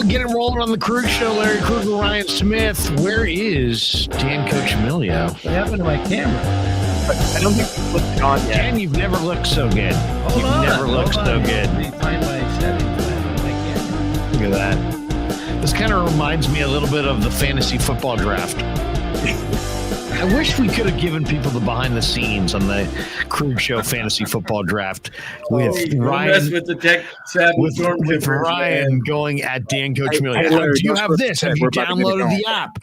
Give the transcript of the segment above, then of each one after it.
Get it rolling on the Krueg Show. Larry Krueger, Ryan Smith. Where is Dan Coccimilgio? What happened to my camera? I don't think it's looked on yet. Dan, you've never looked so good. You've never looked so good. Let me find my settings on my camera. Look at that. This kind of reminds me a little bit of the fantasy football draft. I wish we could have given people the behind the scenes on the Krueg Show fantasy football draft with Ryan. With the tech with Ryan going at Dan Coccimilgio. Do you have this? Have you downloaded the app?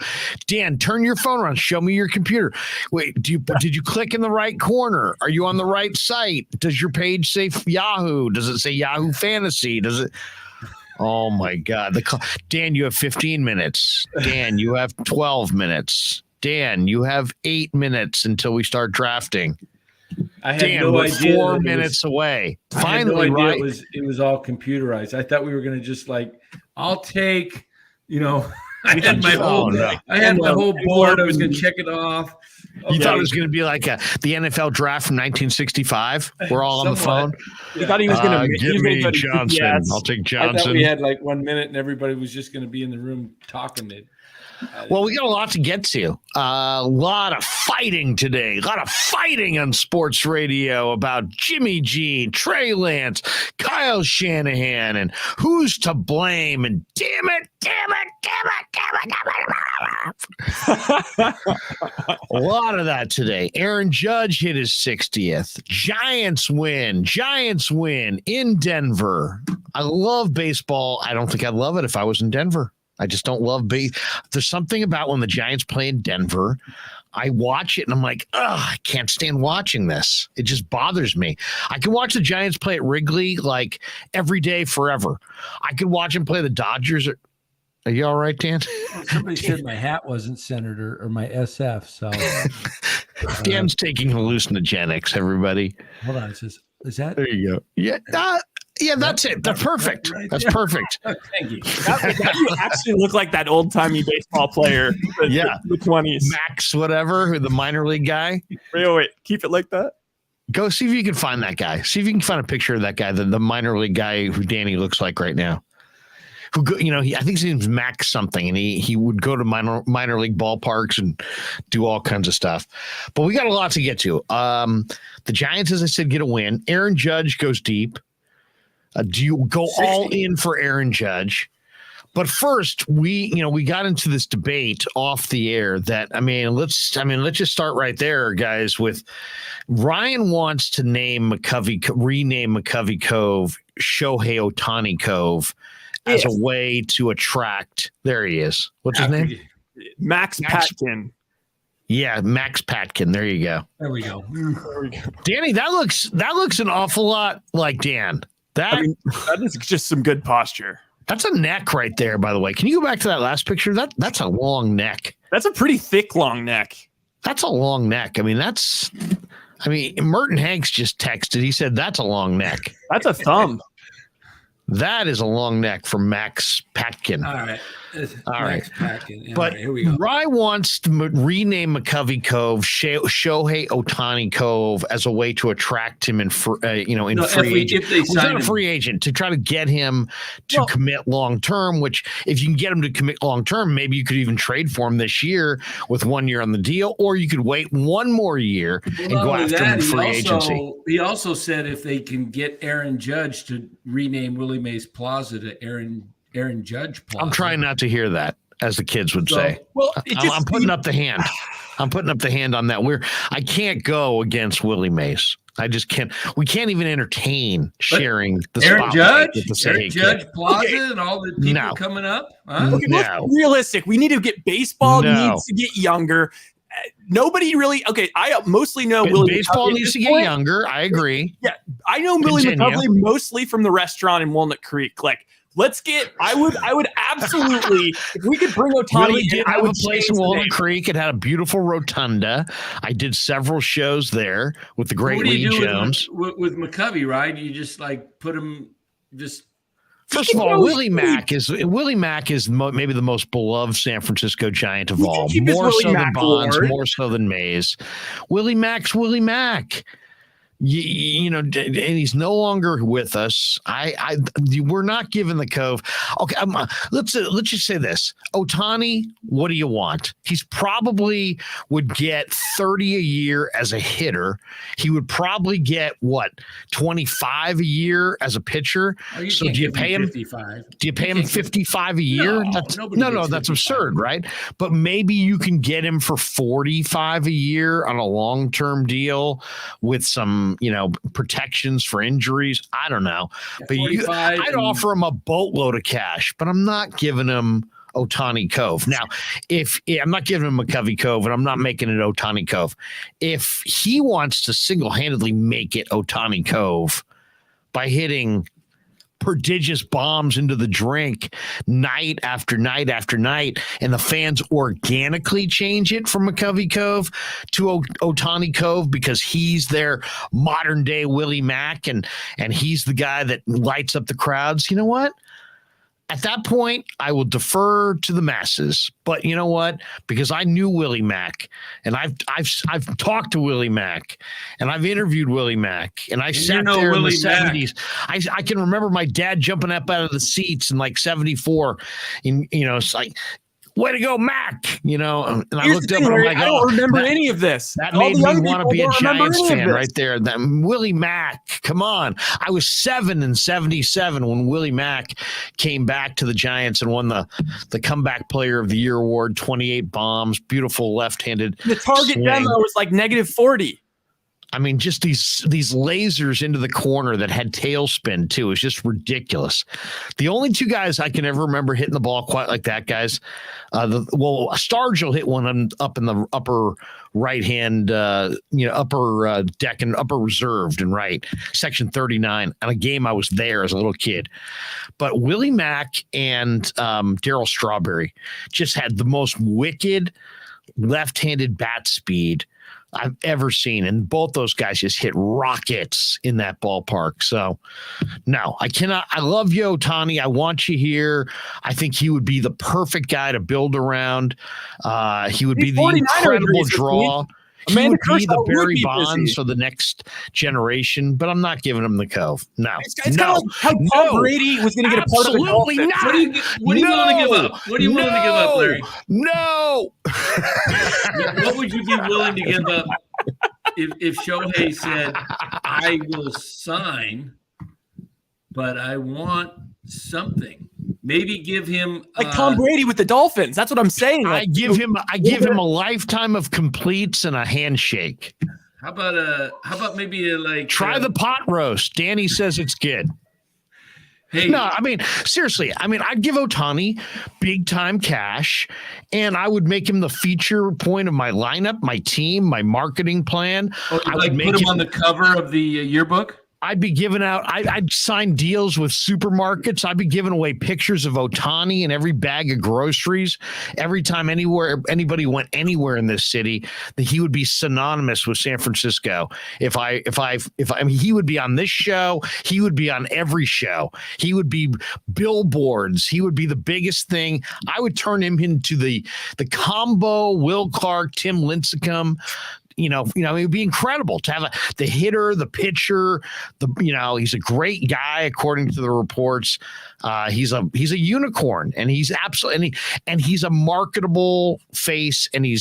Dan, turn your phone around. Show me your computer. Wait, did you click in the right corner? Are you on the right site? Does your page say Yahoo? Does it say Yahoo Fantasy? Does it? Oh my God! Dan, you have 15 minutes. Dan, you have 12 minutes. Dan, you have 8 minutes until we start drafting. I had Dan, no we're idea 4 minutes away. Finally, no idea right? it was all computerized. I thought we were going to just I'll take, I had my whole board. I was going to check it off. You thought it was going to be like the NFL draft from 1965? We're all on the phone. You thought he was going to give me Johnson. I'll take Johnson. I thought we had 1 minute and everybody was just going to be in the room talking. Well, we got a lot to get to. A lot of fighting today. A lot of fighting on sports radio about Jimmy G, Trey Lance, Kyle Shanahan, and who's to blame. And damn it. A lot of that today. Aaron Judge hit his 60th. Giants win in Denver. I love baseball. I don't think I'd love it if I was in Denver. I just don't love There's something about when the Giants play in Denver. I watch it and I'm like, I can't stand watching this. It just bothers me. I can watch the Giants play at Wrigley every day forever. I could watch them play the Dodgers. Are you all right, Dan? Somebody said my hat wasn't centered or my SF. So Dan's taking hallucinogenics, everybody. Hold on. It says, is that? There you go. Yeah. Yeah, that's it. That's perfect. That's perfect. Thank you. You actually look like that old-timey baseball player. The 20s. Max, whatever, the minor league guy. Wait. Keep it like that. Go see if you can find that guy. See if you can find a picture of that guy, the minor league guy who Danny looks like right now. I think his name's Max something, and he would go to minor league ballparks and do all kinds of stuff. But we got a lot to get to. The Giants, as I said, get a win. Aaron Judge goes deep. Do you go 60. All in for Aaron Judge? But first, we got into this debate off the air that let's just start right there, guys. With Ryan wants to rename McCovey Cove Shohei Ohtani Cove as a way to attract. There he is. What's his name? Max Patkin. Yeah, Max Patkin. There you go. There we go. Danny, that looks an awful lot like Dan. That is just some good posture. That's a neck right there, by the way. Can you go back to that last picture? That's a long neck. That's a pretty thick, long neck. That's a long neck. Merton Hanks just texted. He said that's a long neck. That's a thumb. That is a long neck for Max Patkin. All right. Max Patkin. But here we go. Rye wants to rename McCovey Cove Shohei Ohtani Cove as a way to attract him in free agent. He's not a free agent, to try to get him to commit long term. Which, if you can get him to commit long term, maybe you could even trade for him this year with 1 year on the deal, or you could wait one more year and go after him in free agency. He also said if they can get Aaron Judge to rename Willie Mays Plaza to Aaron Judge Plaza. I'm trying not to hear that, as the kids would say. Well, I'm putting up the hand. I'm putting up the hand on that. I can't go against Willie Mays. I just can't. We can't even entertain sharing the spotlight with the Aaron Judge Plaza and all the people coming up. Huh? Okay, let's be realistic. We need to get baseball needs to get younger. Nobody really. Okay, I mostly know Willie. Baseball McCovey needs to get younger. I agree. Yeah, I know Willie McCovey mostly from the restaurant in Walnut Creek. I would absolutely, if we could bring Ohtani in, I would place in Walnut Creek. It had a beautiful rotunda. I did several shows there with the great Lee Jones. With McCovey, right? You just put him just. First of all, Willie Mack is maybe the most beloved San Francisco Giant of all. More so than Bonds, more so than Mays. Willie Mack's Willie Mack. And he's no longer with us. We're not giving the Cove. Okay, let's just say this. Ohtani, what do you want? He's probably would get 30 a year as a hitter. He would probably get 25 a year as a pitcher. So do you pay him 55? Do you pay him 55 a year? No, that's absurd, right? But maybe you can get him for 45 a year on a long-term deal with some protections for injuries. I don't know. But I'd offer him a boatload of cash, but I'm not giving him Ohtani Cove. Now, if I'm not giving him McCovey Cove and I'm not making it Ohtani Cove, if he wants to single-handedly make it Ohtani Cove by hitting prodigious bombs into the drink night after night after night, and the fans organically change it from McCovey Cove to Ohtani Cove because he's their modern day Willie Mack and he's the guy that lights up the crowds. You know what? At that point, I will defer to the masses. But you know what? Because I knew Willie Mack, and I've talked to Willie Mack, and I've interviewed Willie Mack, and I sat there in the 70s. I can remember my dad jumping up out of the seats in like 74, and it's like, way to go, Mac! And I looked up and I'm like, I don't remember any of this. That made me want to be a Giants fan right there. That Willie Mack, come on! I was 7 in 77 when Willie Mack came back to the Giants and won the Comeback Player of the Year award. 28 bombs, beautiful left-handed. The target swing. demo was like -40. I mean, just these lasers into the corner that had tailspin too. It was just ridiculous. The only two guys I can ever remember hitting the ball quite like that, guys. Stargell hit one up in the upper right hand, upper deck and upper reserved and right, section 39 on a game I was there as a little kid. But Willie Mack and Darryl Strawberry just had the most wicked left-handed bat speed I've ever seen. And both those guys just hit rockets in that ballpark. So, no, I cannot. I love you, Ohtani. I want you here. I think he would be the perfect guy to build around. He would be the incredible draw. He would be the Barry Bonds for the next generation, but I'm not giving him the Cove. No. It's kind of like how Tom Brady was going to get a part of the Dolphins. Not. What are you willing to give up? What are you willing to give up, Larry? No. What would you be willing to give up if Shohei said, I will sign, but I want something? Maybe give him like Tom Brady with the Dolphins. That's what I'm saying. I give him a lifetime of completes and a handshake. How about maybe try the pot roast? Danny says it's good. Hey, no, I mean seriously. I mean, I'd give Ohtani big time cash, and I would make him the feature point of my lineup, my team, my marketing plan. I would put him on the cover of the yearbook. I'd be giving out, I'd sign deals with supermarkets. I'd be giving away pictures of Ohtani in every bag of groceries. Every time anybody went anywhere in this city, that he would be synonymous with San Francisco. If I mean, he would be on this show. He would be on every show. He would be billboards. He would be the biggest thing. I would turn him into the combo Will Clark, Tim Lincecum. It would be incredible to have the hitter, the pitcher, he's a great guy according to the reports. He's a unicorn, and he's absolutely and he's a marketable face, and he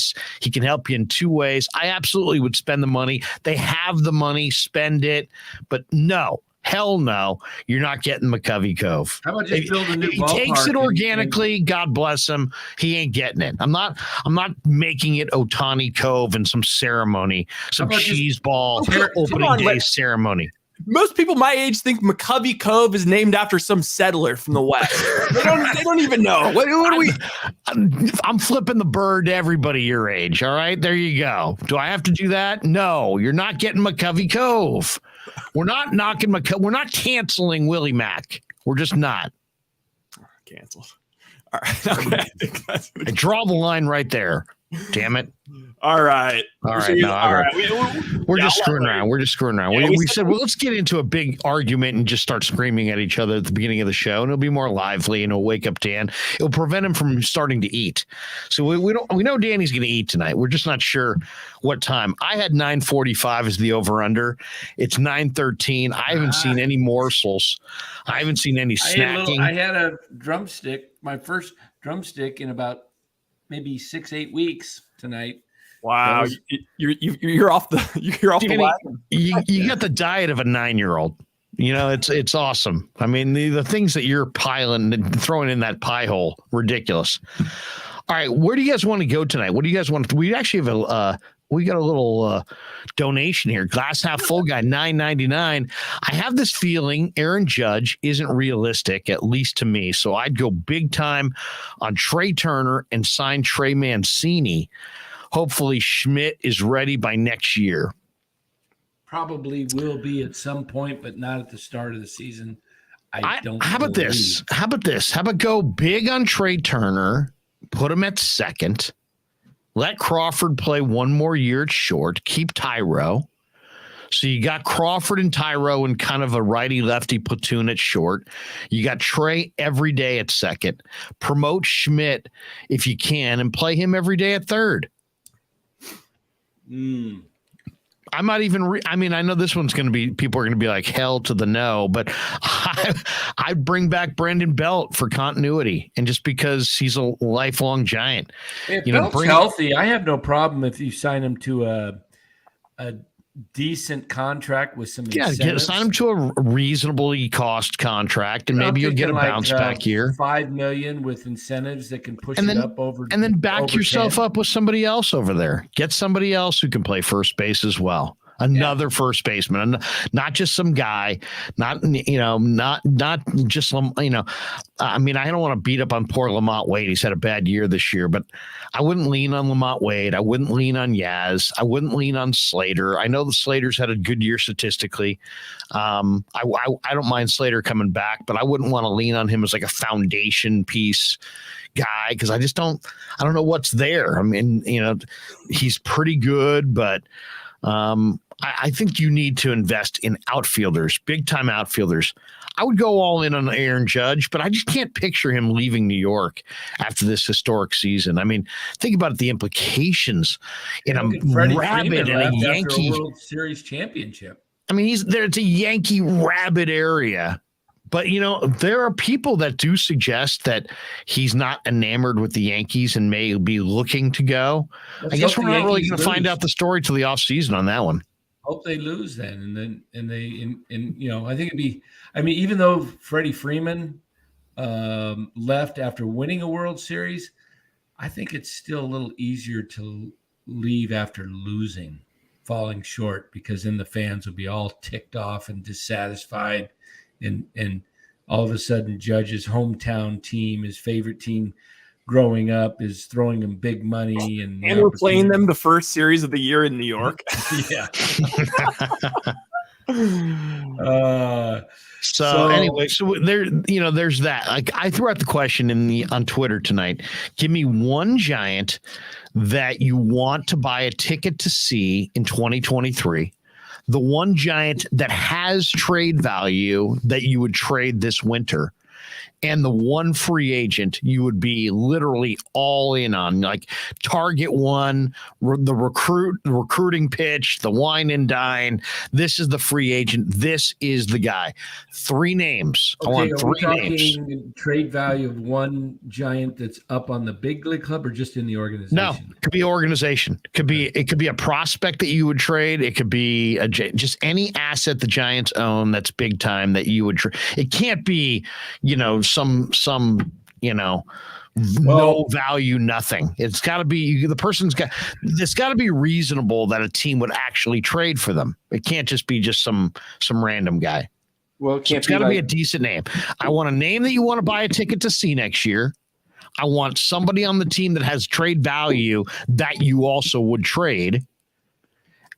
can help you in two ways. I absolutely would spend the money. They have the money, spend it, but no. Hell no, you're not getting McCovey Cove. How about just build a new ballpark? He takes it organically. God bless him. He ain't getting it. I'm not making it Ohtani Cove and some ceremony, some cheese ball opening day ceremony. Most people my age think McCovey Cove is named after some settler from the West. They don't even know. What are we? I'm flipping the bird to everybody your age. All right, there you go. Do I have to do that? No, you're not getting McCovey Cove. We're not knocking we're not canceling Willie Mack. We're just not. Canceled. All right. Okay. I draw the line right there. Damn it. All right. All right. No, all right. We're just screwing around. We're just screwing around. Yeah, we said, well, let's get into a big argument and just start screaming at each other at the beginning of the show, and it'll be more lively, and it'll wake up Dan. It'll prevent him from starting to eat. So we know Danny's going to eat tonight. We're just not sure what time. I had 9:45 as the over/under. It's 9:13. I haven't seen any morsels. I haven't seen any snacking. I had a drumstick, my first drumstick in about maybe 6-8 weeks tonight. Wow, you're off the wagon. You got the diet of a 9-year-old. You know, it's awesome. I mean, the things that you're piling and throwing in that pie hole, ridiculous. All right, where do you guys want to go tonight? What do you guys want? We actually have we got a little donation here. Glass half full guy, $9.99. I have this feeling Aaron Judge isn't realistic, at least to me. So I'd go big time on Trey Turner and sign Trey Mancini. Hopefully Schmidt is ready by next year. Probably will be at some point, but not at the start of the season. How about this? How about go big on Trey Turner, put him at second, let Crawford play one more year at short, keep Tyro. So you got Crawford and Tyro in kind of a righty-lefty platoon at short. You got Trey every day at second. Promote Schmidt if you can and play him every day at third. I'm not even I know this one's going to be, people are going to be like hell to the no, but I'd bring back Brandon Belt for continuity and just because he's a lifelong Giant. If Belt's healthy, I have no problem if you sign him to a decent contract with some incentives. Sign him to a reasonably cost contract, and maybe you'll get a bounce back year. $5 million with incentives that can push it up over, and then back yourself up with somebody else over there. Get somebody else who can play first base as well. Another first baseman, not just some guy, not just some, I don't want to beat up on poor Lamont Wade. He's had a bad year this year, but I wouldn't lean on Lamont Wade. I wouldn't lean on Yaz. I wouldn't lean on Slater. I know the Slater's had a good year statistically. I don't mind Slater coming back, but I wouldn't want to lean on him as like a foundation piece guy because I don't know what's there. I mean, he's pretty good, but I think you need to invest in outfielders, big time outfielders. I would go all in on Aaron Judge, but I just can't picture him leaving New York after this historic season. I mean, think about the implications in a rabid and a Yankee a World Series championship. I mean, it's a Yankee rabid area. But, there are people that do suggest that he's not enamored with the Yankees and may be looking to go. I guess we're not really going to find out the story till the offseason on that one. Hope they lose then. I think it'd be, even though Freddie Freeman left after winning a World Series, I think it's still a little easier to leave after losing, falling short, because then the fans will be all ticked off and dissatisfied. And all of a sudden Judge's hometown team, his favorite team growing up, is throwing him big money. And we're playing them the first series of the year in New York. Yeah. So anyway, there's that. Like I threw out the question on Twitter tonight. Give me one Giant that you want to buy a ticket to see in 2023. The one Giant that has trade value that you would trade this winter, and the one free agent you would be literally all in on, like target one, the recruiting pitch, the wine and dine. This is the free agent. This is the guy. 3 names. Okay, I want 3 names. Trade value of one Giant that's up on the big league club or just in the organization? No, it could be organization. It could be a prospect that you would trade. It could be just any asset the Giants own that's big time that you would trade. It can't be, some no value, nothing. It's got to be it's got to be reasonable that a team would actually trade for them. It can't just be some random guy. Well, it's got to be a decent name. I want a name that you want to buy a ticket to see next year. I want somebody on the team that has trade value that you also would trade.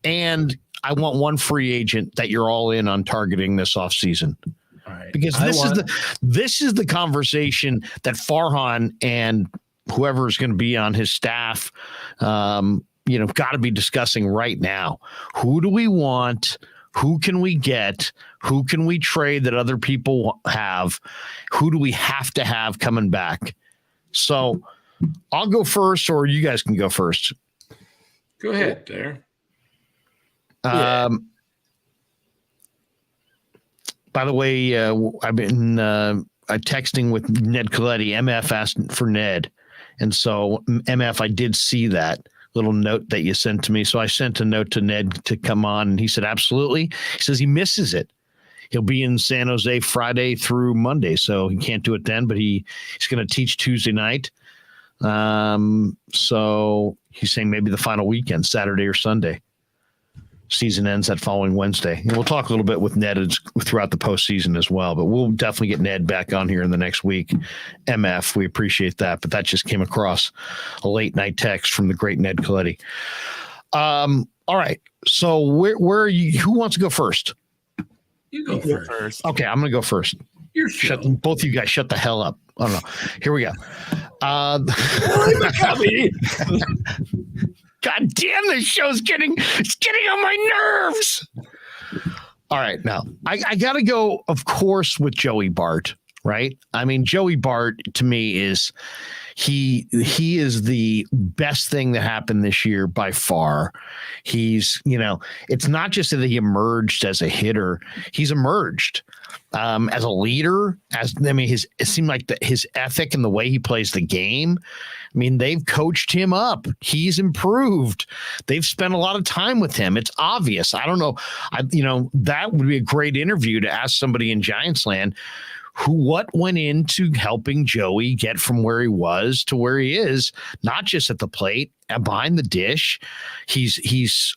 And I want one free agent that you're all in on targeting this offseason. All right. Because this is the conversation that Farhan and whoever is going to be on his staff, got to be discussing right now. Who do we want? Who can we get? Who can we trade that other people have? Who do we have to have coming back? So I'll go first, or you guys can go first. Go ahead, there. By the way, I've been texting with Ned Coletti. MF asked for Ned. And so, MF, I did see that little note that you sent to me. So I sent a note to Ned to come on, and he said, absolutely. He says he misses it. He'll be in San Jose Friday through Monday, so he can't do it then, but he's going to teach Tuesday night. So he's saying maybe the final weekend, Saturday or Sunday. Season ends that following Wednesday. And we'll talk a little bit with Ned throughout the postseason as well, but we'll definitely get Ned back on here in the next week. MF, we appreciate that, but that just came across a late night text from the great Ned Coletti. All right. So where are you? Who wants to go first? You go first. Okay, I'm going to go first. Both of you guys shut the hell up. I don't know. Here we go. God damn, this show's getting on my nerves. All right, now I got to go, of course, with Joey Bart, right? I mean, Joey Bart to me is he is the best thing that happened this year by far. He's, it's not just that he emerged as a hitter; he's emerged as a leader. It seemed like his ethic and the way he plays the game. I mean, they've coached him up. He's improved. They've spent a lot of time with him. It's obvious. I don't know. That would be a great interview to ask somebody in Giants land what went into helping Joey get from where he was to where he is, not just at the plate and behind the dish. His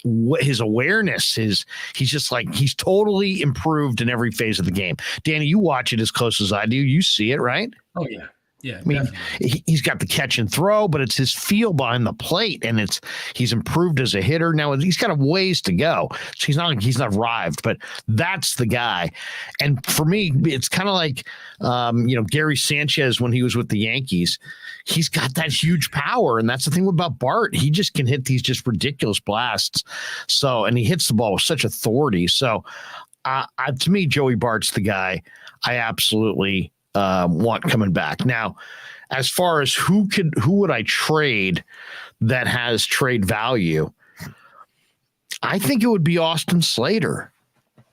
awareness he's totally improved in every phase of the game. Danny, you watch it as close as I do. You see it, right? Oh yeah. Yeah, I mean, he's got the catch and throw, but it's his feel behind the plate, and he's improved as a hitter. Now he's got a ways to go. So he's not arrived, but that's the guy. And for me, it's kind of like Gary Sanchez when he was with the Yankees. He's got that huge power, and that's the thing about Bart. He just can hit these just ridiculous blasts. So, and he hits the ball with such authority. So, to me, Joey Bart's the guy I absolutely want coming back. Now, as far as who would I trade that has trade value, I think it would be Austin Slater,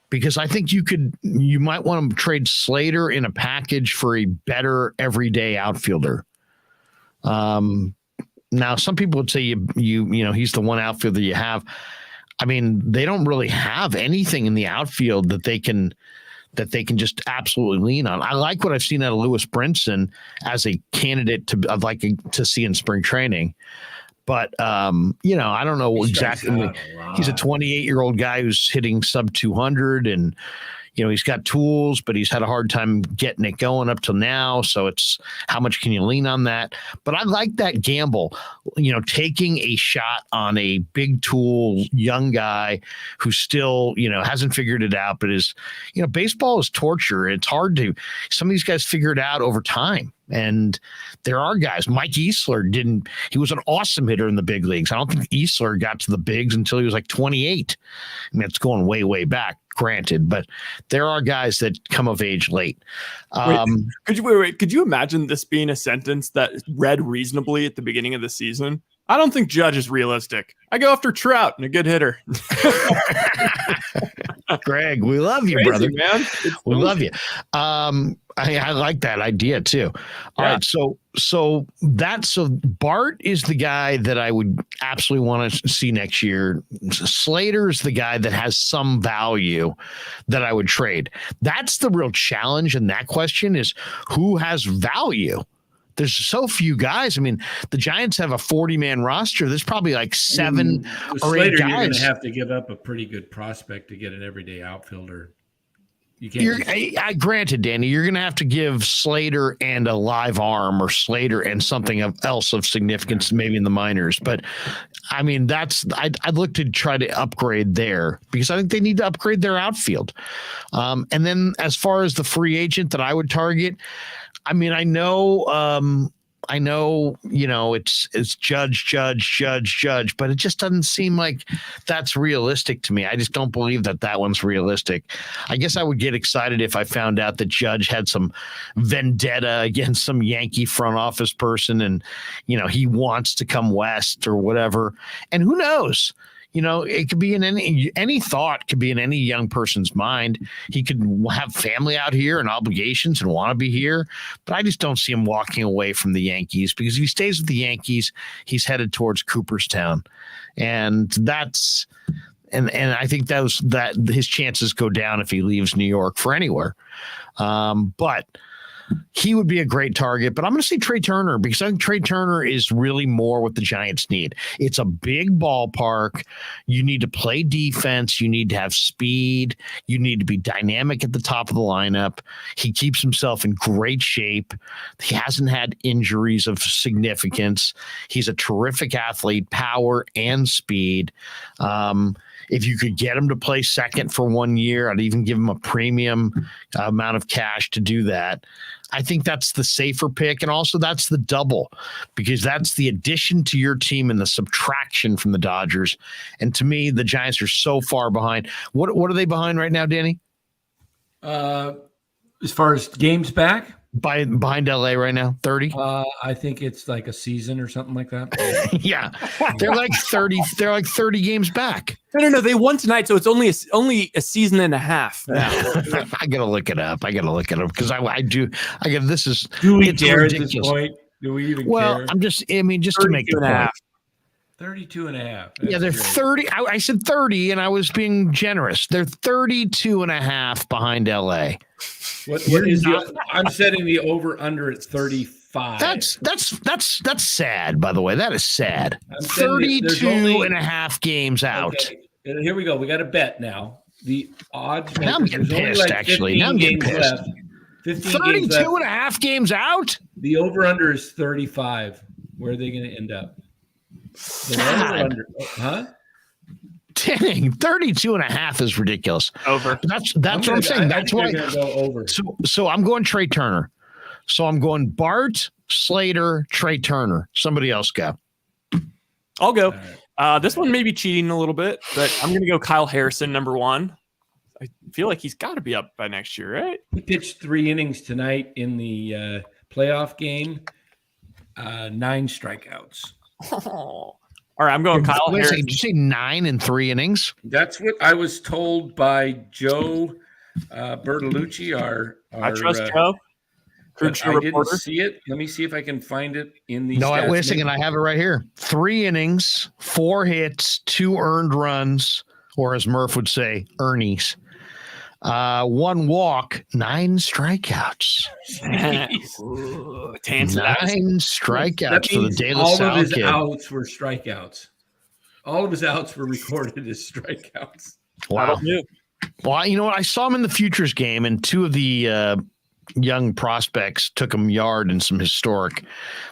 because I think you might want to trade Slater in a package for a better everyday outfielder. Now some people would say he's the one outfielder you have. I mean, they don't really have anything in the outfield that they can just absolutely lean on. I like what I've seen out of Lewis Brinson as a candidate I'd like to see in spring training. But, I don't know exactly. He's a 28-year-old guy who's hitting sub 200, and, he's got tools, but he's had a hard time getting it going up till now. So it's how much can you lean on that? But I like that gamble, taking a shot on a big tool young guy who still, hasn't figured it out, but is, baseball is torture. It's hard some of these guys figure it out over time. And there are guys. Mike Easler he was an awesome hitter in the big leagues. I don't think Easler got to the bigs until he was like 28. I mean, it's going way, way back, granted, but there are guys that come of age late. Could you imagine this being a sentence that read reasonably at the beginning of the season? I don't think Judge is realistic. I go after Trout and a good hitter. Greg, we love you, brother. Man. We love you. I like that idea too. All right. So Bart is the guy that I would absolutely want to see next year. Slater's the guy that has some value that I would trade. That's the real challenge. And that question is, who has value? There's so few guys. I mean, the Giants have a 40-man roster. There's probably like 7 or 8 guys. You're going to have to give up a pretty good prospect to get an everyday outfielder. You can't. Granted, Danny, you're going to have to give Slater and a live arm, or Slater and something else of significance, maybe in the minors. But I mean, I'd look to try to upgrade there, because I think they need to upgrade their outfield. And then as far as the free agent that I would target, I mean, I know I know, it's judge, but it just doesn't seem like that's realistic to me. I just don't believe that one's realistic. I guess I would get excited if I found out that Judge had some vendetta against some Yankee front office person and, he wants to come west or whatever. And who knows? It could be in any thought could be in any young person's mind. He could have family out here and obligations and want to be here, but I just don't see him walking away from the Yankees, because if he stays with the Yankees, he's headed towards Cooperstown, and and I think that his chances go down if he leaves New York for anywhere. But he would be a great target, but I'm going to say Trey Turner, because I think Trey Turner is really more what the Giants need. It's a big ballpark. You need to play defense. You need to have speed. You need to be dynamic at the top of the lineup. He keeps himself in great shape. He hasn't had injuries of significance. He's a terrific athlete, power and speed. If you could get him to play second for 1 year, I'd even give him a premium amount of cash to do that. I think that's the safer pick. And also that's the double, because that's the addition to your team and the subtraction from the Dodgers. And to me, the Giants are so far behind. What are they behind right now, Danny? As far as games back? Behind LA right now, 30? I think it's like a season or something like that. Yeah. They're like 30. They're like 30 games back. No. They won tonight, so it's only a season and a half now. I gotta look it up. Because this is. Do we it's care ridiculous. at this point? Do we even well, care? just to make the point. 32 and a half. Yeah, they're great. 30. I said 30, and I was being generous. They're 32 and a half behind LA. What is I'm setting the over under at 35. That's sad, by the way. That is sad. 32 and a half games out. Okay. And here we go. We got a bet now. The odds. Now I'm getting pissed, actually. Now I'm getting pissed. 32 and a half games out? The over under is 35. Where are they going to end up? Under, huh? Dang, 32 and a half is ridiculous. Over. That's what I'm saying. That's why. Go over. So I'm going Trey Turner. So I'm going Bart, Slater, Trey Turner. Somebody else go. I'll go. Right. This one may be cheating a little bit, but I'm going to go Kyle Harrison, number 1. I feel like he's got to be up by next year, right? He pitched 3 innings tonight in the playoff game. 9 strikeouts. Oh. All right, I'm going Kyle Harrison. Did you say 9 in 3 innings? That's what I was told by Joe Bertolucci. I trust Joe. I didn't see it. Let me see if I can find it in the. No, wait a second. I have it right here. 3 innings, 4 hits, 2 earned runs, or as Murph would say, Ernie's. 1 walk, 9 strikeouts. 9 strikeouts for the De La Salle kid. kid. All of his outs were strikeouts. All of his outs were recorded as strikeouts. Wow. Well, you know what? I saw him in the Futures game, and 2 of the young prospects took him yard in some historic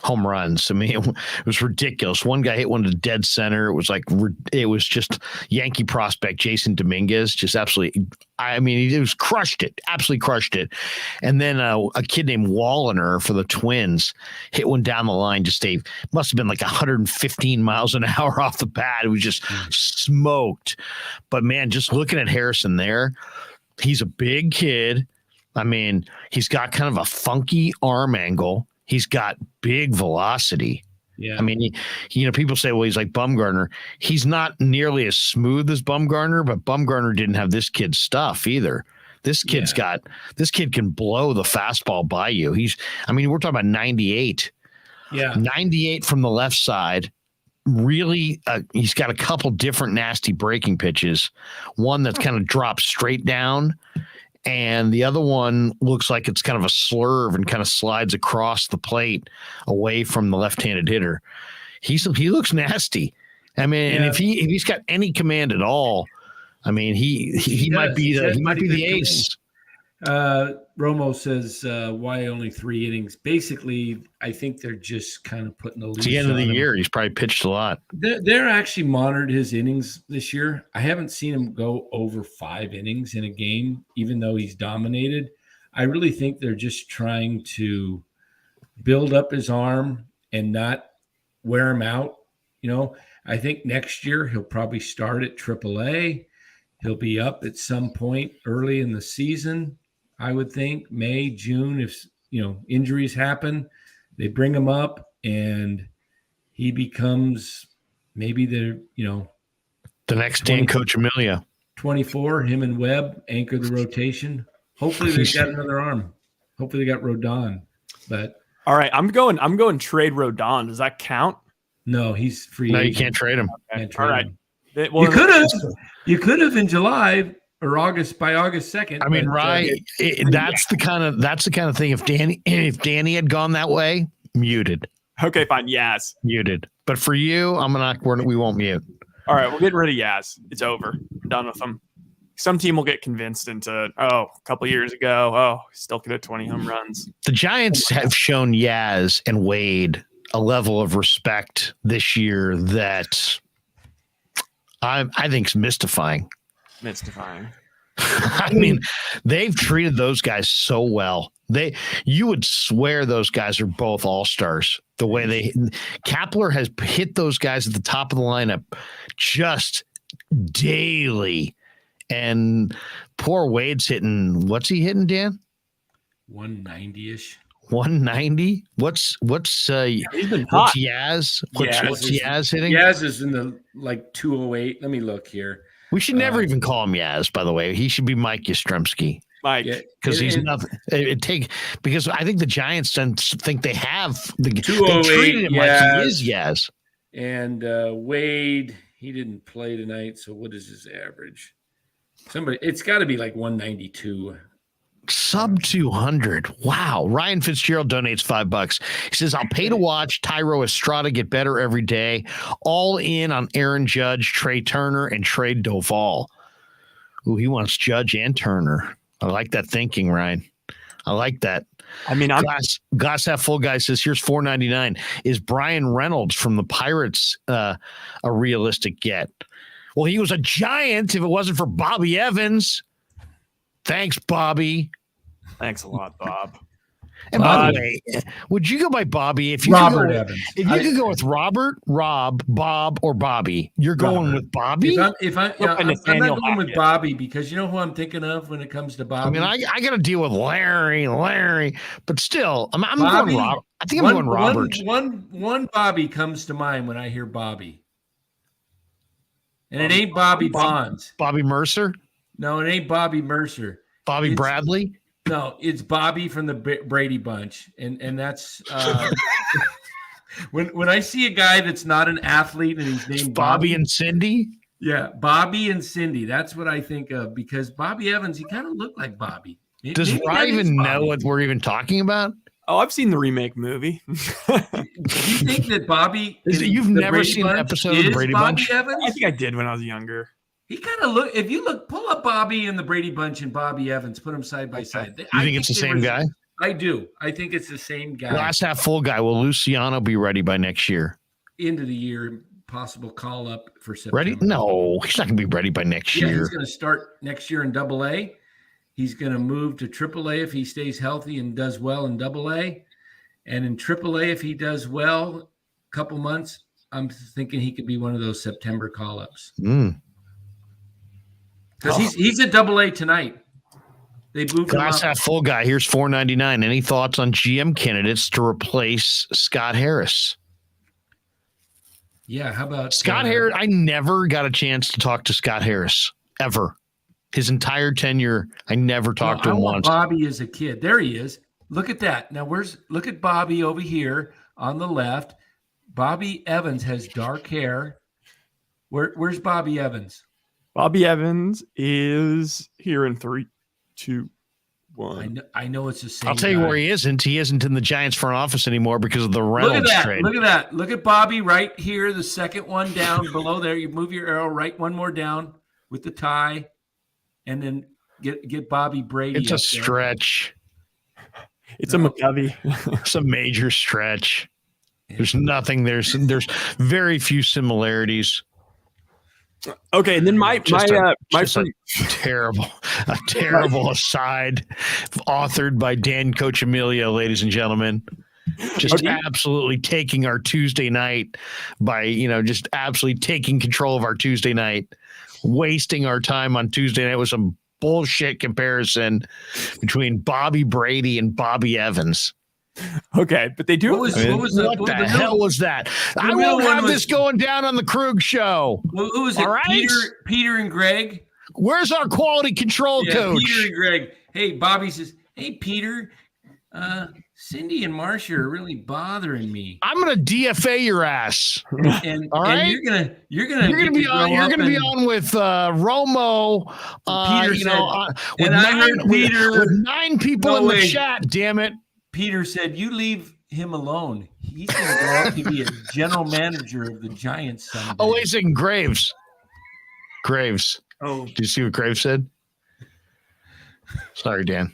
home runs. I mean, it was ridiculous. One guy hit one to dead center. It was just Yankee prospect Jason Dominguez, just absolutely. I mean, he crushed it, absolutely crushed it. And then a kid named Walliner for the Twins hit one down the line. Must have been like 115 miles an hour off the bat. It was just smoked. But man, just looking at Harrison there, he's a big kid. I mean, he's got kind of a funky arm angle. He's got big velocity. Yeah. I mean, people say, well, he's like Bumgarner. He's not nearly as smooth as Bumgarner, but Bumgarner didn't have this kid's stuff either. This kid can blow the fastball by you. We're talking about 98. Yeah. 98 from the left side. Really, he's got a couple different nasty breaking pitches. One that kind of drops straight down, and the other one looks like it's kind of a slurve and kind of slides across the plate away from the left-handed hitter. He looks nasty. I mean, and if he's got any command at all, I mean, he might be the ace. Romo says, why only 3 innings? Basically, I think they're just kind of putting the leash. It's the end of the year. He's probably pitched a lot. They're actually monitored his innings this year. I haven't seen him go over 5 innings in a game, even though he's dominated. I really think they're just trying to build up his arm and not wear him out. I think next year he'll probably start at AAA. He'll be up at some point early in the season, I would think, May, June. If, injuries happen, they bring him up and he becomes maybe the next Dan Coccimilgio. 24, him and Webb anchor the rotation. Hopefully they've got another arm. Hopefully they got Rodon. But all right, I'm going trade Rodon. Does that count? No, he's free. No, you can't trade him. All right. You could have in July or August by August 2nd. I mean, that's the kind of thing. If Danny had gone that way, muted. Okay, fine. Yaz. Muted. But for you, we won't mute. All right, we're getting rid of Yaz. It's over. We're done with him. Some team will get convinced into, a couple years ago, still could have 20 home runs. The Giants have shown Yaz and Wade a level of respect this year that I think is mystifying. I mean, they've treated those guys so well. You would swear those guys are both all-stars. The way Kepler has hit those guys at the top of the lineup just daily. And poor Wade's what's he hitting, Dan? 190-ish. 190? What's Yaz? What's Yaz hitting? Yaz is in the 208. Let me look here. We should never even call him Yaz, by the way. He should be Mike Yastrzemski. Mike, because he's nothing. Because I think the Giants think they have they 208. treated him like he is Yaz. And Wade, he didn't play tonight. So what is his average? It's got to be like 192. Sub 200. Wow. Ryan Fitzgerald donates $5. He says, I'll pay to watch Tyro Estrada get better every day. All in on Aaron Judge, Trey Turner, and trade Doval. Ooh, he wants Judge and Turner. I like that thinking, Ryan. I like that. I mean, Glass half full guy says, here's $4.99. Is Brian Reynolds from the Pirates a realistic get? Well, he was a Giant if it wasn't for Bobby Evans. Thanks, Bobby. Thanks a lot, Bob. And by the way, would you go by Bobby if you Evans? If you could go with Robert, Rob, Bob, or Bobby, you're going with Bobby? I'm not going with Bobby because you know who I'm thinking of when it comes to Bobby? I mean, I got to deal with Larry, but still, I'm going Robert. I think I'm going Robert. One Bobby comes to mind when I hear Bobby. And it ain't Bobby Bonds. Bobby Mercer? No, it ain't Bobby Mercer. Bobby Bradley? No, it's Bobby from the Brady bunch. And that's when I see a guy that's not an athlete and he's named Bobby and Cindy? Yeah, Bobby and Cindy. That's what I think of because Bobby Evans, he kind of looked like Bobby. Does Ryan even know what we're even talking about? Oh, I've seen the remake movie. Do you think that Bobby? You've never seen an episode of the Brady Bunch? Evans? I think I did when I was younger. He kind of look. If you pull up Bobby and the Brady Bunch and Bobby Evans, put them side by side. You think it's the same guy? I do. I think it's the same guy. Glass half full guy. Will Luciano be ready by next year? End of the year, possible call up for September. Ready? No, he's not going to be ready by next year. He's going to start next year in AA. He's going to move to AAA if he stays healthy and does well in AA. And in AAA, if he does well, a couple months, I'm thinking he could be one of those September call-ups. Because he's at AA tonight. They moved Glass half full guy. Here's $4.99. Any thoughts on GM candidates to replace Scott Harris? Yeah, how about Scott Harris? I never got a chance to talk to Scott Harris ever. His entire tenure, I never talked to him once. Bobby is a kid. There he is. Look at that. Now, look at Bobby over here on the left. Bobby Evans has dark hair. Where's Bobby Evans? Bobby Evans is here in 3, 2, 1. I know it's the same. I'll tell you where he isn't. He isn't in the Giants front office anymore because of the Reynolds trade. Look at that. Look at Bobby right here, the second one down below there. You move your arrow right one more down with the tie, and then get Bobby Brady. It's a stretch. It's a McCovey. It's a major stretch. There's nothing. There's very few similarities. Okay, and then my terrible aside, authored by Dan Coccimilgio, ladies and gentlemen. just absolutely taking our Tuesday night by, just absolutely taking control of our Tuesday night, wasting our time on Tuesday night with some bullshit comparison between Bobby Brady and Bobby Evans. Okay, but they do. What the hell was that? I won't have this going down on the Krug show. Who was it? Right? Peter and Greg. Where's our quality control coach? Peter and Greg. Hey, Bobby says, "Hey, Peter, Cindy and Marcia are really bothering me. I'm gonna DFA your ass. And, all right, and you're gonna be on. You're gonna be on with Romo. Peter said, and I heard Peter with 9 people in the chat. Damn it. Peter said, "You leave him alone. He's going to go up to be a general manager of the Giants someday." Oh, wait a second. Graves. Oh, did you see what Graves said? Sorry, Dan.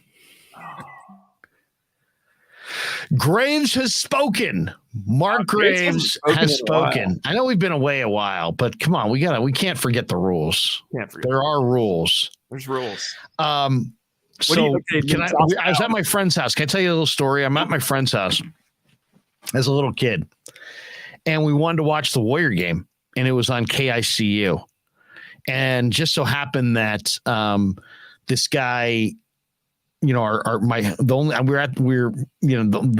Graves has spoken. Mark Graves has spoken. I know we've been away a while, but come on, we can't forget the rules. There are rules. There's rules. I was at my friend's house. Can I tell you a little story? I'm at my friend's house as a little kid, and we wanted to watch the Warrior game, and it was on KICU. And just so happened that this guy, the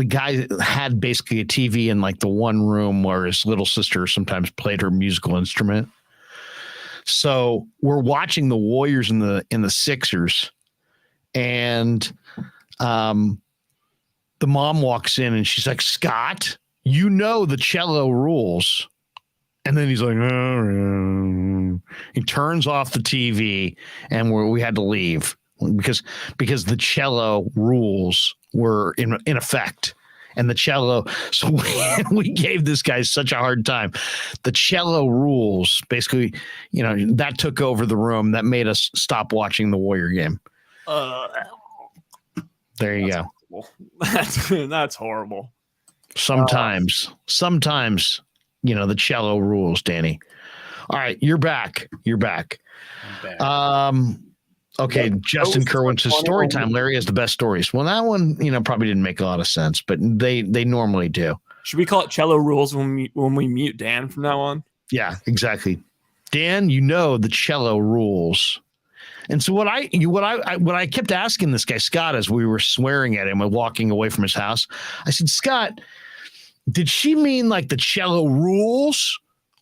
guy had basically a TV in like the one room where his little sister sometimes played her musical instrument. So we're watching the Warriors in the Sixers. And the mom walks in and she's like, "Scott, the cello rules." And then he's like, "Oh." He turns off the TV and we had to leave because the cello rules were in effect. And the cello, so we gave this guy such a hard time. The cello rules, basically, that took over the room. That made us stop watching the Warrior game. There you go. That's horrible. Sometimes, the cello rules, Danny. All right, you're back. I'm back. Okay, Justin Kerwin says story time. Larry has the best stories. Well, that one, probably didn't make a lot of sense, but they normally do. Should we call it cello rules when we mute Dan from now on? Yeah, exactly. Dan, the cello rules. And so what I kept asking this guy, Scott, as we were swearing at him and walking away from his house, I said, "Scott, did she mean like the cello rules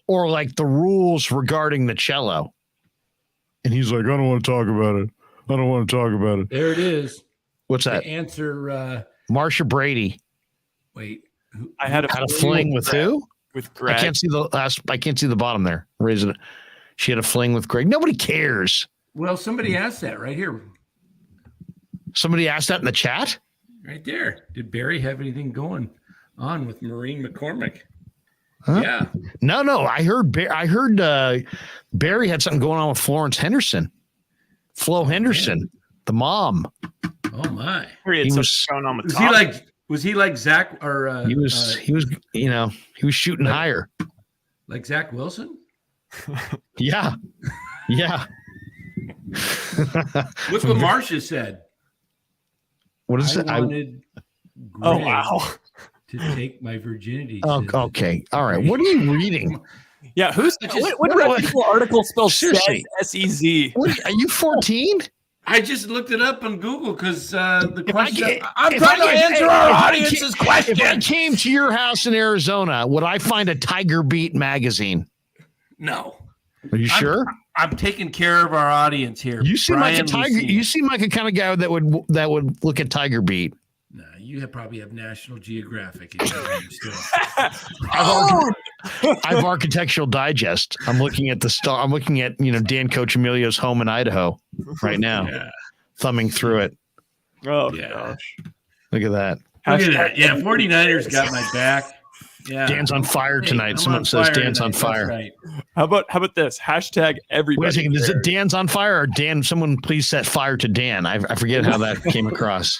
or like the rules regarding the cello?" And he's like, "I don't want to talk about it. There it is. What's that? The answer. Marcia Brady. Wait. I had a fling with who? With Greg. I can't see the bottom there. Raise it. She had a fling with Greg. Nobody cares. Well, somebody asked that right here. Somebody asked that in the chat? Right there. Did Barry have anything going on with Maureen McCormick? Huh? Yeah. No. I heard Barry had something going on with Florence Henderson. Flo Henderson, the mom. Oh my. He was going on with was he like Zach or he was shooting higher. Like Zach Wilson? Yeah. What's what Marcia said? What is it? I wanted Greg to take my virginity. Oh, okay. All right. What are you reading? Yeah, what article spells SEZ? Are you 14? I just looked it up on Google because the question. I'm trying to answer our audience's question. If I came to your house in Arizona, would I find a Tiger Beat magazine? No. Are you sure? I'm taking care of our audience here. You seem like a Tiger. You seem like a kind of guy that would look at Tiger Beat. No, you probably have National Geographic. I've Architectural Digest. I'm looking at I'm looking at Dan Coccimilgio's home in Idaho right now. Yeah. Thumbing through it. Oh gosh! Look at that. Look at that. Yeah, 49ers got my back. Yeah. Dan's on fire tonight. Someone says Dan's on fire. Right. How about this? Hashtag everybody. Wait a second. Is it Dan's on fire or Dan? Someone please set fire to Dan. I forget how that came across.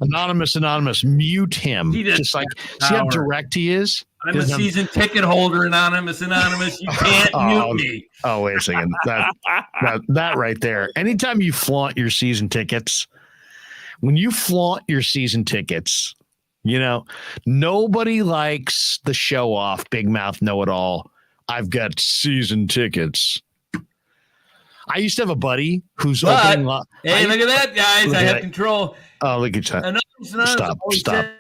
Anonymous, mute him. Just like see how direct he is. I'm a season ticket holder, anonymous. You can't mute me. Oh, wait a second. That right there. Anytime you flaunt your season tickets, when you flaunt your season tickets, You know, nobody likes the show off, big mouth, know it all. I've got season tickets. I used to have a buddy who's opening. Hey, look at that, guys! I have control. Oh, look at that!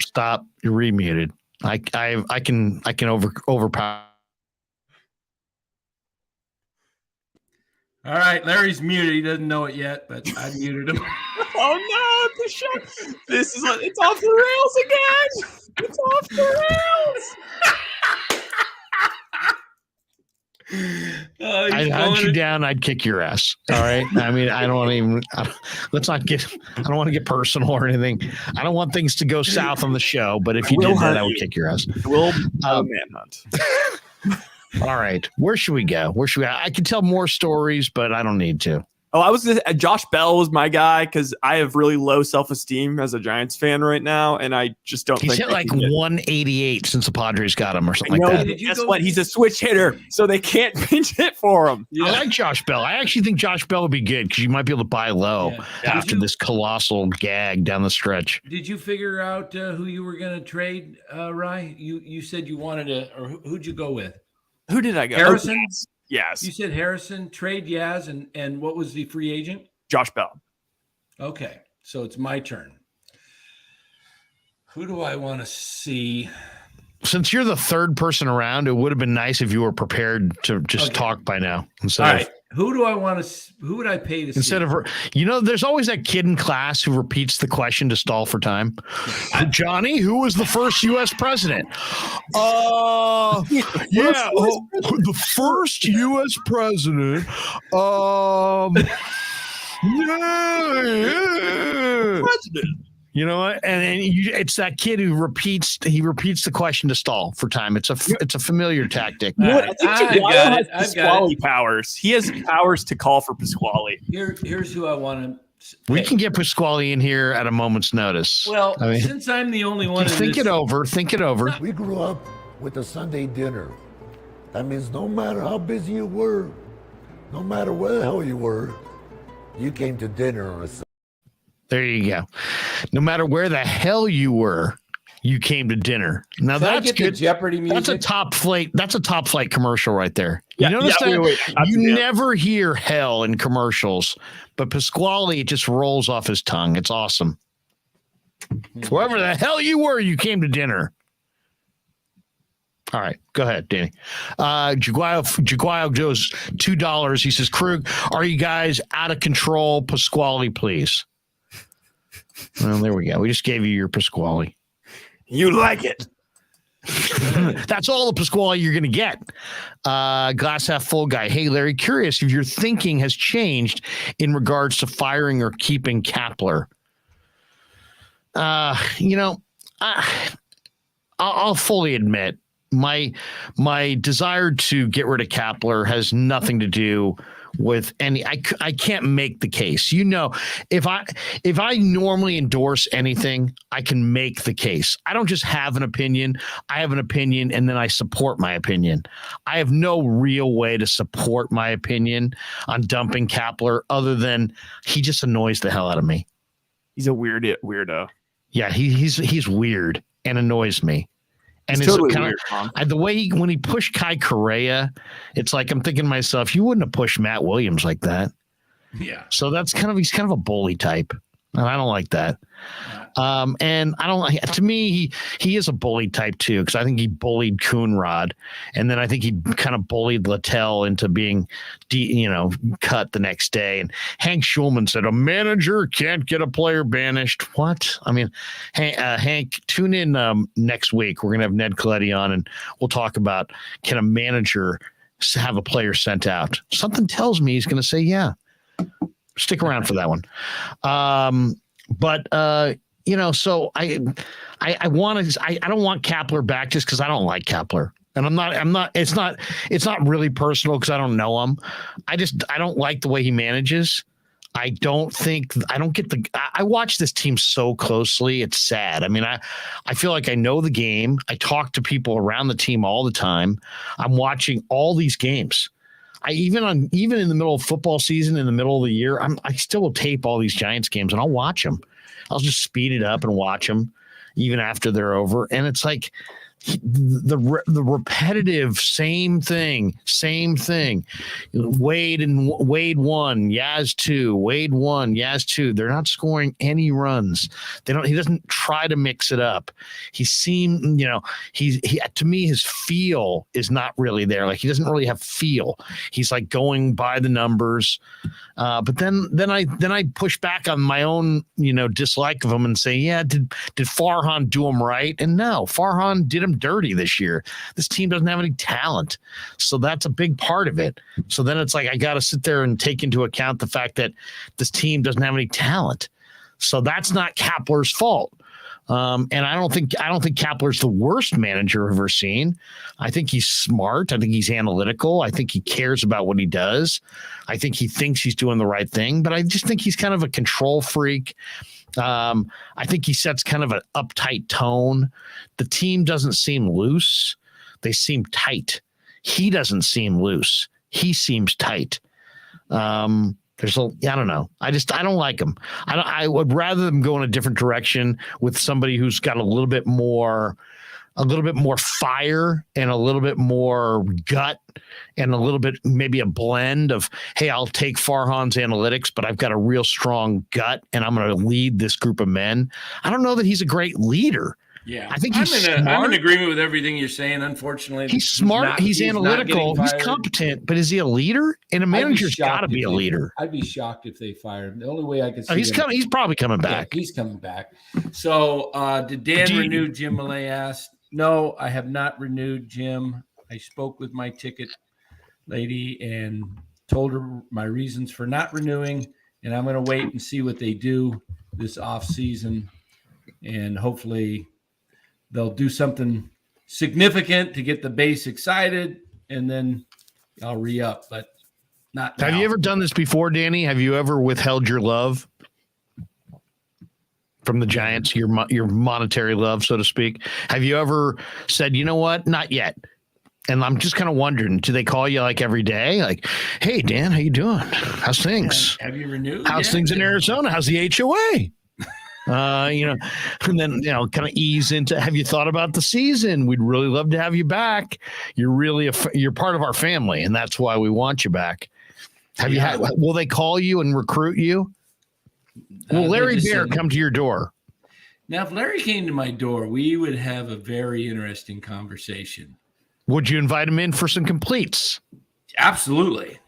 Stop! You're remuted. I can overpower. All right, Larry's muted. He doesn't know it yet, but I muted him. Oh no, the show! It's off the rails again. It's off the rails. I'd hunt you down. I'd kick your ass. All right. I mean, I don't want to even. Let's not get. I don't want to get personal or anything. I don't want things to go south on the show. But if you did that, I would kick your ass. We'll manhunt. All right. Where should we go? I could tell more stories, but I don't need to. Oh, Josh Bell was my guy because I have really low self-esteem as a Giants fan right now, and I just don't think he's hit like 188 since the Padres got him or something like that. Guess what? He's a switch hitter, so they can't pinch hit for him. Yeah. I like Josh Bell. I actually think Josh Bell would be good because you might be able to buy low after this colossal gag down the stretch. Did you figure out who you were going to trade, Rye? You said you wanted to, or who'd you go with? Who did I go? Harrison? Oh, yes. You said Harrison, trade Yaz, and what was the free agent? Josh Bell. Okay, so it's my turn. Who do I want to see? Since you're the third person around, it would have been nice if you were prepared to just talk by now. All right. Who do I want to? Who would I pay to instead see? of there's always that kid in class who repeats the question to stall for time. Johnny, who was the first U.S. president? The first U.S. president. President. You know what? And it's that kid who repeats the question to stall for time. It's a familiar tactic. You know what? I think Jaguar has Pasquale powers. He has powers to call for Pasquale. Here's who I want to. We can get Pasquale in here at a moment's notice. Well, since I'm the only one. Think it over. We grew up with a Sunday dinner. That means no matter how busy you were, no matter where the hell you were, you came to dinner on a Sunday. There you go. No matter where the hell you were, you came to dinner. Now that's good. Jeopardy music. That's a top flight. That's a top flight commercial right there. Yeah, you notice that? Wait. You never hear hell in commercials, but Pasquale, it just rolls off his tongue. It's awesome. Wherever the hell you were, you came to dinner. All right, go ahead, Danny. Jaguar goes $2. He says, Krug, are you guys out of control? Pasquale, please. Well, there we go. We just gave you your Pasquale. You like it. That's all the Pasquale you're going to get. Glass half full guy. Hey, Larry, curious if your thinking has changed in regards to firing or keeping Kepler. I'll fully admit my desire to get rid of Kepler has nothing to do with any. I can't make the case. If I normally endorse anything, I can make the case. I don't just have an opinion. I have an opinion and then I support my opinion. I have no real way to support my opinion on dumping Kepler other than he just annoys the hell out of me. He's a weirdo. Yeah, he's weird and annoys me. And it's totally weird, the way when he pushed Kai Correa, it's like I'm thinking to myself, you wouldn't have pushed Matt Williams like that. Yeah. So he's kind of a bully type. And I don't like that. And I don't. To me, he is a bully type too, because I think he bullied Coonrod, and then I think he kind of bullied Littell into being, cut the next day. And Hank Schulman said a manager can't get a player banished. What? I mean, Hank, tune in next week. We're gonna have Ned Coletti on, and we'll talk about can a manager have a player sent out. Something tells me he's gonna say yeah. Stick around for that one. So I don't want Kepler back just because I don't like Kepler. And I'm not, it's not really personal because I don't know him. I don't like the way he manages. I watch this team so closely. It's sad. I mean, I feel like I know the game. I talk to people around the team all the time. I'm watching all these games. Even in the middle of football season, in the middle of the year, I still will tape all these Giants games and I'll watch them. I'll just speed it up and watch them. even after they're over. And it's like the repetitive same thing. Wade 1, Yaz 2, Wade 1, Yaz 2. They're not scoring any runs. He doesn't try to mix it up. He seemed, he to me, his feel is not really there. Like, he doesn't really have feel. He's like going by the numbers. But then I push back on my own, dislike of him and say, yeah, did Farhan do him right? And no, Farhan did him dirty this year. This team doesn't have any talent. So that's a big part of it. So then it's like, I got to sit there and take into account the fact that this team doesn't have any talent. So that's not Kepler's fault. And I don't think Kepler's the worst manager I've ever seen. I think he's smart. I think he's analytical. I think he cares about what he does. I think he thinks he's doing the right thing, but I just think he's kind of a control freak. I think he sets kind of an uptight tone. The team doesn't seem loose. They seem tight. He doesn't seem loose. He seems tight. I don't know. I don't like him. I would rather them go in a different direction with somebody who's got a little bit more fire and a little bit more gut and a little bit, maybe a blend of, hey, I'll take Farhan's analytics, but I've got a real strong gut and I'm going to lead this group of men. I don't know that he's a great leader. Yeah, I think I'm in agreement with everything you're saying. Unfortunately, he's smart. He's analytical. He's competent. But is he a leader? And a manager's got to be a leader. I'd be shocked if they fired him. The only way I could see he's coming. He's probably coming back. Yeah, he's coming back. So did Dan renew? Jim Millay asked. No, I have not renewed, Jim. I spoke with my ticket lady and told her my reasons for not renewing, and I'm going to wait and see what they do this off season, and hopefully they'll do something significant to get the base excited, and then I'll re-up, but not now. Have you ever done this before, Danny? Have you ever withheld your love from the Giants, your monetary love, so to speak? Have you ever said, you know what, not yet? And I'm just kind of wondering, do they call you like every day? Like, hey, Dan, how you doing? How's things? Have you renewed? How's things in Arizona? How's the HOA? And then, kind of ease into, have you thought about the season? We'd really love to have you back. You're part of our family, and that's why we want you back. Will they call you and recruit you? Will Larry Bear come to your door? Now, if Larry came to my door, we would have a very interesting conversation. Would you invite him in for some completes? Absolutely.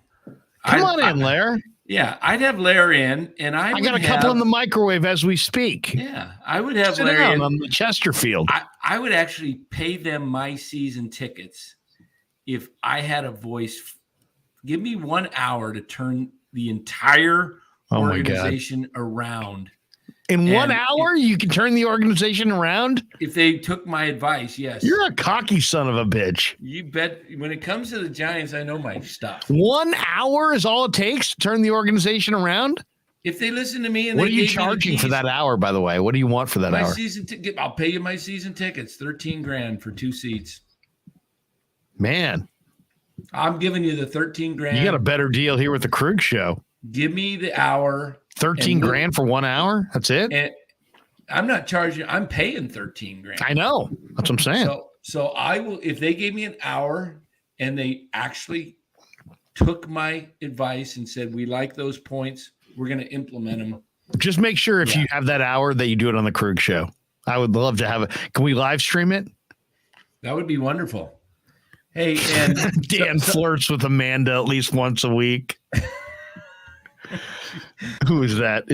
Come on in, Larry. Yeah, I'd have Larry in, and I got a couple in the microwave as we speak. Yeah, I would have Sit Larry down on the Chesterfield. I would actually pay them my season tickets if I had a voice. Give me 1 hour to turn the entire organization around. In 1 hour, you can turn the organization around? If they took my advice, yes. You're a cocky son of a bitch. You bet. When it comes to the Giants, I know my stuff. 1 hour is all it takes to turn the organization around? If they listen to me and what are you charging for that hour, by the way? What do you want for that hour? Season ticket. I'll pay you my season tickets, $13,000 for 2 seats. Man. I'm giving you the $13,000. You got a better deal here with the Krueg show. Give me the hour. $13,000 for 1 hour? That's it? And I'm not charging. I'm paying $13,000. I know. That's what I'm saying. So I will, if they gave me an hour and they actually took my advice and said, we like those points, we're going to implement them. Just make sure if you have that hour that you do it on the Krueg show. I would love to have it. Can we live stream it? That would be wonderful. Hey, and Dan flirts with Amanda at least once a week. Who is that?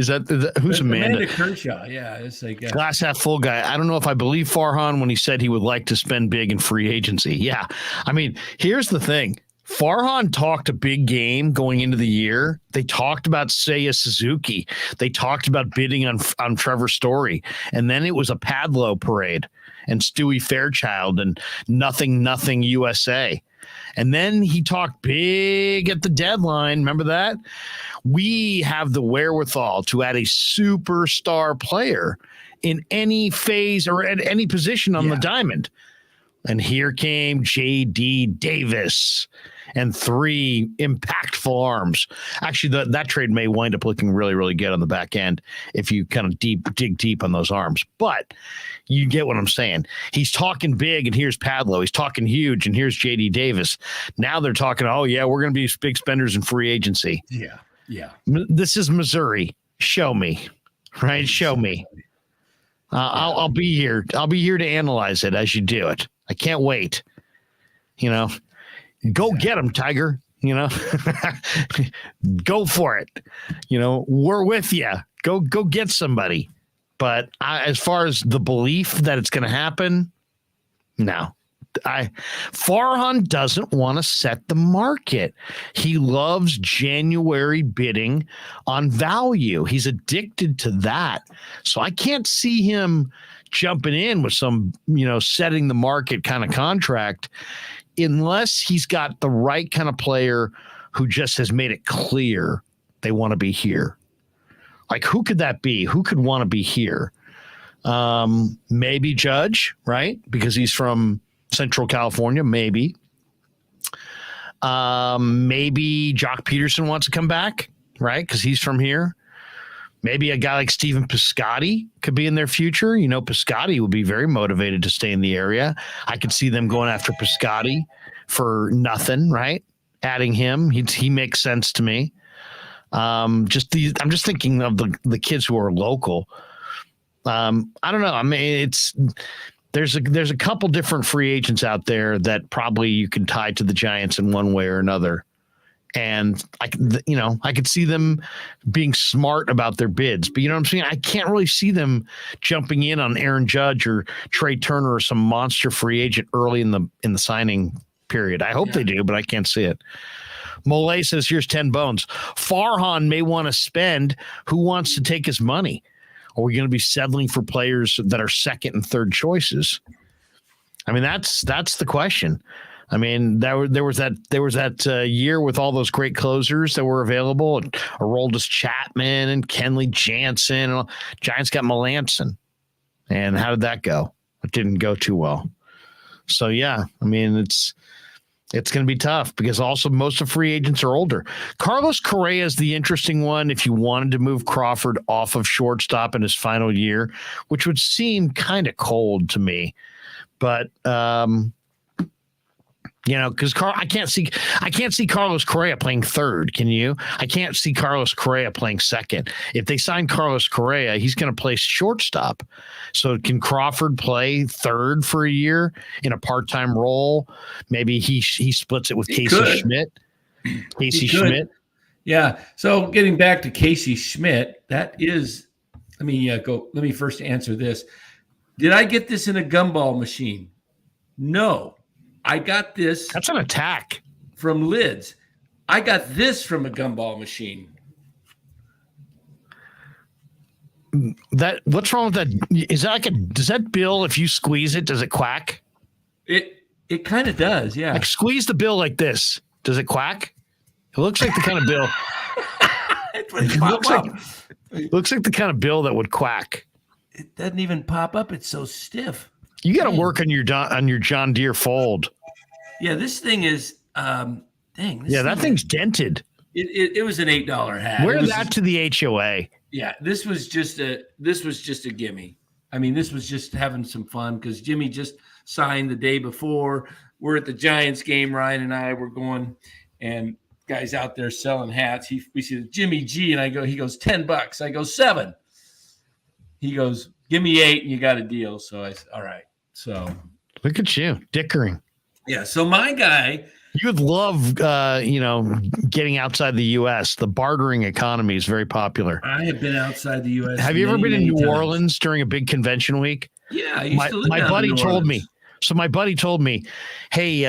Who's Amanda? Kershaw. Yeah, it's like glass half full guy. I don't know if I believe Farhan when he said he would like to spend big in free agency. Yeah, I mean, here's the thing. Farhan talked a big game going into the year. They talked about Seiya Suzuki. They talked about bidding on Trevor Story, and then it was a Padlo parade and Stewie Fairchild and nothing USA. And then he talked big at the deadline. Remember that? We have the wherewithal to add a superstar player in any phase or at any position on the diamond. And here came J.D. Davis. and 3 impactful arms. Actually, that trade may wind up looking really, really good on the back end if you kind of dig deep on those arms. But you get what I'm saying. He's talking big, and here's Padlo. He's talking huge, and here's J.D. Davis. Now they're talking, oh, yeah, we're going to be big spenders in free agency. Yeah. Yeah. This is Missouri. Show me. Right? Show me. I'll be here. I'll be here to analyze it as you do it. I can't wait. Go get him, Tiger. Go for it. We're with you. Go get somebody. But as far as the belief that it's going to happen, no. Farhan doesn't want to set the market. He loves January bidding on value. He's addicted to that. So I can't see him jumping in with some, setting the market kind of contract unless he's got the right kind of player who just has made it clear they want to be here. Like, who could that be? Who could want to be here? Maybe Judge, right? Because he's from Central California, maybe. Maybe Jock Peterson wants to come back, right? Because he's from here. Maybe a guy like Steven Piscotty could be in their future. Piscotty would be very motivated to stay in the area. I could see them going after Piscotty for nothing, right? Adding him, he makes sense to me. I'm just thinking of the kids who are local. I don't know. I mean, there's a couple different free agents out there that probably you can tie to the Giants in one way or another. And I could see them being smart about their bids, but you know what I'm saying? I can't really see them jumping in on Aaron Judge or Trey Turner or some monster free agent early in the signing period. I hope they do, but I can't see it. Mole says, here's 10 bones. Farhan may want to spend. Who wants to take his money? Are we going to be settling for players that are second and third choices? I mean, that's the question. I mean, there was that year with all those great closers that were available, and Aroldis Chapman and Kenley Jansen. And Giants got Melanson. And how did that go? It didn't go too well. So, yeah, I mean, it's going to be tough because also most of free agents are older. Carlos Correa is the interesting one if you wanted to move Crawford off of shortstop in his final year, which would seem kind of cold to me. But, because I can't see Carlos Correa playing third. Can you? I can't see Carlos Correa playing second. If they sign Carlos Correa, he's going to play shortstop. So can Crawford play third for a year in a part-time role? Maybe he splits it with Casey Schmidt. Casey Schmidt. Yeah. So getting back to Casey Schmidt, that is. Let me first answer this. Did I get this in a gumball machine? No. I got this. That's an attack. From Lids. I got this from a gumball machine. What's wrong with that? Is that does that bill, if you squeeze it, does it quack? It kind of does, yeah. Like squeeze the bill like this. Does it quack? It looks like the kind of bill. Looks like the kind of bill that would quack. It doesn't even pop up. It's so stiff. You got to work on your John Deere Fold. Yeah, this thing is that thing's dented. It was an $8 hat. Wear that to the HOA. Yeah, this was just a gimme. I mean, this was just having some fun because Jimmy just signed the day before. We're at the Giants game. Ryan and I were going, and guys out there selling hats. We see Jimmy G, and he goes $10. I go $7. He goes, give me 8, and you got a deal. So I said, all right. So look at you dickering. Yeah. So my guy, you would love, getting outside the U.S. The bartering economy is very popular. I have been outside the U.S. Have you ever been in New Orleans during a big convention week? Yeah. I used to live my buddy told me. So my buddy told me, hey,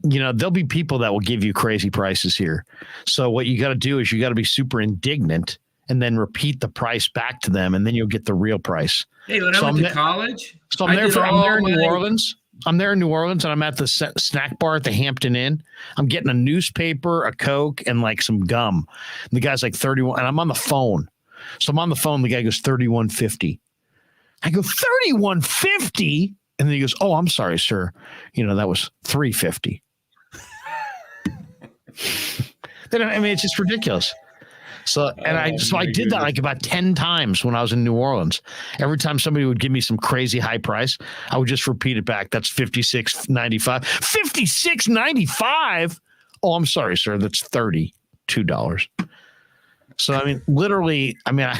there'll be people that will give you crazy prices here. So what you got to do is you got to be super indignant and then repeat the price back to them, and then you'll get the real price. Hey, when I went to college, I'm there in New Orleans. I'm there in New Orleans, and I'm at the snack bar at the Hampton Inn. I'm getting a newspaper, a Coke, and like some gum. And the guy's like 31, and I'm on the phone. So I'm on the phone. The guy goes $31.50. I go $31.50, and then he goes, "Oh, I'm sorry, sir. That was $3.50." They don't, I mean, it's just ridiculous. So, and I did that like about 10 times when I was in New Orleans. Every time somebody would give me some crazy high price, I would just repeat it back. That's $56.95. $56.95. Oh, I'm sorry, sir. That's $32. So, I mean, literally, I mean,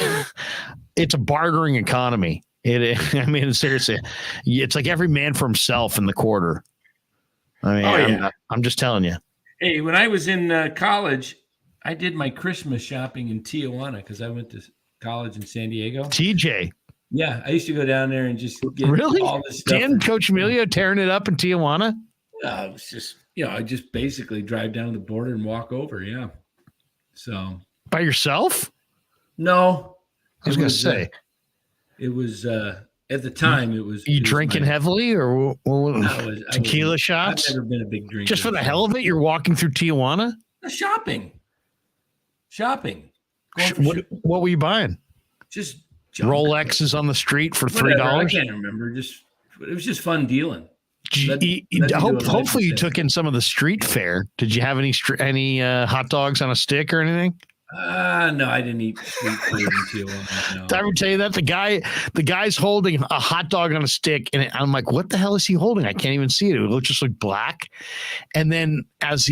it's a bartering economy. I mean, seriously, it's like every man for himself in the quarter. I mean, I'm just telling you. Hey, when I was in college, I did my Christmas shopping in Tijuana because I went to college in San Diego. TJ. Yeah, I used to go down there and just get really all this stuff. Dan Coccimilgio tearing it up in Tijuana? It was just, I just basically drive down the border and walk over. Yeah. So. By yourself? No. I was going to say. It was, at the time, it was. You drinking heavily or tequila shots? I've never been a big drinker. Just for the hell of it, you're walking through Tijuana? Shopping. What were you buying? Just junk. Rolexes on the street for $3? I can't remember. It was just fun dealing. Hopefully you took in some of the street fare. Did you have any hot dogs on a stick or anything? No, I didn't eat street food until. No. Did I ever tell you that the guy's holding a hot dog on a stick, and I'm like, what the hell is he holding? I can't even see it. It looks just like black. And then as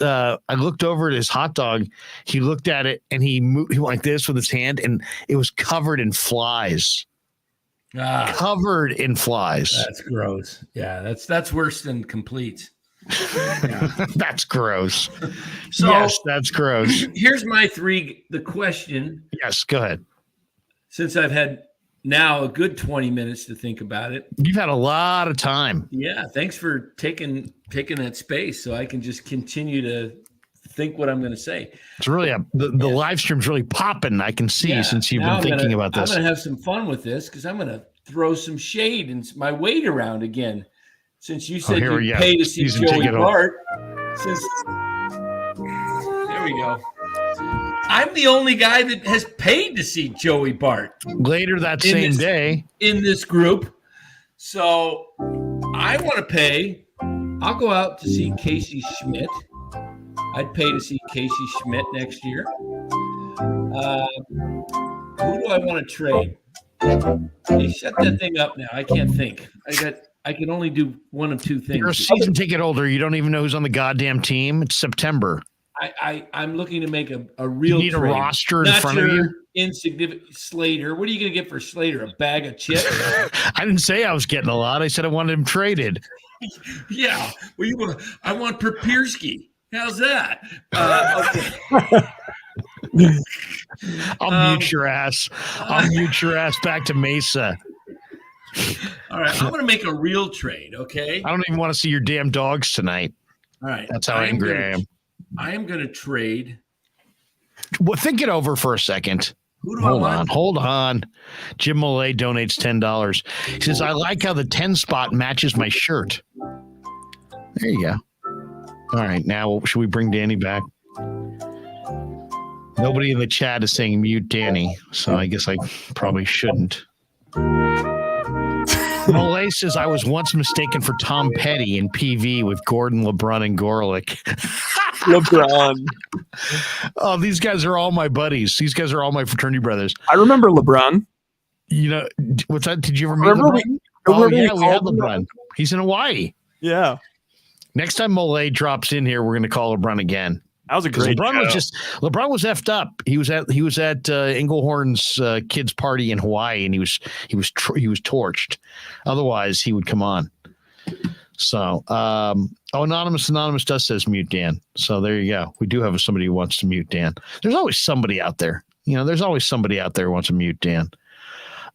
I looked over at his hot dog, he looked at it and he moved like this with his hand, and it was covered in flies. Covered in flies. That's gross. Yeah, that's worse than complete. Yeah. That's gross. So yes, that's gross. Here's the question. Yes, go ahead. Since I've had now a good 20 minutes to think about it. You've had a lot of time. Yeah, thanks for taking that space so I can just continue to think what I'm going to say. It's really the live stream's really popping. I can see since you've been thinking about this. I'm going to have some fun with this because I'm going to throw some shade and my weight around again. Since you said you pay to see Joey Bart, there we go. I'm the only guy that has paid to see Joey Bart. Later that same day. In this group. So I want to pay. I'll go out to see Casey Schmidt. I'd pay to see Casey Schmidt next year. Who do I want to trade? Hey, shut that thing up now. I can't think. I can only do one of two things. You're a season ticket holder. You don't even know who's on the goddamn team. It's September. I'm looking to make a real You need trade. a roster in front of you? Insignificant Slater. What are you going to get for Slater? A bag of chips? I didn't say I was getting a lot. I said I wanted him traded. Yeah. Well, I want Papirski. How's that? Okay. I'll mute your ass. I'll mute your ass back to Mesa. All right, I'm going to make a real trade, okay? I don't even want to see your damn dogs tonight. All right. That's how angry I am. I am going to trade. Well, think it over for a second. Who do I want? Hold on. Jim Millay donates $10. He says, I like how the 10 spot matches my shirt. There you go. All right, now should we bring Danny back? Nobody in the chat is saying mute Danny, so I guess I probably shouldn't. Millay says, I was once mistaken for Tom Petty in PV with Gordon, LeBron, and Gorelick. LeBron. Oh, these guys are all my buddies. These guys are all my fraternity brothers. I remember LeBron. You know, what's that? Did you ever meet LeBron? We had LeBron. He's in Hawaii. Yeah. Next time Millay drops in here, we're going to call LeBron again. That was a great LeBron was effed up. He was at Englehorn's kids' party in Hawaii, and he was torched. Otherwise, he would come on. So, Anonymous does says mute Dan. So there you go. We do have somebody who wants to mute Dan. There's always somebody out there. You know, there's always somebody out there who wants to mute Dan.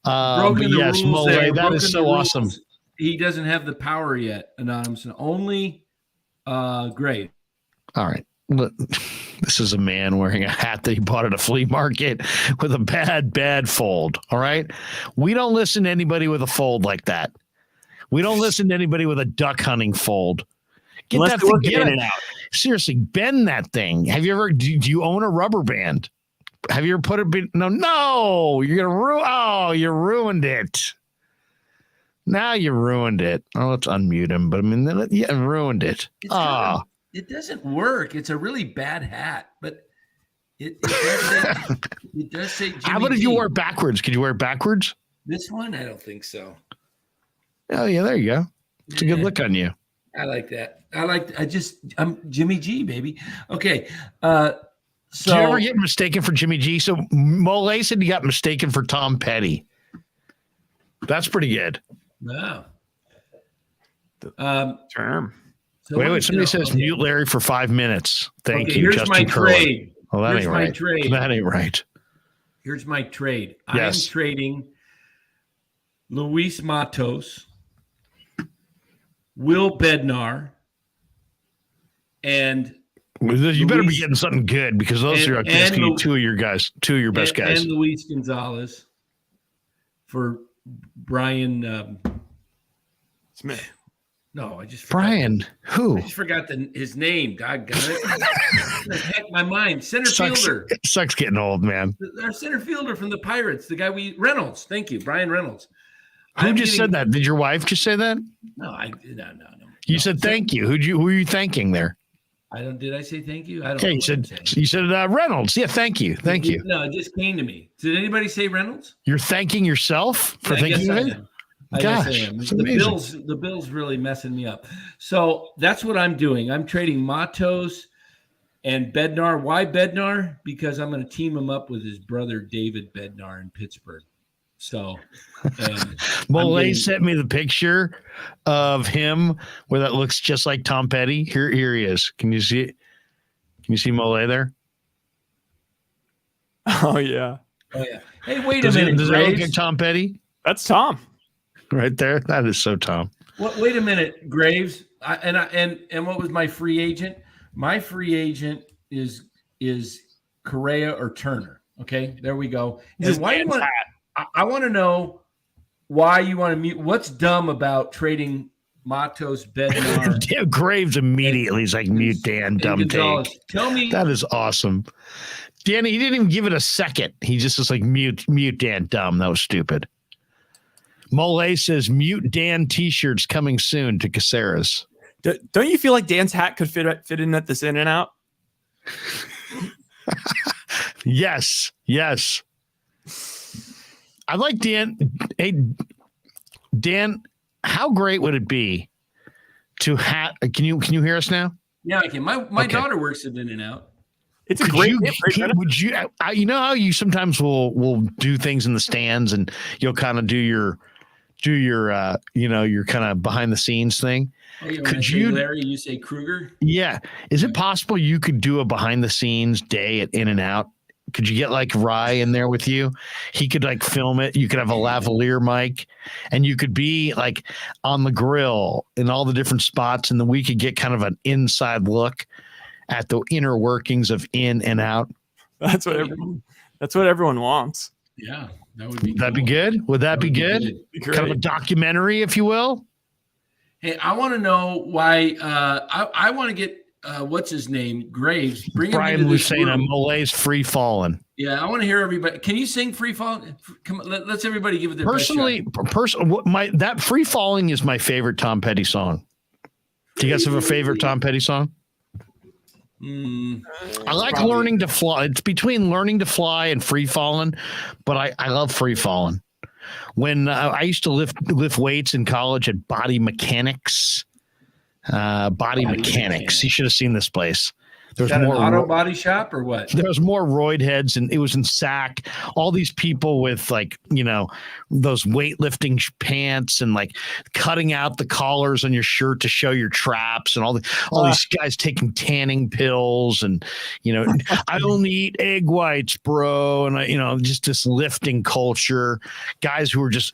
Yes, Millay, that is so awesome. He doesn't have the power yet, Anonymous, and only great. All right. This is a man wearing a hat that he bought at a flea market with a bad fold. All right. We don't listen to anybody with a fold like that. We don't listen to anybody with a duck hunting fold. Get Unless that thing in and out. Seriously, bend that thing. Have you ever, do you own a rubber band? Have you ever put it? No, you're going to ruin. You ruined it. Now you ruined it. Oh, let's unmute him. But I mean, ruined it. It doesn't work. It's a really bad hat, but it does say Jimmy How about if G. you wore it backwards? Could you wear it backwards? This one? I don't think so. Oh yeah, there you go. It's a good look on you. I like that. I'm Jimmy G, baby. Okay. Did you ever get mistaken for Jimmy G? So Mole said he got mistaken for Tom Petty. That's pretty good. Wow. Term. So Wait. Somebody says mute Larry for 5 minutes. Thank you, here's Justin my Curley. trade. Well, that Here's ain't my right. trade. That ain't right. Here's my trade. Yes. I am trading Luis Matos, Will Bednar, and You better be getting something good because those are basically two of your best guys. And Luis Gonzalez for Brian Smith. No, I just forgot. Brian, who? I just forgot his name. Doggone it. Heck, my mind. Center fielder. It sucks getting old, man. Our center fielder from the Pirates, the guy Reynolds. Thank you, Brian Reynolds. Who just said that? Did your wife just say that? No. You said thank you. Who were you thanking there? I don't. Did I say thank you? I don't. Okay, you said Reynolds. Yeah, thank you. Thank you. No, it just came to me. Did anybody say Reynolds? You're thanking yourself for thinking of it? I Gosh, guess I am. it's The Bills really messing me up. So that's what I'm doing. I'm trading Matos and Bednar. Why Bednar? Because I'm going to team him up with his brother David Bednar in Pittsburgh. So, Mole sent me the picture of him where that looks just like Tom Petty. Here he is. Can you see it? Can you see Mole there? Oh yeah. Hey, wait a minute. Does that look like Tom Petty? That's Tom. Right there. That is so Tom. Wait a minute, Graves. And what was my free agent? My free agent is Correa or Turner. Okay, there we go. And why you want? I want to know why you want to mute. What's dumb about trading Matos, Bednar? Graves immediately is like mute Dan, dumb take. Tell me that is awesome. Danny, he didn't even give it a second. He just was like mute Dan, dumb. That was stupid. Mole says mute Dan t-shirts coming soon to Caceres. Don't you feel like Dan's hat could fit in at this In and Out? Yes. I like Dan. Hey, Dan, how great would it be to have? Can you hear us now? Yeah, I can. My daughter works at In and Out. It's a great. Would you? You know how you sometimes will do things in the stands, and you'll kind of do your your kind of behind the scenes thing. Oh, yeah, could you, Larry? You say Krueger? Yeah. Is it possible you could do a behind the scenes day at In and Out? Could you get like Rye in there with you? He could like film it. You could have a lavalier mic, and you could be like on the grill in all the different spots, and then we could get kind of an inside look at the inner workings of In and Out. That's what everyone wants. Yeah, that would be. That'd be good. Would that be good? Kind of a documentary, if you will. Hey, I want to know why. I want to get. What's his name? Graves. Bring Brian Lucena, Mole's Free Falling. Yeah, I want to hear everybody. Can you sing Free Falling? Come on, let's everybody give it their best shot. That Free Falling is my favorite Tom Petty song. Do you guys have a favorite Tom Petty song? I like Learning to Fly. It's between Learning to Fly and Free Falling, but I love Free Falling. When I used to lift weights in college at Body Mechanics. Body Mechanics. You should have seen this place. There's more an auto body shop or what? There was more roid heads, and it was in Sac. All these people with like, those weightlifting pants and like cutting out the collars on your shirt to show your traps, and all these guys taking tanning pills, and I only eat egg whites, bro, and just this lifting culture. Guys who were just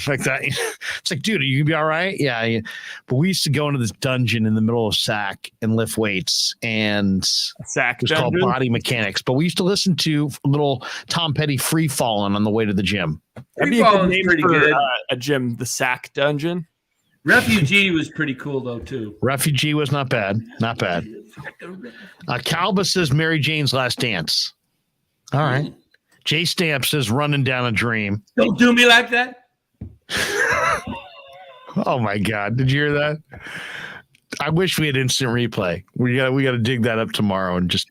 like that. It's like, dude, are you gonna be all right? Yeah. But we used to go into this dungeon in the middle of Sac and lift weights, and Sac was called Body Mechanics. But we used to listen to little Tom Petty Free Falling on the way to the gym. That'd be a good name for good. A gym, the Sac Dungeon. Refugee was pretty cool though too. Refugee was not bad. Not bad. Calba says Mary Jane's Last Dance. All right. Jay Stamp says Running Down a Dream. Don't do me like that. Oh my God. Did you hear that? I wish we had instant replay. We got to dig that up tomorrow and just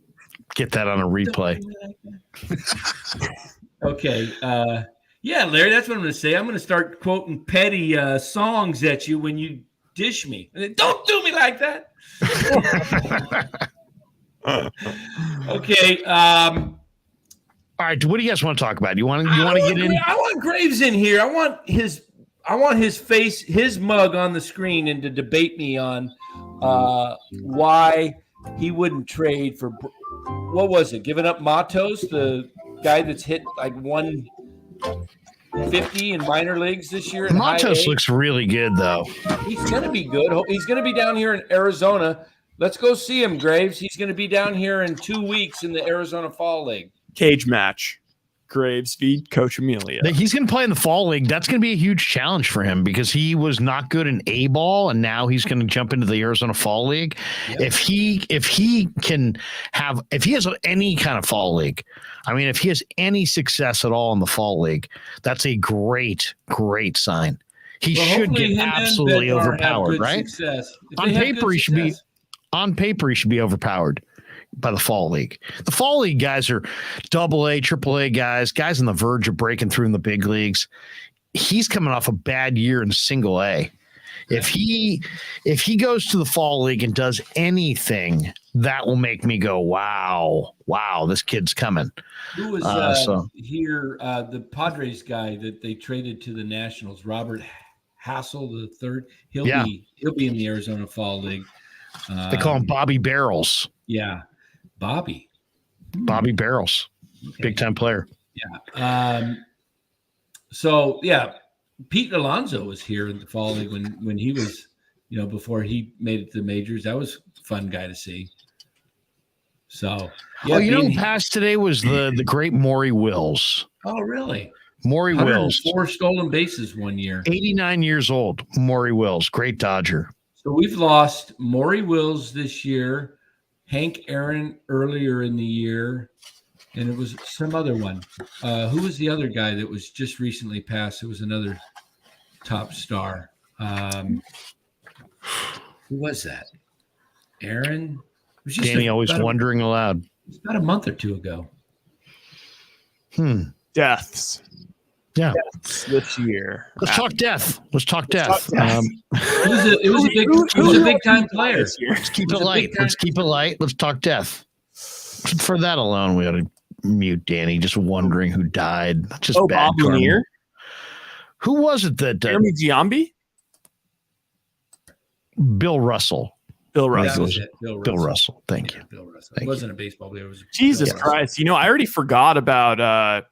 get that on a replay. Okay. Yeah, Larry, that's what I'm going to say. I'm going to start quoting petty songs at you when you dish me. Don't do me like that. Okay. All right. What do you guys want to talk about? You want to get in? I want Graves in here. I want his face, his mug on the screen, and to debate me on why he wouldn't trade for what was it? Giving up Matos, the guy that's hit like 150 in minor leagues this year. Matos looks really good, though. He's going to be good. He's going to be down here in Arizona. Let's go see him, Graves. He's going to be down here in 2 weeks in the Arizona Fall League. Cage match. Graves v. Coccimilgio. He's going to play in the Fall League. That's going to be a huge challenge for him because he was not good in A-ball, and now he's going to jump into the Arizona Fall League. Yep. If he has any kind of Fall League, I mean, if he has any success at all in the Fall League, that's a great sign. He should get absolutely overpowered, right? On paper, he should be overpowered by the Fall League. The Fall League guys are AA, AAA guys on the verge of breaking through in the big leagues. He's coming off a bad year in single A. If he goes to the Fall League and does anything, that will make me go, wow, this kid's coming. Who was here? The Padres guy that they traded to the Nationals, Robert Hassel the third. He'll be in the Arizona Fall League. They call him Bobby Barrels. Yeah. Bobby Barrels, okay. Big time player. Yeah. Pete Alonso was here in the Fall League when he was, before he made it to the majors. That was a fun guy to see. So, yeah. Who passed today was the great Maury Wills. Oh, really? Maury Wills. 4 stolen bases one year. 89 years old. Maury Wills, great Dodger. So we've lost Maury Wills this year. Hank Aaron earlier in the year, and it was some other one. Who was the other guy that was just recently passed? It was another top star. Who was that? Aaron? Danny always wondering aloud. It's about a month or two ago. Deaths. Yeah. Deaths this year. Let's talk death. It was a big time player. Let's keep it light. Let's talk death. For that alone, we ought to mute Danny, just wondering who died. Not just bad karma. Who was it that Jeremy Giambi? Bill Russell. Bill Russell. Bill Russell. Thank you. Bill Russell. It wasn't a baseball player. It was Jesus Christ. I already forgot about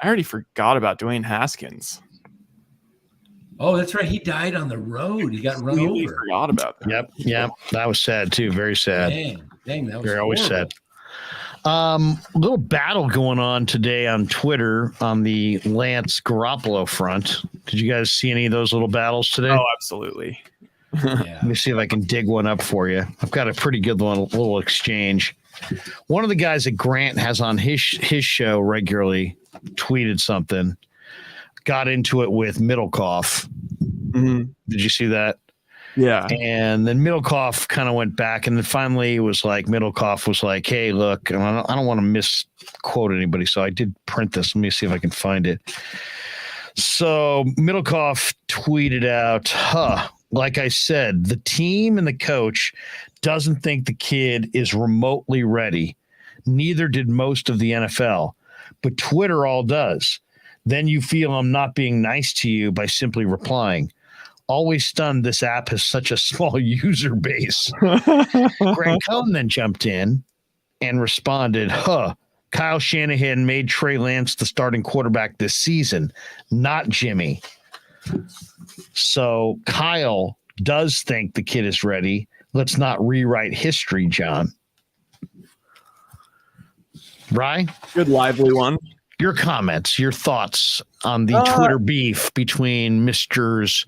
Dwayne Haskins. Oh, that's right. He died on the road. He got run over. Forgot about that. Yep. That was sad too. Very sad. Dang, that was very always sad. Little battle going on today on Twitter on the Lance Garoppolo front. Did you guys see any of those little battles today? Oh, absolutely. Let me see if I can dig one up for you. I've got a pretty good little exchange. One of the guys that Grant has on his show regularly tweeted something, got into it with Middlecoff. Mm-hmm. Did you see that? Yeah. And then Middlecoff kind of went back, and then finally it was like Middlecoff was like, hey, look, and I don't want to misquote anybody, so I did print this. Let me see if I can find it. So Middlecoff tweeted out, like I said, the team and the coach doesn't think the kid is remotely ready. Neither did most of the NFL. But Twitter all does. Then you feel I'm not being nice to you by simply replying. Always stunned this app has such a small user base. Greg Cohn then jumped in and responded, Kyle Shanahan made Trey Lance the starting quarterback this season, not Jimmy. So Kyle does think the kid is ready. Let's not rewrite history, John. Rye? Good lively one. Your comments, your thoughts on the Twitter beef between Misters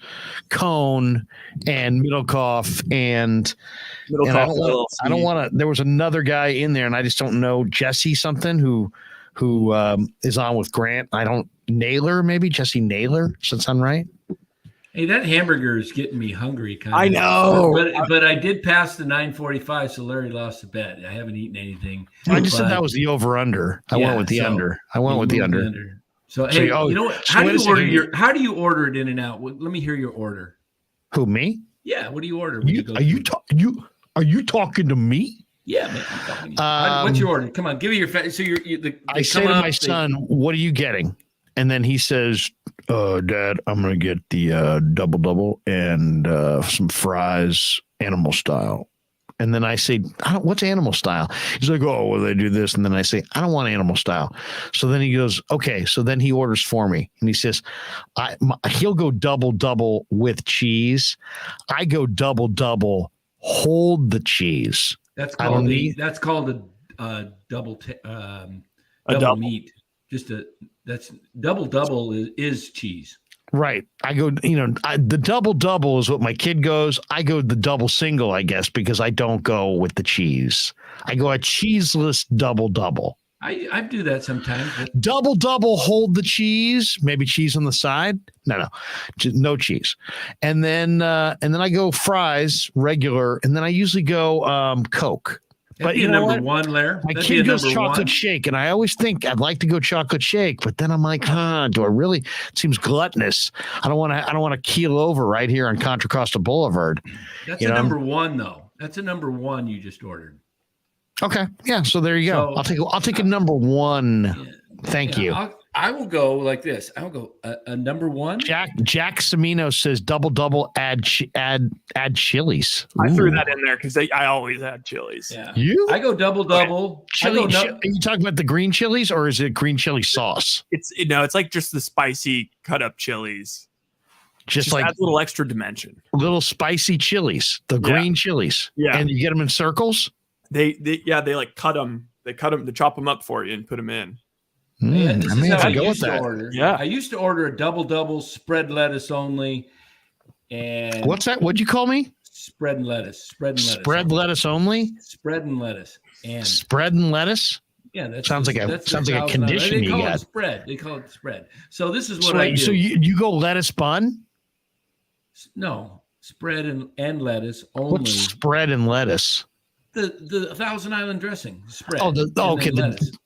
Cohn and Middlecoff and I don't want to. There was another guy in there, and I just don't know Jesse something who is on with Grant. Jesse Naylor. Does that sound right? Hey, that hamburger is getting me hungry. Kind I of. know. But I did pass the 9:45, so Larry lost the bet. I haven't eaten anything. I just said that was the over/under. I went with the under. I went with the under. So hey, So, you know what? so How wait a do you order second. how do you order it in and out? Let me hear your order. Who, me? Yeah, what do you order? When you go Are you talking to me? Yeah, man. I'm talking to you. What's your order? Come on, give me your. So I say to my son, "What are you getting?" And then he says, "Dad, I'm gonna get the double and some fries, animal style." And then I say, "What's animal style?" He's like, "Oh, well, they do this." And then I say, "I don't want animal style." So then he goes, "Okay." So then he orders for me, and he says, "He'll go double with cheese. I go double, hold the cheese." That's called a double meat. That's double is cheese. Right. I go, the double is what my kid goes. I go the double single, I guess, because I don't go with the cheese. I go a cheeseless double. I do that sometimes. But... Double, hold the cheese, maybe cheese on the side. No, just no cheese. And then I go fries, regular, and then I usually go Coke. But you know number one, Lair. My kid goes chocolate shake, and I always think I'd like to go chocolate shake, but then I'm like, do I really? It seems gluttonous. I don't want to keel over right here on Contra Costa Boulevard. That's number one, though. That's a number one you just ordered. Okay, yeah. So there you go. I'll take a number one. Yeah, Thank you. I will go like this. I will go a number one. Jack Semino says double add chilies. I threw that in there because I always add chilies. Yeah. You? I go double. Chili. Are you talking about the green chilies or is it green chili sauce? It's like just the spicy cut up chilies. Just like adds a little extra dimension. Little spicy chilies, the green chilies. Yeah. And you get them in circles? They like cut them. They chop them up for you and put them in. I may have to go with that. Yeah, I used to order a double, spread lettuce only. And what's that? What'd you call me? Spread and lettuce. Spread lettuce only. Spread and lettuce. And spread and lettuce. Yeah, that sounds like a condition you got. They call it spread. So this is what I do. So you go lettuce bun? No, spread and lettuce only. What's spread and lettuce? The Thousand Island dressing spread. Oh, okay.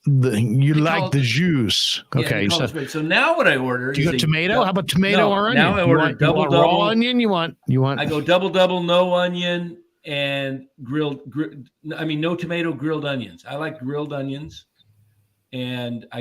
You like the juice. Okay. Yeah, so now what I order do you go tomato? How about tomato or onion? Now I order double raw onion. You want? I go double, no onion and no tomato, grilled onions. I like grilled onions, and I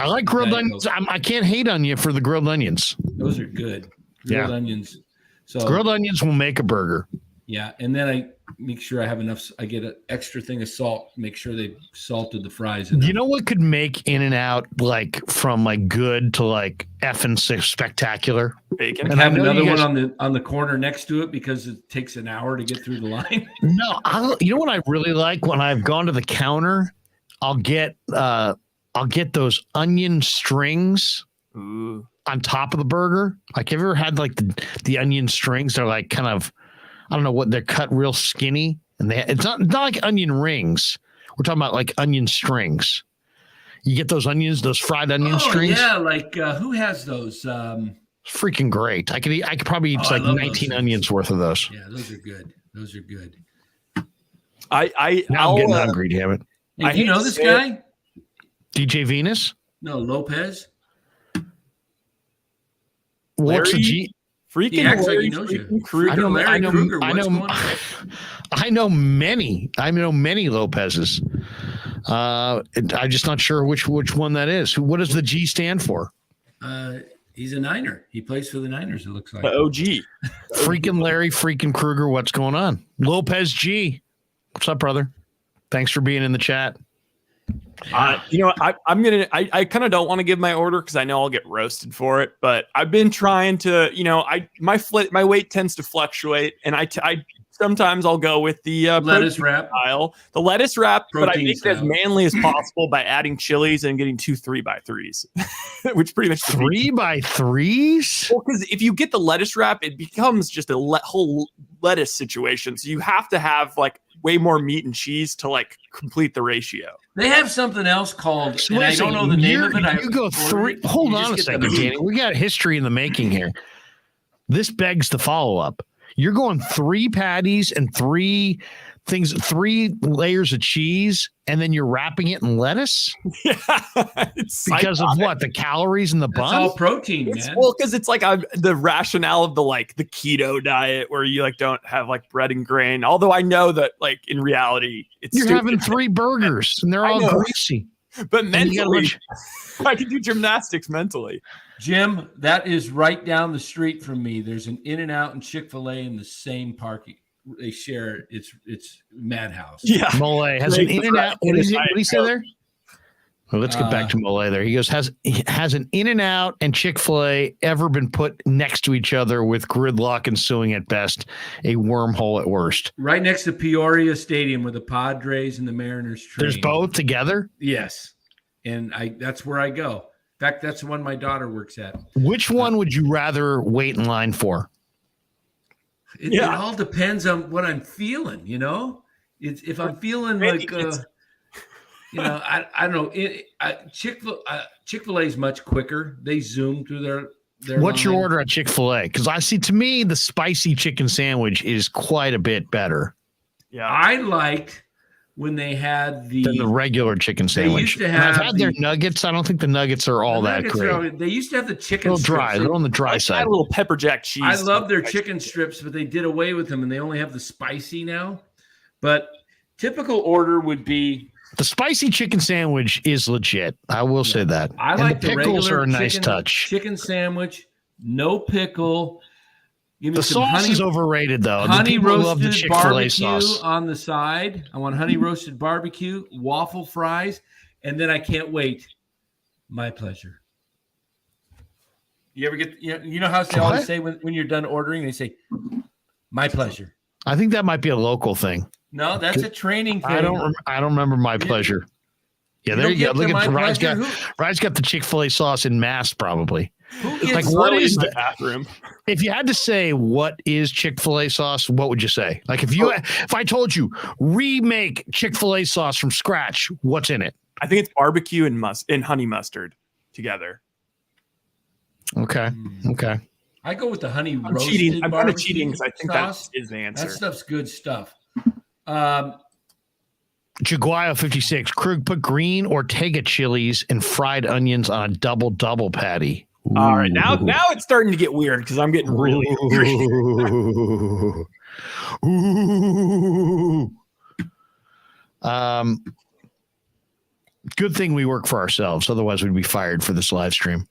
like grilled onions. I can't hate on you for the grilled onions. Those are good. Grilled onions. So grilled onions will make a burger. Yeah, and then I make sure I have enough. I get an extra thing of salt. Make sure they salted the fries. You know what could make In and Out like from like good to like effing spectacular? Bacon. And have another one on the corner next to it because it takes an hour to get through the line. No, you know what I really like when I've gone to the counter, I'll get those onion strings. Ooh. On top of the burger. Like, have you ever had like the onion strings? They're like kind of, I don't know what, they're cut real skinny, and it's not like onion rings. We're talking about like onion strings. You get those onions, those fried onion strings. Yeah, like who has those? Freaking great! I could probably eat like 19 onions worth of those. Yeah, those are good. I'm getting hungry. Damn it! Hey, do you know this guy? DJ Venus? No, Lopez. What's a G? Freaking he acts like he knows you. Krueger, Larry Krueger. I know many. I know many Lopez's. I'm just not sure which one that is. What does the G stand for? He's a Niner. He plays for the Niners. It looks like OG. Freaking Larry, freaking Krueger. What's going on? Lopez G. What's up, brother? Thanks for being in the chat. I kind of don't want to give my order because I know I'll get roasted for it, but I've been trying to, my weight tends to fluctuate, and I sometimes I'll go with the lettuce wrap style, the lettuce wrap, but I make it as manly as possible by adding chilies and getting 2 3x3s, which pretty much 3x3s. Well, because if you get the lettuce wrap, it becomes just a whole lettuce situation. So you have to have like way more meat and cheese to like complete the ratio. They have something else called, and I don't know the name of it. You go 3. Hold on a second, Danny. We got history in the making here. this begs the follow-up. You're going 3 patties and 3 layers of cheese, and then you're wrapping it in lettuce? Yeah, it's Because of psychotic. what? The calories in the That's bun? all protein, It's, man. well, because it's like the rationale of the keto diet where you don't have bread and grain. Although I know that in reality, it's You're stupid. having 3 burgers, and they're I all know. greasy. But And you gotta mentally, I can do gymnastics mentally. Jim, that is right down the street from me. There's an In-N-Out and Chick-fil-A in the same parking. They share. It's madhouse. Yeah, Mole has an Great In-N-Out. What did he say Coke. there? Well, let's get back to Mole there. He goes, has an In-N-Out and Chick-fil-A ever been put next to each other with gridlock ensuing at best, a wormhole at worst? Right next to Peoria Stadium where the Padres and the Mariners train. There's both together? Yes. And that's where I go. In fact, that's the one my daughter works at. Which one would you rather wait in line for? It all depends on what I'm feeling, It's if I'm feeling Randy, I don't know. Chick-fil-A is much quicker. They zoom through their What's your line. order at Chick-fil-A? Because I see, to me, the spicy chicken sandwich is quite a bit better Yeah. I liked when they had than the regular chicken sandwich. used to And I've have had their the- nuggets. I don't think the nuggets are all the that nuggets great. they used to have the A chicken little dry. strips. They're on the I dry like side. a little pepper jack cheese. I love their chicken strips, but they did away with them and they only have the spicy now. But typical order would be The spicy chicken sandwich is legit. I will say that. I And like the the pickles regular are a nice chicken, touch. chicken sandwich, no pickle. Give me The some sauce honey, is overrated, though. The honey people love the roasted Chick-fil-A barbecue sauce. on the side. I want honey roasted barbecue, waffle fries, and then I can't wait. My pleasure. You ever get you know how they always What? say when you're done ordering, they say, "My pleasure." I think that might be a local thing. No, that's a training thing. I don't remember my pleasure. Yeah, there you go. Look at Ryan's got the Chick-fil-A sauce in mass, probably. Who gets Like, what Early is in my the- bathroom? If you had to say what is Chick-fil-A sauce, what would you say? Like if I told you remake Chick-fil-A sauce from scratch, what's in it? I think it's barbecue and honey mustard together. Okay. Okay. I go with the honey I'm roasted cheating. I'm kind of barbecue cheating because I think sauce. that is the answer. That stuff's good stuff. Jaguar 56. Krug put green Ortega chilies and fried onions on a double patty. All right, now it's starting to get weird because I'm getting really hungry. Ooh. Good thing we work for ourselves. Otherwise, we'd be fired for this live stream.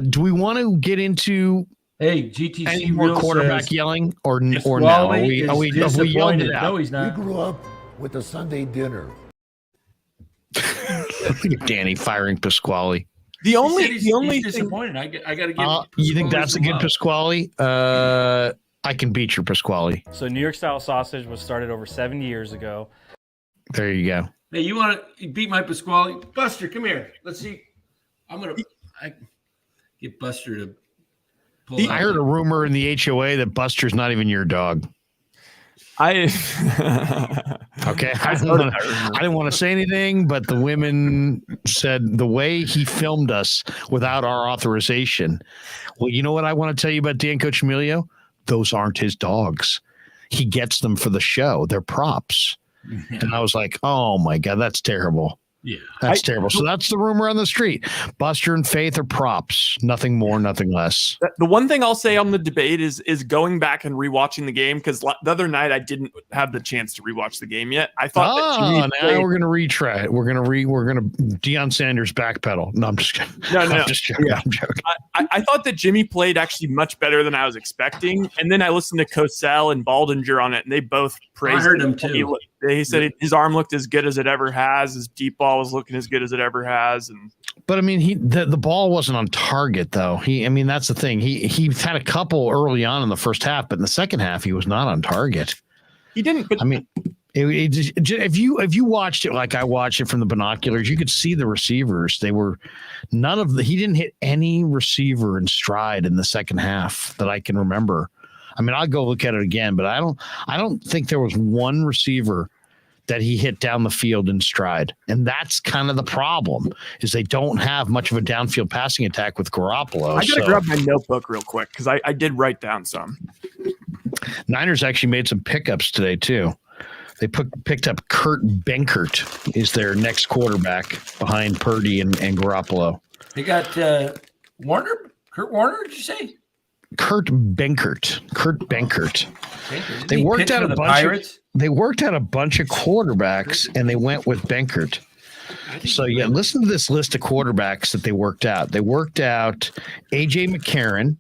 Do we want to get into Hey, GTC any more Real quarterback says, yelling or no? Wally Have we yelled disappointed. it No, out? he's We not. grew up with a Sunday dinner. Danny firing Pasquale. The only He's thing, disappointed. I got to give. You think Pasquale that's a some good love. Pasquale? I can beat your Pasquale. So New York style sausage was started over 70 years ago. There you go. Hey, you want to beat my Pasquale? Buster, come here. Let's see. I get Buster to pull. I heard a rumor in the HOA that Buster's not even your dog. Okay. I didn't want to say anything, but the women said the way he filmed us without our authorization. Well, you know what I want to tell you about Dan Coccimilgio? Those aren't his dogs. He gets them for the show. They're props. And I was like, oh my God, that's terrible. Yeah. That's terrible. So that's the rumor on the street. Buster and Faith are props. Nothing more, nothing less. the one thing I'll say on the debate is going back and rewatching the game because the other night I didn't have the chance to rewatch the game yet. I thought that Jimmy now played- we're gonna retry it. We're gonna Deion Sanders backpedal. No, I'm just kidding. No. I'm just joking. Yeah. I'm joking. I thought that Jimmy played actually much better than I was expecting. And then I listened to Cosell and Baldinger on it, and they both praised heard him. them too. He said his arm looked as good as it ever has. His deep ball was looking as good as it ever has. And But I mean, the ball wasn't on target though. That's the thing. He had a couple early on in the first half, but in the second half he was not on target. he didn't. But I mean, if you watched it like I watched it from the binoculars, you could see the receivers. They were he didn't hit any receiver in stride in the second half that I can remember. I mean, I'll go look at it again, but I don't think there was one receiver that he hit down the field in stride. And that's kind of the problem, is they don't have much of a downfield passing attack with Garoppolo. I got to grab my notebook real quick because I did write down some. Niners actually made some pickups today, too. They picked up Kurt Benkert is their next quarterback behind Purdy and Garoppolo. They got Warner? Kurt Warner, did you say? Kurt Benkert. They worked out a bunch of quarterbacks, and they went with Benkert. So yeah, listen to this list of quarterbacks that they worked out. They worked out AJ McCarron,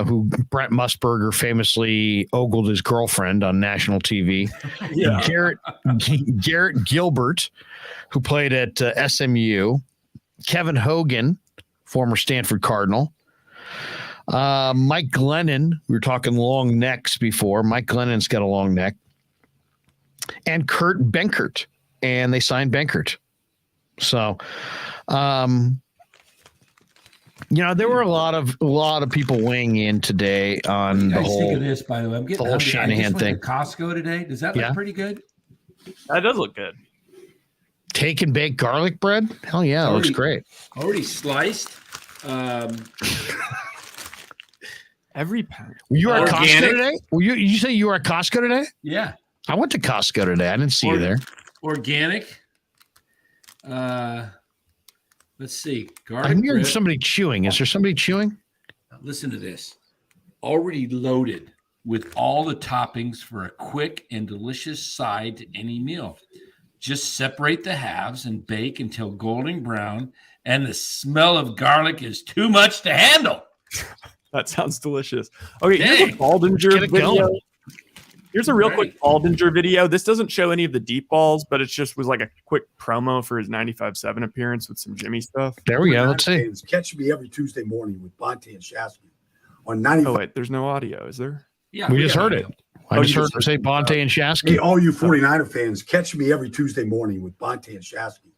who Brent Musburger famously ogled his girlfriend on national TV. Yeah. Garrett Gilbert, who played at SMU. Kevin Hogan, former Stanford Cardinal. Mike Glennon, we were talking long necks before. Mike Glennon's got a long neck. And Kurt Benkert. And they signed Benkert. So, there were a lot of people weighing in today on the whole. Think of this, by the way. I'm getting the whole Shanahan thing. To Costco today. Does that look pretty good? That does look good. Take and bake garlic bread? Hell yeah, it looks great. Already sliced. Every pound. Were you at Costco today? You say you were at Costco today? Yeah. I went to Costco today. I didn't see you there. Organic. Let's see. Garlic I'm hearing bread. somebody chewing. Is there somebody chewing? Listen to this. Already loaded with all the toppings for a quick and delicious side to any meal. Just separate the halves and bake until golden brown, and the smell of garlic is too much to handle. That sounds delicious. Okay, here's a Baldinger video. Here's a real quick Baldinger video. This doesn't show any of the deep balls, but it just was like a quick promo for his 95-7 appearance with some Jimmy stuff. There we go. Let's see. Catch me every Tuesday morning with Bonte and Shasky on 95. Oh, wait, there's no audio, is there? Yeah, we just heard it. I just heard him say Bonte and Shasky. Hey, all you 49er fans, catch me every Tuesday morning with Bonte and Shasky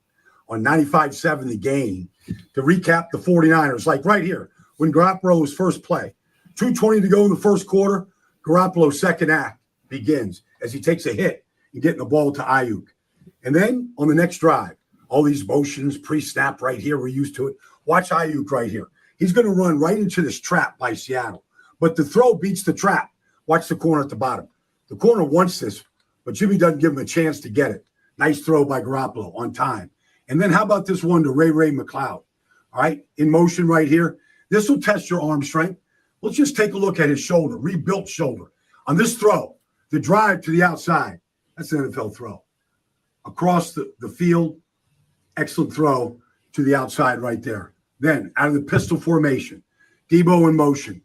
on 95.7 The Game to recap the 49ers, like right here when Garoppolo's first play. 2:20 to go in the first quarter. Garoppolo's second act begins as he takes a hit and getting the ball to Ayuk. And then on the next drive, all these motions, pre-snap right here, we're used to it. Watch Ayuk right here. He's going to run right into this trap by Seattle. But the throw beats the trap. Watch the corner at the bottom. The corner wants this, but Jimmy doesn't give him a chance to get it. Nice throw by Garoppolo on time. And then how about this one to Ray McLeod? All right, in motion right here. This will test your arm strength. Let's just take a look at his shoulder, rebuilt shoulder. On this throw, the drive to the outside, that's an NFL throw. Across the field, excellent throw to the outside right there. Then out of the pistol formation, Debo in motion.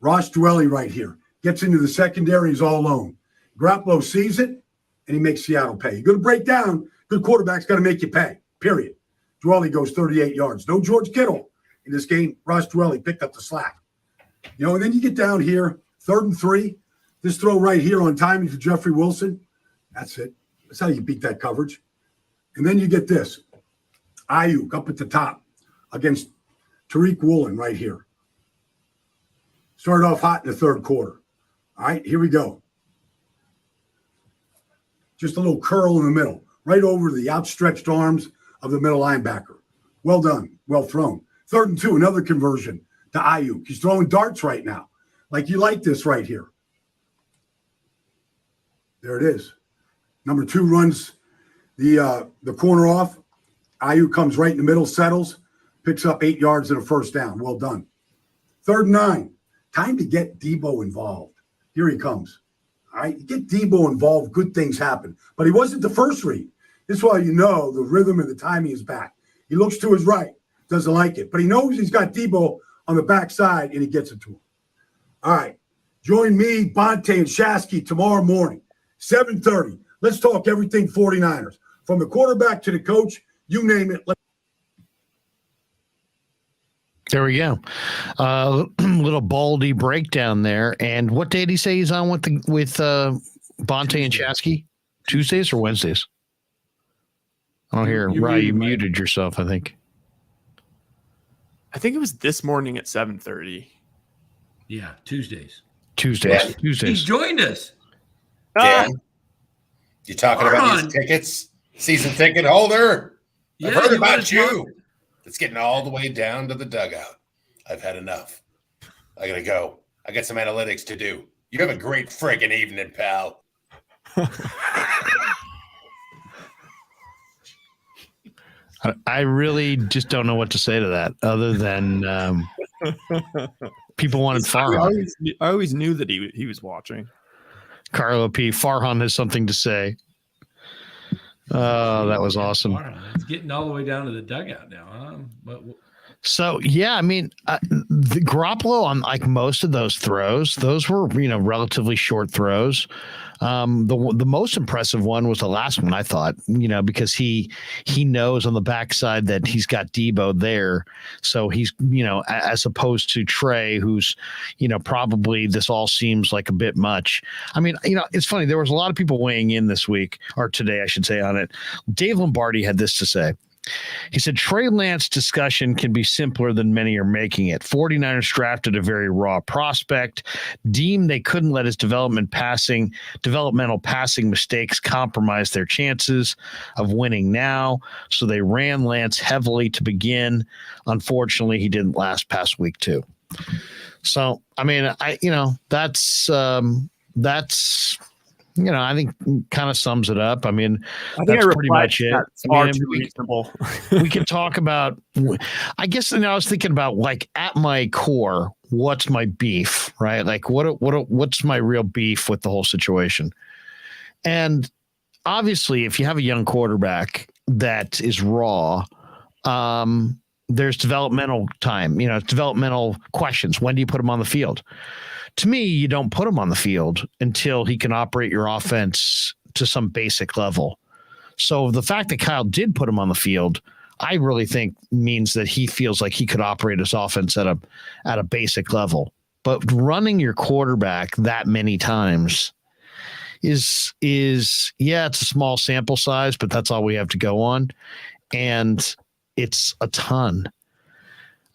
Ross Dwelly right here. Gets into the secondary, he's all alone. Garoppolo sees it, and he makes Seattle pay. You're going to break down, good quarterback's got to make you pay, period. Dwelly goes 38 yards. No George Kittle in this game. Ross Dwelly picked up the slack. And then you get down here, 3rd and 3. This throw right here on timing to Jeffrey Wilson. That's it. That's how you beat that coverage. And then you get this. Ayuk up at the top against Tariq Woolen right here. Started off hot in the 3rd quarter. All right, here we go. Just a little curl in the middle, right over the outstretched arms of the middle linebacker. Well done, well thrown. 3rd and 2, another conversion to Ayuk. He's throwing darts right now. Like you like this right here. There it is. Number 2 runs the corner off. Ayuk comes right in the middle, settles, picks up 8 yards and a first down. Well done. 3rd and 9. Time to get Debo involved. Here he comes. All right, you get Debo involved, good things happen. But he wasn't the first read. This is why you know the rhythm and the timing is back. He looks to his right, doesn't like it. But he knows he's got Debo on the backside, and he gets it to him. All right, join me, Bonte, and Shasky tomorrow morning, 7:30. Let's talk everything 49ers. From the quarterback to the coach, you name it. There we go. Little Baldy breakdown there. And what day did he say he's on with Bonte and Shasky? Tuesdays or Wednesdays? I don't hear. Right, you muted yourself, I think. I think it was this morning at 7:30. Yeah, Tuesdays. Tuesdays. He joined us. Yeah. You talking about these tickets? Season ticket holder? I've heard about you. It's getting all the way down to the dugout. I've had enough. I gotta go. I got some analytics to do. You have a great friggin' evening, pal. I really just don't know what to say to that other than people wanted Farhan. I always knew that he was watching. Carlo P. Farhan has something to say. Oh, that was awesome. It's getting all the way down to the dugout now. Huh? So, yeah, I mean, the Garoppolo on like most of those throws, those were, relatively short throws. The most impressive one was the last one, I thought, because he knows on the backside that he's got Debo there. So he's, as opposed to Trey, who's, probably this all seems like a bit much. I mean, it's funny. There was a lot of people weighing in this week, or today, I should say, on it. Dave Lombardi had this to say. He said, Trey Lance discussion can be simpler than many are making it. 49ers drafted a very raw prospect, deemed they couldn't let his developmental passing mistakes compromise their chances of winning now. So they ran Lance heavily to begin. Unfortunately, he didn't last past week 2. So, I mean, that's I think kind of sums it up. I mean, that's pretty much it. Reasonable. We can talk about, I guess, I was thinking about like at my core, what's my beef, right? Like what's my real beef with the whole situation? And obviously, if you have a young quarterback that is raw, there's developmental time, developmental questions. When do you put him on the field? To me, you don't put him on the field until he can operate your offense to some basic level. So the fact that Kyle did put him on the field, I really think means that he feels like he could operate his offense at a basic level. But running your quarterback that many times is it's a small sample size, but that's all we have to go on. And it's a ton.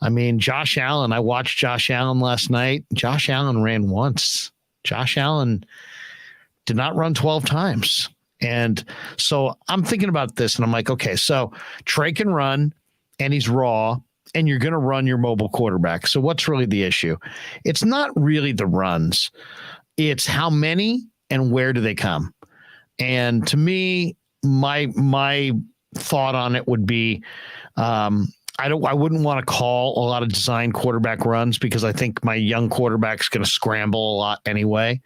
I mean, Josh Allen, I watched Josh Allen last night. Josh Allen ran once. Josh Allen did not run 12 times. And so I'm thinking about this and I'm like, okay, so Trey can run and he's raw and you're going to run your mobile quarterback. So what's really the issue? It's not really the runs. It's how many and where do they come? And to me, my thought on it would be, I wouldn't want to call a lot of design quarterback runs because I think my young quarterback's going to scramble a lot anyway.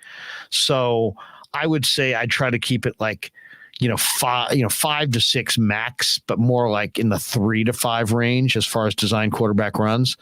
So I would say I try to keep it like, 5 to 6 max, but more like in the 3 to 5 range as far as design quarterback runs.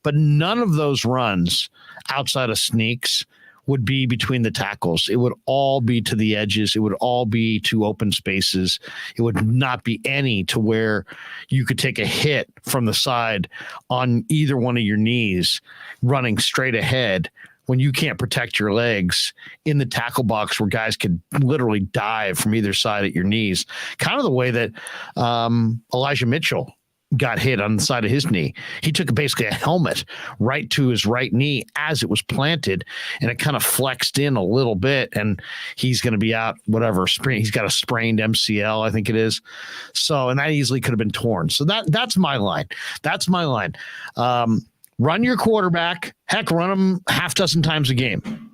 But none of those runs outside of sneaks would be between the tackles. It would all be to the edges. It would all be to open spaces. It would not be any to where you could take a hit from the side on either one of your knees running straight ahead when you can't protect your legs in the tackle box where guys could literally dive from either side at your knees. Kind of the way that Elijah Mitchell got hit on the side of his knee. He took basically a helmet right to his right knee as it was planted, and it kind of flexed in a little bit, and he's going to be out, he's got a sprained MCL, I think it is. So, and that easily could have been torn. So that's my line. That's my line. Run your quarterback. Heck, run him half dozen times a game.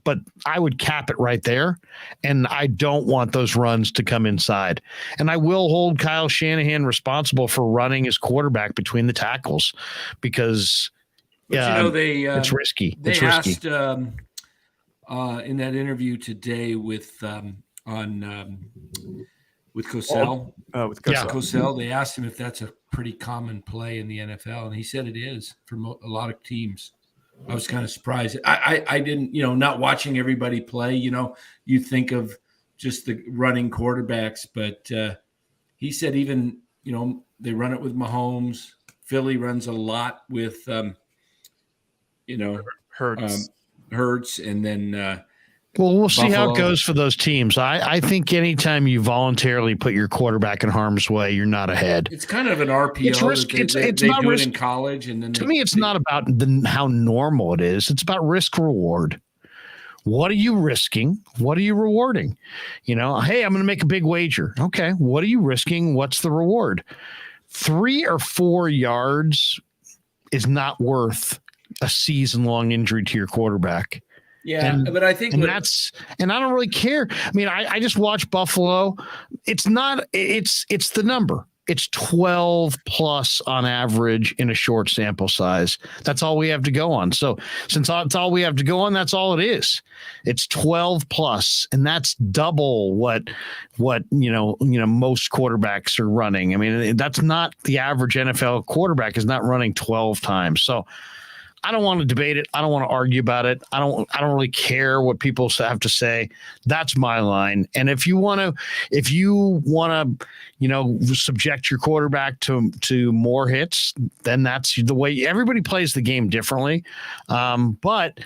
But I would cap it right there, and I don't want those runs to come inside. And I will hold Kyle Shanahan responsible for running his quarterback between the tackles because it's risky. They asked in that interview today with Cosell. With Cosell. Cosell, they asked him if that's a pretty common play in the NFL, and he said it is for a lot of teams. I was kind of surprised. I didn't, not watching everybody play, you think of just the running quarterbacks, but he said even, they run it with Mahomes. Philly runs a lot with, Hurts, and then well, we'll see Buffalo. how it goes for those teams. I think anytime you voluntarily put your quarterback in harm's way, you're not ahead. It's kind of an RPO. It's risk. They not do risk it in college, and then to me, it's not about how normal it is. It's about risk reward. What are you risking? What are you rewarding? Hey, I'm going to make a big wager. Okay. What are you risking? What's the reward? 3 or 4 yards is not worth a season-long injury to your quarterback. Yeah, but I think and I don't really care. I mean, I just watch Buffalo. It's the number. It's 12 plus on average in a short sample size. That's all we have to go on. So since that's all we have to go on, that's all it is. It's 12 plus, and that's double what most quarterbacks are running. I mean, that's not the average NFL quarterback is not running 12 times. So I don't want to debate it. I don't want to argue about it. I don't really care what people have to say. That's my line. And if you want to, subject your quarterback to more hits, then that's the way. Everybody plays the game differently. But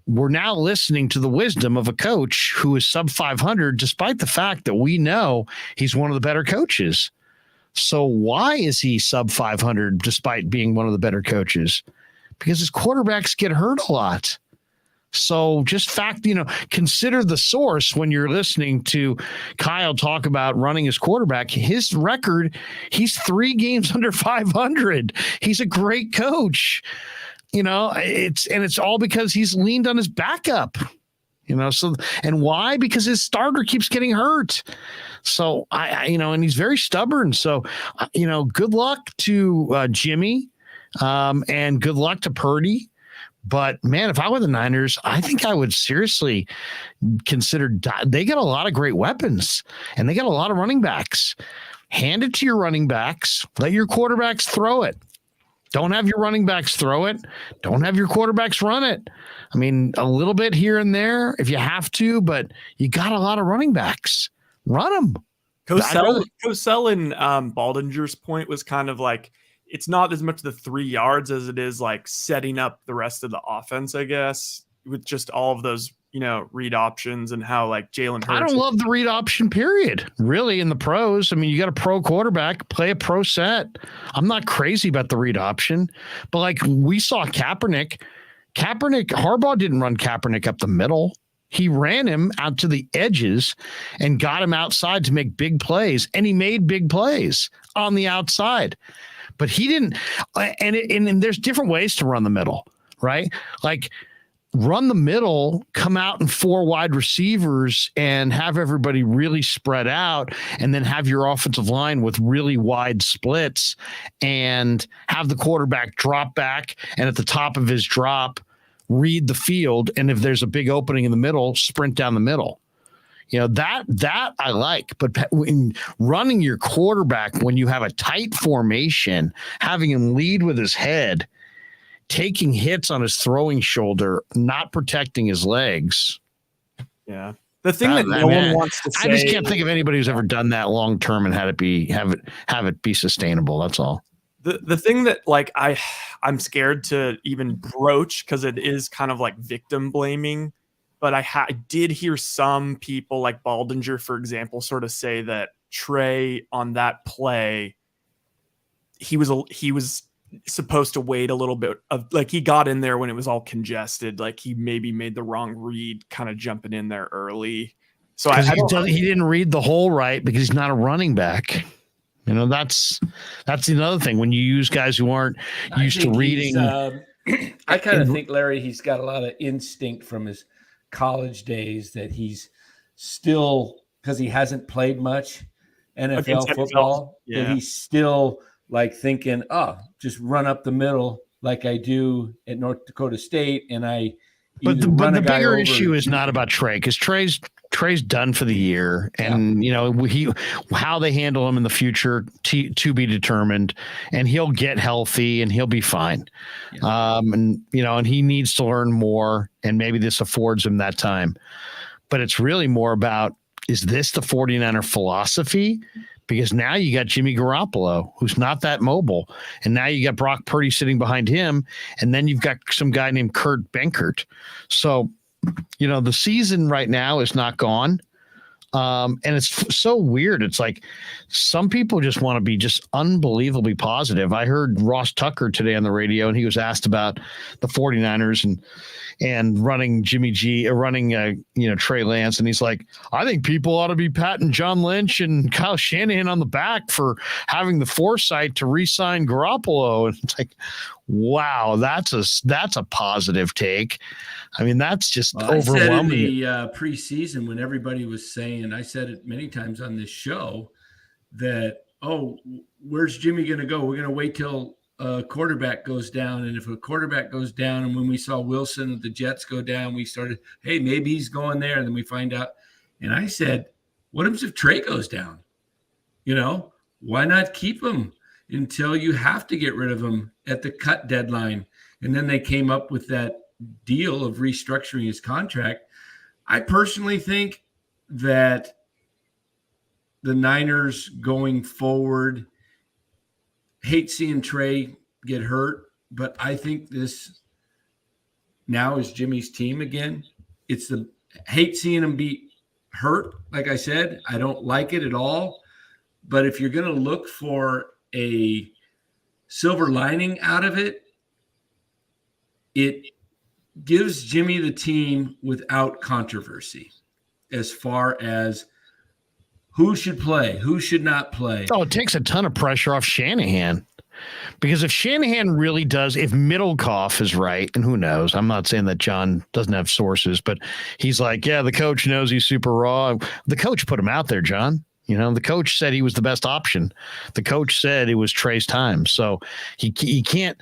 we're now listening to the wisdom of a coach who is sub 500, despite the fact that we know he's one of the better coaches. So why is he sub 500 despite being one of the better coaches? Because his quarterbacks get hurt a lot. So just consider the source when you're listening to Kyle talk about running his quarterback. His record, he's 3 games under 500. He's a great coach. It's all because he's leaned on his backup. And why? Because his starter keeps getting hurt. So and he's very stubborn. So good luck to Jimmy. And good luck to Purdy. But man, if I were the Niners, I think I would seriously consider. They got a lot of great weapons, and they got a lot of running backs. Hand it to your running backs. Let your quarterbacks throw it. Don't have your running backs throw it. Don't have your quarterbacks run it. I mean, a little bit here and there if you have to, but you got a lot of running backs. Run them. Cosell and Baldinger's point was kind of like, it's not as much the 3 yards as it is like setting up the rest of the offense, I guess, with just all of those, read options and how like Jalen Hurts. I don't love the read option period, really, in the pros. I mean, you got a pro quarterback, play a pro set. I'm not crazy about the read option, but like we saw Kaepernick, Harbaugh didn't run Kaepernick up the middle. He ran him out to the edges and got him outside to make big plays, and he made big plays on the outside. But he didn't, and there's different ways to run the middle, right? Like run the middle, come out in 4 wide receivers and have everybody really spread out, and then have your offensive line with really wide splits and have the quarterback drop back, and at the top of his drop, read the field. And if there's a big opening in the middle, sprint down the middle. That I like, but when running your quarterback, when you have a tight formation, having him lead with his head, taking hits on his throwing shoulder, not protecting his legs. Yeah. The thing that no one wants to say, I just can't think of anybody who's ever done that long term and have it be sustainable. That's all. The thing that like I'm scared to even broach, because it is kind of like victim blaming. But I did hear some people like Baldinger, for example, sort of say that Trey on that play, he was supposed to wait a little bit of like he got in there when it was all congested. Like he maybe made the wrong read, kind of jumping in there early. So he didn't read the hole right because he's not a running back. That's another thing when you use guys who aren't used to reading. I kind of think, Larry, he's got a lot of instinct from his college days that he's still, because he hasn't played much NFL football, that he's still like thinking, just run up the middle like I do at North Dakota State, and But the bigger issue is not about Trey, because Trey's done for the year, and how they handle him in the future to be determined, and he'll get healthy and he'll be fine. And he needs to learn more, and maybe this affords him that time. But it's really more about, is this the 49er philosophy? Because now you got Jimmy Garoppolo, who's not that mobile, and now you got Brock Purdy sitting behind him, and then you've got some guy named Kurt Benkert. So, the season right now is not gone. And it's so weird. It's like some people just want to be just unbelievably positive. I heard Ross Tucker today on the radio, and he was asked about the 49ers and running Jimmy G, running Trey Lance, and he's like, I think people ought to be patting John Lynch and Kyle Shanahan on the back for having the foresight to re-sign Garoppolo. And it's like, wow, that's a positive take. I mean, that's just overwhelming. I said in the preseason when everybody was saying, I said it many times on this show, that, oh, where's Jimmy going to go? We're going to wait till a quarterback goes down. And if a quarterback goes down, and when we saw Wilson and the Jets go down, we started, hey, maybe he's going there. And then we find out. And I said, what happens if Trey goes down? Why not keep him until you have to get rid of him at the cut deadline? And then they came up with that deal of restructuring his contract. I personally think that the Niners going forward, hate seeing Trey get hurt, but I think this now is Jimmy's team again. Hate seeing him be hurt. Like I said, I don't like it at all. But if you're going to look for a silver lining out of it, it gives Jimmy the team without controversy as far as who should play, who should not play. Oh, it takes a ton of pressure off Shanahan. Because if Shanahan really does, if Middlecoff is right, and who knows, I'm not saying that John doesn't have sources, but he's like, yeah, the coach knows he's super raw. The coach put him out there, John. The coach said he was the best option. The coach said it was Trey's time. So he can't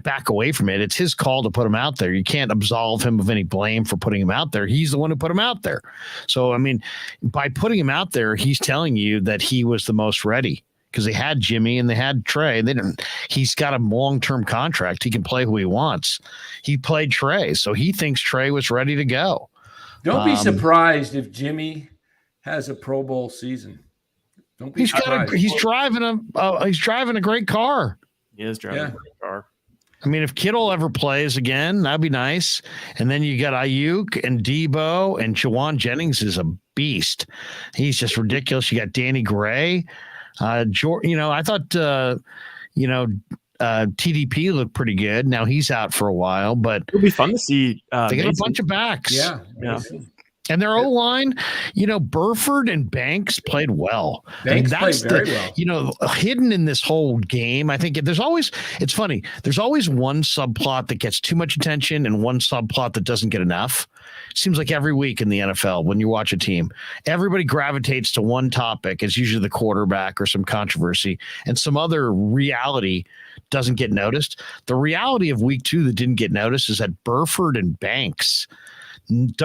back away from it. It's his call to put him out there. You can't absolve him of any blame for putting him out there. He's the one who put him out there. So, I mean, by putting him out there, he's telling you that he was the most ready because they had Jimmy and they had Trey. He's got a long-term contract. He can play who he wants. He played Trey. So he thinks Trey was ready to go. Don't be surprised if Jimmy has a Pro Bowl season. Don't be surprised. He's driving a great car. He is driving a great car. I mean, if Kittle ever plays again, that'd be nice. And then you got Ayuk and Debo, and Jawan Jennings is a beast. He's just ridiculous. You got Danny Gray. I thought TDP looked pretty good. Now he's out for a while, but it'll be fun to see. They got a bunch of backs. Yeah. And their O-line, Burford and Banks played well. Banks played very well. Hidden in this whole game, I think it's funny. There's always one subplot that gets too much attention and one subplot that doesn't get enough. Seems like every week in the NFL, when you watch a team, everybody gravitates to one topic. It's usually the quarterback or some controversy, and some other reality doesn't get noticed. The reality of week 2 that didn't get noticed is that Burford and Banks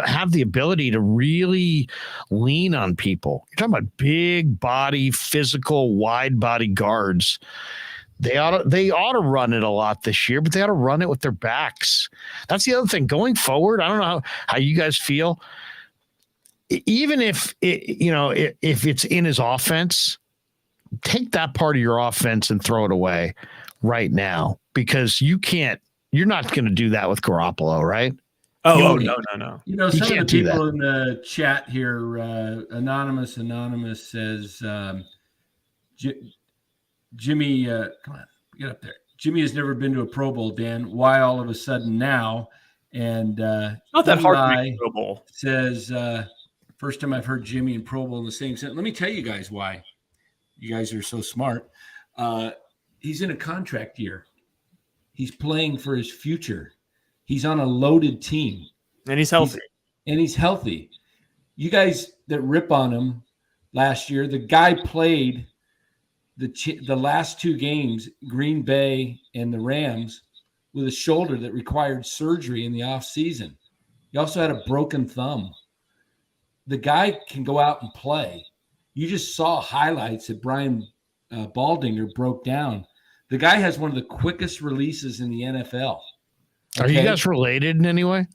have the ability to really lean on people. You're talking about big body, physical, wide body guards. They ought to run it a lot this year, but they ought to run it with their backs. That's the other thing. Going forward, I don't know how you guys feel. Even if if it's in his offense, take that part of your offense and throw it away right now, because you're not going to do that with Garoppolo, right? Oh, no. Some of the people in the chat here, Anonymous says, Jimmy, come on, get up there. Jimmy has never been to a Pro Bowl, Dan. Why all of a sudden now? And not that hard to make a Pro Bowl. Says, first time I've heard Jimmy and Pro Bowl in the same sentence. Let me tell you guys why. You guys are so smart. He's in a contract year. He's playing for his future. He's on a loaded team. And he's healthy. You guys that rip on him last year, the guy played the last 2 games, Green Bay and the Rams, with a shoulder that required surgery in the offseason. He also had a broken thumb. The guy can go out and play. You just saw highlights that Brian Baldinger broke down. The guy has one of the quickest releases in the NFL. Are you guys related in any way?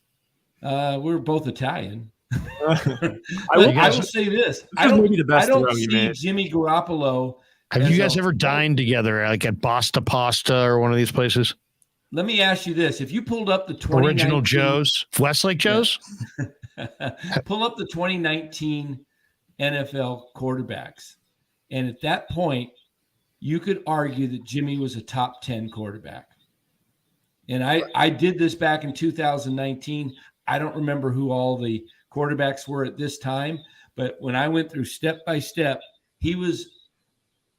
We're both Italian. I will say this. I don't see Jimmy Garoppolo. Have you guys ever dined together, like at Basta Pasta or one of these places? Let me ask you this. If you pulled up the Original Joe's, Westlake Joe's? Pull up the 2019 NFL quarterbacks. And at that point, you could argue that Jimmy was a top 10 quarterback. And I did this back in 2019. I don't remember who all the quarterbacks were at this time, but when I went through step by step, he was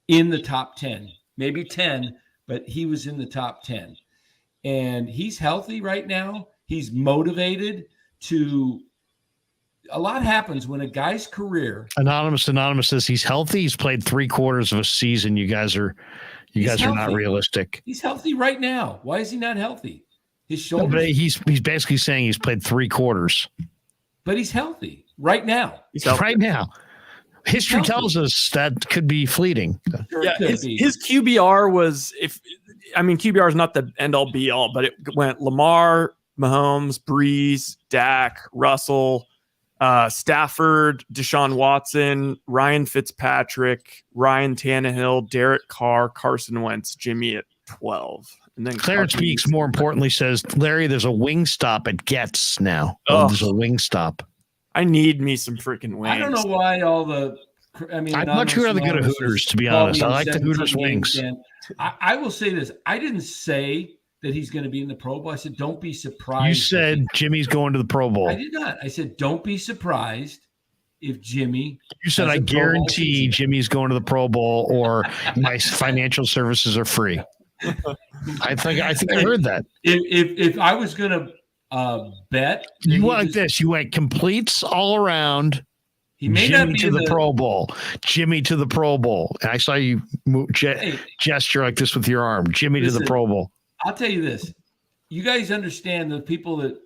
in the top 10, maybe 10, but he was in the top 10. And he's healthy right now. He's motivated to – a lot happens when a guy's career – Anonymous says he's healthy. He's played 3/4 of a season. You guys are not realistic. He's healthy right now. Why is he not healthy? His No, shoulders. but he's basically saying he's played 3/4. But he's healthy right now. Right now. History tells us that could be fleeting. Sure Yeah, it could be. his QBR was QBR is not the end all be all, but it went Lamar, Mahomes, Breeze, Dak, Russell, Stafford, Deshaun Watson, Ryan Fitzpatrick, Ryan Tannehill, Derek Carr, Carson Wentz, Jimmy at 12. And then Clarence Beeks, more importantly, says, Larry, there's a wing stop at Getz now. There's a wing stop. I need me some freaking wings. I don't know why all the – I'd much rather go to Hooters, to be honest. I like the Hooters wings. And I will say this. I didn't say that he's going to be in the Pro Bowl. I said, don't be surprised. You said Jimmy's going to the Pro Bowl. I did not. I said, don't be surprised if Jimmy. You said, I guarantee Jimmy's going to the Pro Bowl or my financial services are free. I think I heard that. If I was going to bet. You went like this. You went completes all around. He may Jimmy not be to the Pro Bowl. Jimmy to the Pro Bowl. And I saw you gesture like this with your arm. Jimmy to the Pro Bowl. I'll tell you this. You guys understand the people that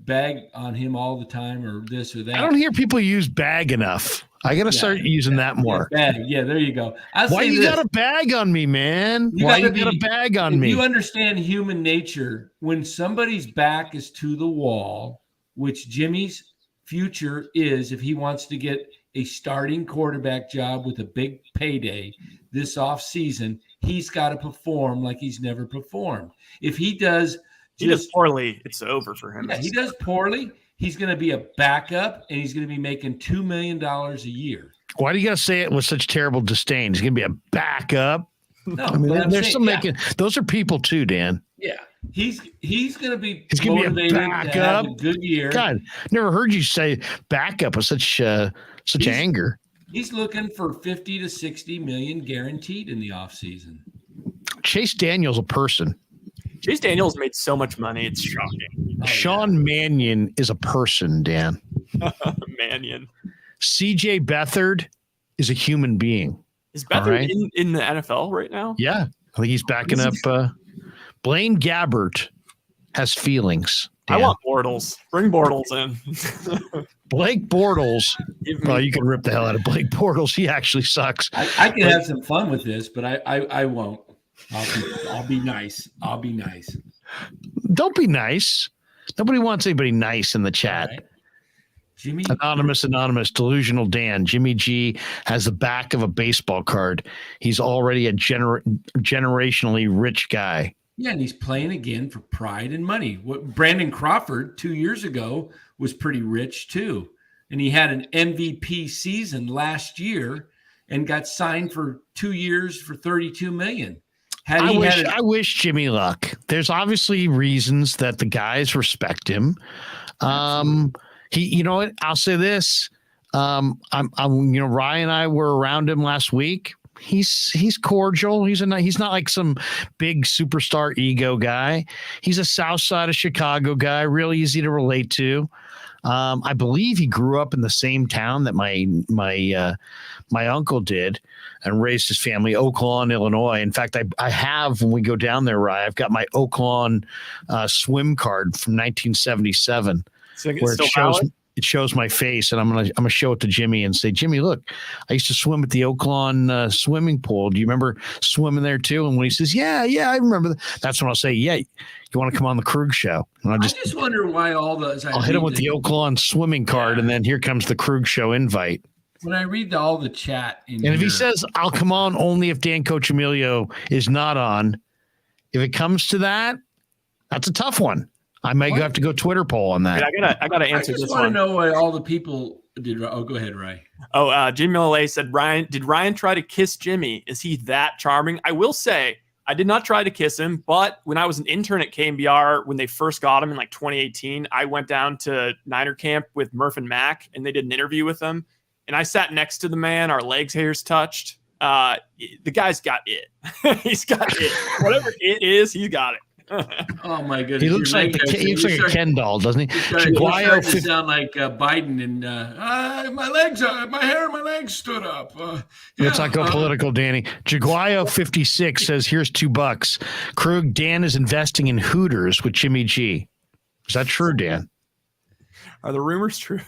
bag on him all the time or this or that. I don't hear people use bag enough. I got to start using that more. Yeah, there you go. Why you got a bag on me, man? Why you got a bag on me? You understand human nature. When somebody's back is to the wall, which Jimmy's future is, if he wants to get a starting quarterback job with a big payday this offseason, he's got to perform like he's never performed. If he does poorly, it's over for him. Yeah, he does poorly. He's going to be a backup, and he's going to be making $2 million a year. Why do you got to say it with such terrible disdain? He's going to be a backup. No, I mean, they're still making – those are people too, Dan. Yeah, he's going to be motivated to have a good year. God, never heard you say backup with such anger. He's looking for 50 to 60 million guaranteed in the offseason. Chase Daniel's a person. Chase Daniel's made so much money. It's shocking. Sean Mannion is a person, Dan. Mannion. CJ Beathard is a human being. Is Beathard in the NFL right now? Yeah. I think he's backing up. Blaine Gabbert has feelings. Dan. I want Bortles. Bring Bortles in. Blake Bortles. Well, you can rip the hell out of Blake Bortles. He actually sucks. I can have some fun with this, but I won't. I'll be nice. I'll be nice. Don't be nice. Nobody wants anybody nice in the chat. Right. Jimmy Anonymous, delusional Dan. Jimmy G has the back of a baseball card. He's already a generationally rich guy. Yeah, and he's playing again for pride and money. What Brandon Crawford 2 years ago was pretty rich too. And he had an MVP season last year and got signed for 2 years for $32 million. I wish Jimmy luck. There's obviously reasons that the guys respect him. You know what? I'll say this. Ryan and I were around him last week. He's cordial. He's not like some big superstar ego guy. He's a South Side of Chicago guy, really easy to relate to. I believe he grew up in the same town that my uncle did and raised his family, Oaklawn, Illinois. In fact, I have, when we go down there, Ryan, I've got my Oaklawn swim card from 1977 where it shows my face, and I'm gonna show it to Jimmy and say, Jimmy, look, I used to swim at the Oaklawn swimming pool. Do you remember swimming there too? And when he says, yeah, I remember that's when I'll say, yeah, you want to come on the Krueg show? And I just wonder why all those. I'll hit him with the Oaklawn swimming card, and then here comes the Krueg show invite. When I read all the chat, and if he says, I'll come on only if Dan Coccimilgio is not on, if it comes to that, that's a tough one. I might have to go Twitter poll on that. I gotta answer this one. I just want to know why all the people Go ahead, Ray. Jimmy LA said, did Ryan try to kiss Jimmy? Is he that charming? I will say, I did not try to kiss him, but when I was an intern at KMBR, when they first got him in like 2018, I went down to Niner camp with Murph and Mac, and they did an interview with him. And I sat next to the man. Our legs hairs touched. The guy's got it. He's got it. Whatever it is, he's got it. Oh my goodness! He looks like a Ken doll, doesn't he? You're to sound like Biden and my hair, my legs stood up. Let's not go political, Danny. Jaguayo 56 says, "Here's $2. Krug, Dan is investing in Hooters with Jimmy G. Is that true, Dan? Are the rumors true?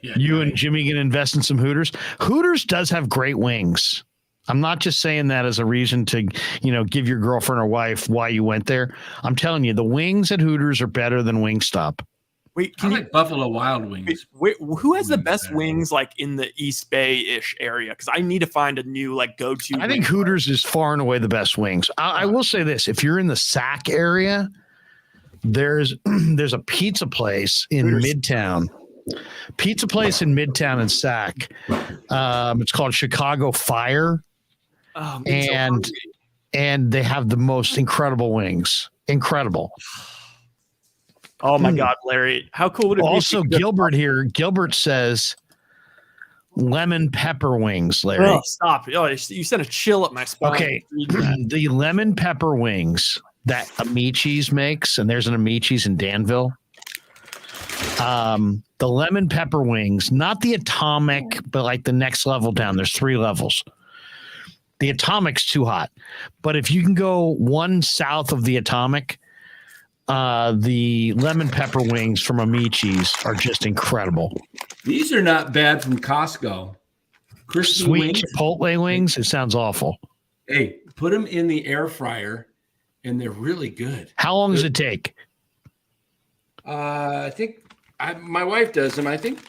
You and Jimmy gonna invest in some Hooters? Hooters does have great wings. I'm not just saying that as a reason to, give your girlfriend or wife why you went there. I'm telling you, the wings at Hooters are better than Wingstop. Wait, I like Buffalo Wild Wings. Wait, who has the best wings like in the East Bay-ish area? Because I need to find a new go-to. I think Hooters is far and away the best wings. I will say this: if you're in the Sac area, there's a pizza place in Midtown. Pizza place in Midtown and Sac. It's called Chicago Fire. Oh, and they have the most incredible wings. Incredible. Oh my God, Larry. How cool would it be? Also, Gilbert here. Gilbert says lemon pepper wings, Larry. Oh, stop. Oh, you sent a chill up my spine. Okay. The lemon pepper wings that Amici's makes, and there's an Amici's in Danville. The lemon pepper wings, not the atomic, but like the next level down. There's 3 levels. The atomic's too hot, but if you can go one south of the atomic, the lemon pepper wings from Amici's are just incredible. These are not bad from Costco. Crispy Sweet wings. Chipotle wings. It sounds awful. Hey, put them in the air fryer, and they're really good. How long does it take? I think my wife does them. I think.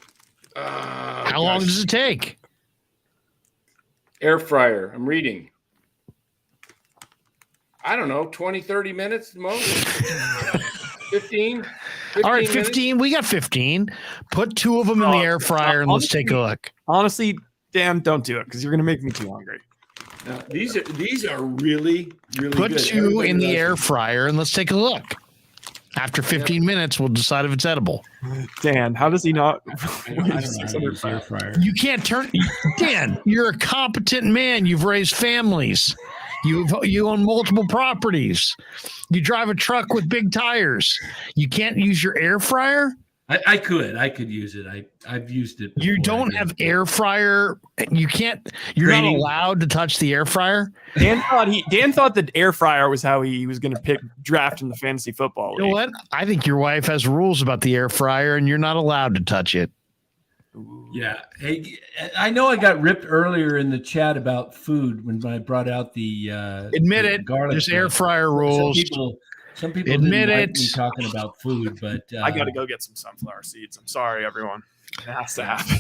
How long does it take? Air fryer. I'm reading. I don't know, 20, 30 minutes most. 15. All right, 15. We got 15. Put 2 of them in the air fryer and let's take a look. Honestly, Dan, don't do it because you're going to make me too hungry. These are really, really Put good. 2 in the air fryer and let's take a look. After 15 minutes, we'll decide if it's edible. Dan, how does he not? I don't know air fryer. You can't turn. Dan, you're a competent man. You've raised families. You own multiple properties. You drive a truck with big tires. You can't use your air fryer? I could use it. I've used it before. You don't have air fryer. You can't. You're not allowed to touch the air fryer. Dan thought that air fryer was how he was going to draft in the fantasy football league. You know what? I think your wife has rules about the air fryer, and you're not allowed to touch it. Yeah. Hey, I know I got ripped earlier in the chat about food when I brought out the admit it. Garlic. There's air fryer rules. Some people admit didn't it. like me talking about food, but I got to go get some sunflower seeds. I'm sorry, everyone. It has to happen.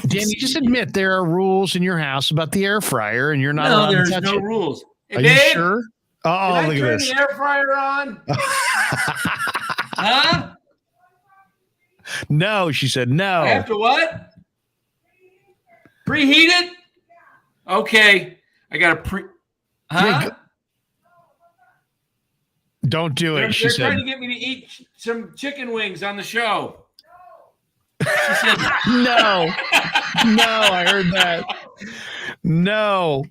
Danny, just admit there are rules in your house about the air fryer, and you're not allowed to touch it. There's no rules. Hey, are Dave, you sure? Oh, look at this. Turn the air fryer on? Huh? No, she said no. I have to what? Preheat it? Okay. I got to Huh? Don't do it, she they're said. trying to get me to eat some chicken wings on the show. She said, no. No, I heard that. No.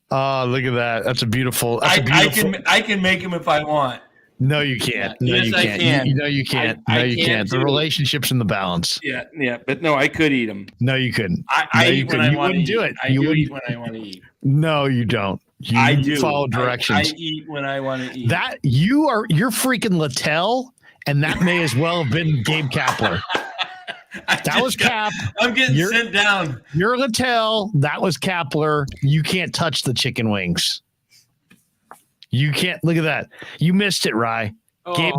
Oh, look at that. That's a beautiful. I can make them if I want. No, you can't. No, Yes, you I can't. can. No, you can't. I No, you can can't. The too. relationship's in the balance. Yeah, but no, I could eat them. No, you couldn't. I eat when I want to eat. do it. I You do wouldn't eat when I want to eat. No, you don't. You I do. follow directions. I eat when I want to eat. That you're freaking Littell, and that may as well have been Gabe Kapler. That was Cap. I'm getting sent down. You're Littell. That was Kapler. You can't touch the chicken wings. You can't. Look at that. You missed it, Rye. Oh. Gabe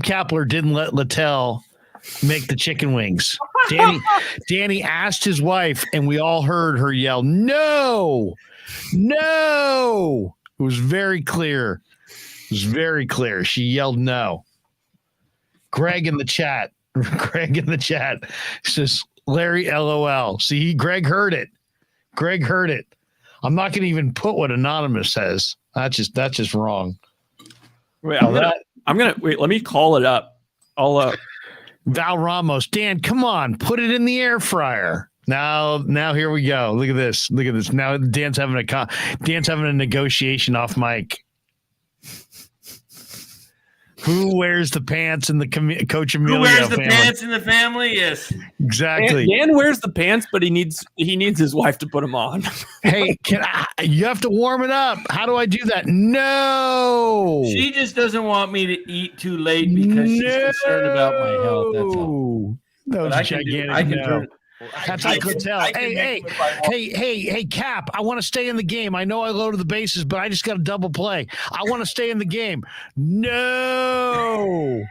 Kapler didn't let Littell make the chicken wings. Danny asked his wife, and we all heard her yell, "No, no!" It was very clear. She yelled no. Greg in the chat. Greg in the chat says Larry LOL. See, Greg heard it. Greg heard it. I'm not going to even put what Anonymous says. That's just wrong. Wait, I'm gonna wait. Let me call it up. Val Ramos, Dan, come on, put it in the air fryer. Now here we go. Look at this. Now Dan's having a negotiation off mic. Who wears the pants in the Coccimilgio Who wears the family? pants in the family? Yes, exactly. Dan wears the pants, but he needs his wife to put them on. Hey, you have to warm it up. How do I do that? No. she just doesn't want me to eat too late because she's concerned about my health. That's all. That was But a gigantic I can no. turn. That's like hotel. Hey, Cap, I want to stay in the game. I know I loaded the bases, but I just got a double play. I want to stay in the game. No.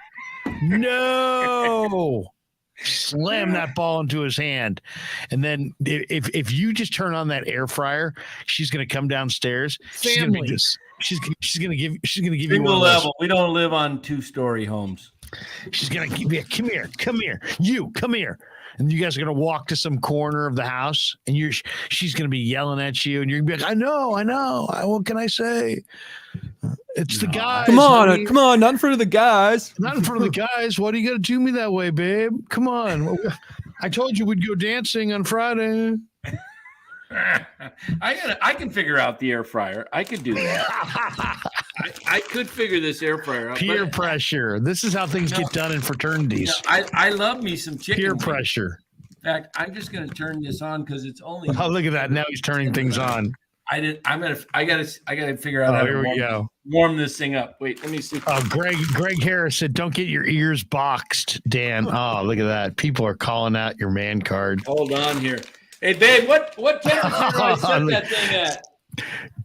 Slam that ball into his hand. And then if you just turn on that air fryer, she's going to come downstairs. She's going to be just she's going to give you Single one level. We don't live on 2-story homes. She's going to give come here. You come here. And you guys are going to walk to some corner of the house, and she's going to be yelling at you, and you're going to be like, I know. What can I say? It's the guys. Come on, not in front of the guys. Not in front of the guys. Why do you got to do me that way, babe? Come on. I told you we'd go dancing on Friday. I can figure out the air fryer. I could do that. I could figure this air fryer out. Peer pressure. This is how things get done in fraternities. I love me some chicken. Peer wings. pressure. In fact, I'm just going to turn this on because it's only. Oh, look at that! Now he's turning things on. I gotta figure out how to warm this thing up. Wait, let me see. Oh, Greg Harris said, "Don't get your ears boxed, Dan." Oh, look at that! People are calling out your man card. Hold on here. Hey, babe, what temperature do I set that thing at?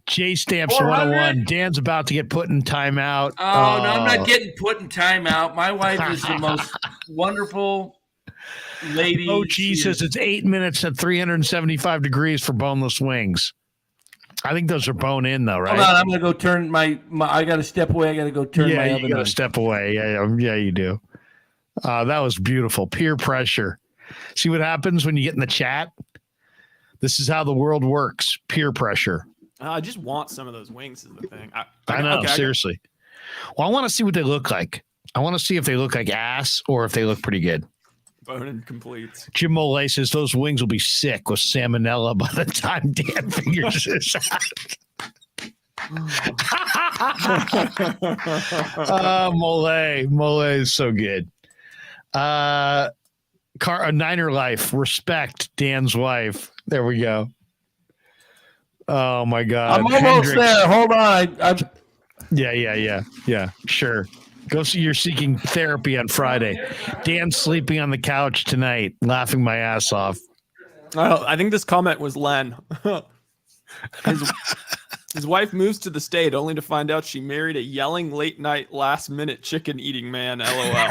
J Stamps 400? 101. Dan's about to get put in timeout. Oh, no, I'm not getting put in timeout. My wife is the most wonderful lady. Oh, Jesus. It's 8 minutes at 375 degrees for boneless wings. I think those are bone in, though, right? Hold on, I'm going to go turn my I got to step away. I got to go turn my oven you got on. to step away. Yeah, you do. That was beautiful. Peer pressure. See what happens when you get in the chat? This is how the world works. Peer pressure. I just want some of those wings is the thing. I know, seriously. Well, I want to see what they look like. I want to see if they look like ass or if they look pretty good. Bone and completes. Jim Mole says those wings will be sick with salmonella by the time Dan figures this out. Mole is so good. A Niner life. Respect Dan's wife. There we go. Oh my God. I'm almost there. Hold on. Yeah. Sure. Go see. You're seeking therapy on Friday. Dan's sleeping on the couch tonight, laughing my ass off. I think this comment was Len. His wife moves to the state only to find out she married a yelling late night last minute chicken eating man. LOL.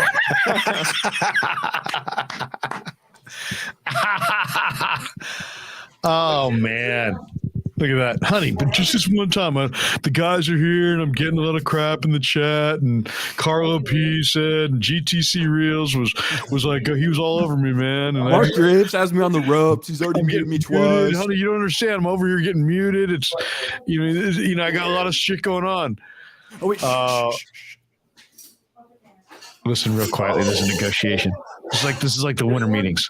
Oh man. Look at that, honey. But just this one time, the guys are here, and I'm getting a lot of crap in the chat. And Carlo P said, and GTC Reels was like, he was all over me, man. And Mark Graves has me on the ropes. He's already muted me twice. Honey, you don't understand. I'm over here getting muted. It's, I got a lot of shit going on. Oh wait. Listen real quietly. There's a negotiation. This is like the winter meetings.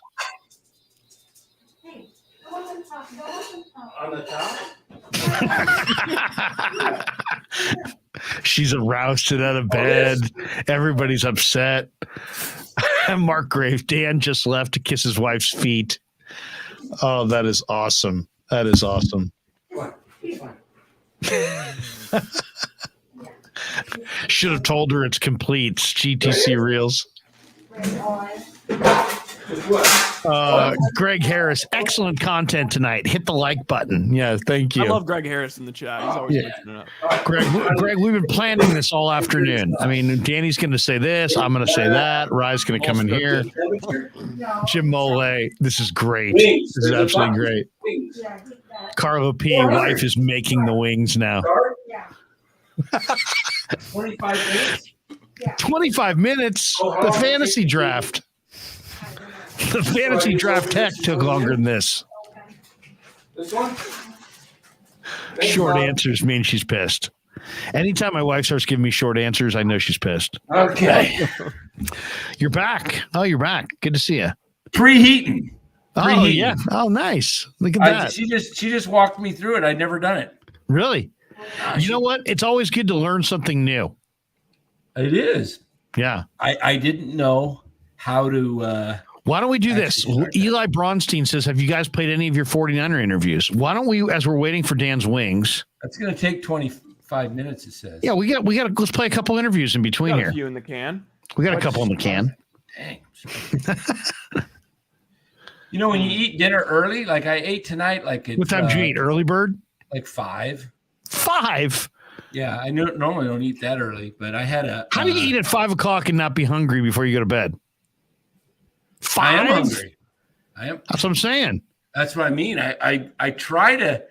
On the top? She's rousted out of bed. Everybody's upset. Mark Graves, Dan just left to kiss his wife's feet. Oh, that is awesome. That is awesome. Should have told her it's complete. It's GTC Reels. Greg Harris, excellent content tonight. Hit the like button. Yeah, thank you. I love Greg Harris in the chat. He's always mixing it up. Greg, we've been planning this all afternoon. I mean, Danny's going to say this. I'm going to say that. Rye's going to come in here. Jim Mole, this is great. This is absolutely great. Carlo P, wife is making the wings now. 25 minutes? 25 minutes. The fantasy draft. The fantasy draft tech took longer than this. This one? Short answers mean she's pissed. Anytime my wife starts giving me short answers, I know she's pissed. Okay. You're back. Oh, you're back. Good to see you. Preheating. Oh, yeah. Oh, nice. Look at that. She just walked me through it. I'd never done it. Really? You know what? It's always good to learn something new. It is. Yeah. I didn't know how to. Why don't we do this? Eli Bronstein says, have you guys played any of your 49er interviews? Why don't we, as we're waiting for Dan's wings? That's going to take 25 minutes, it says. Yeah, we got to, let's play a couple interviews in between Got here. a few in the can. We got a couple in the can. Dang. You know, when you eat dinner early, like I ate tonight, like at, What time did you eat? Early bird? Like 5. 5? Yeah, I normally don't eat that early, but I had a. How do you eat at 5 o'clock and not be hungry before you go to bed? 5? I am hungry. That's what I'm saying. That's what I mean. I try to.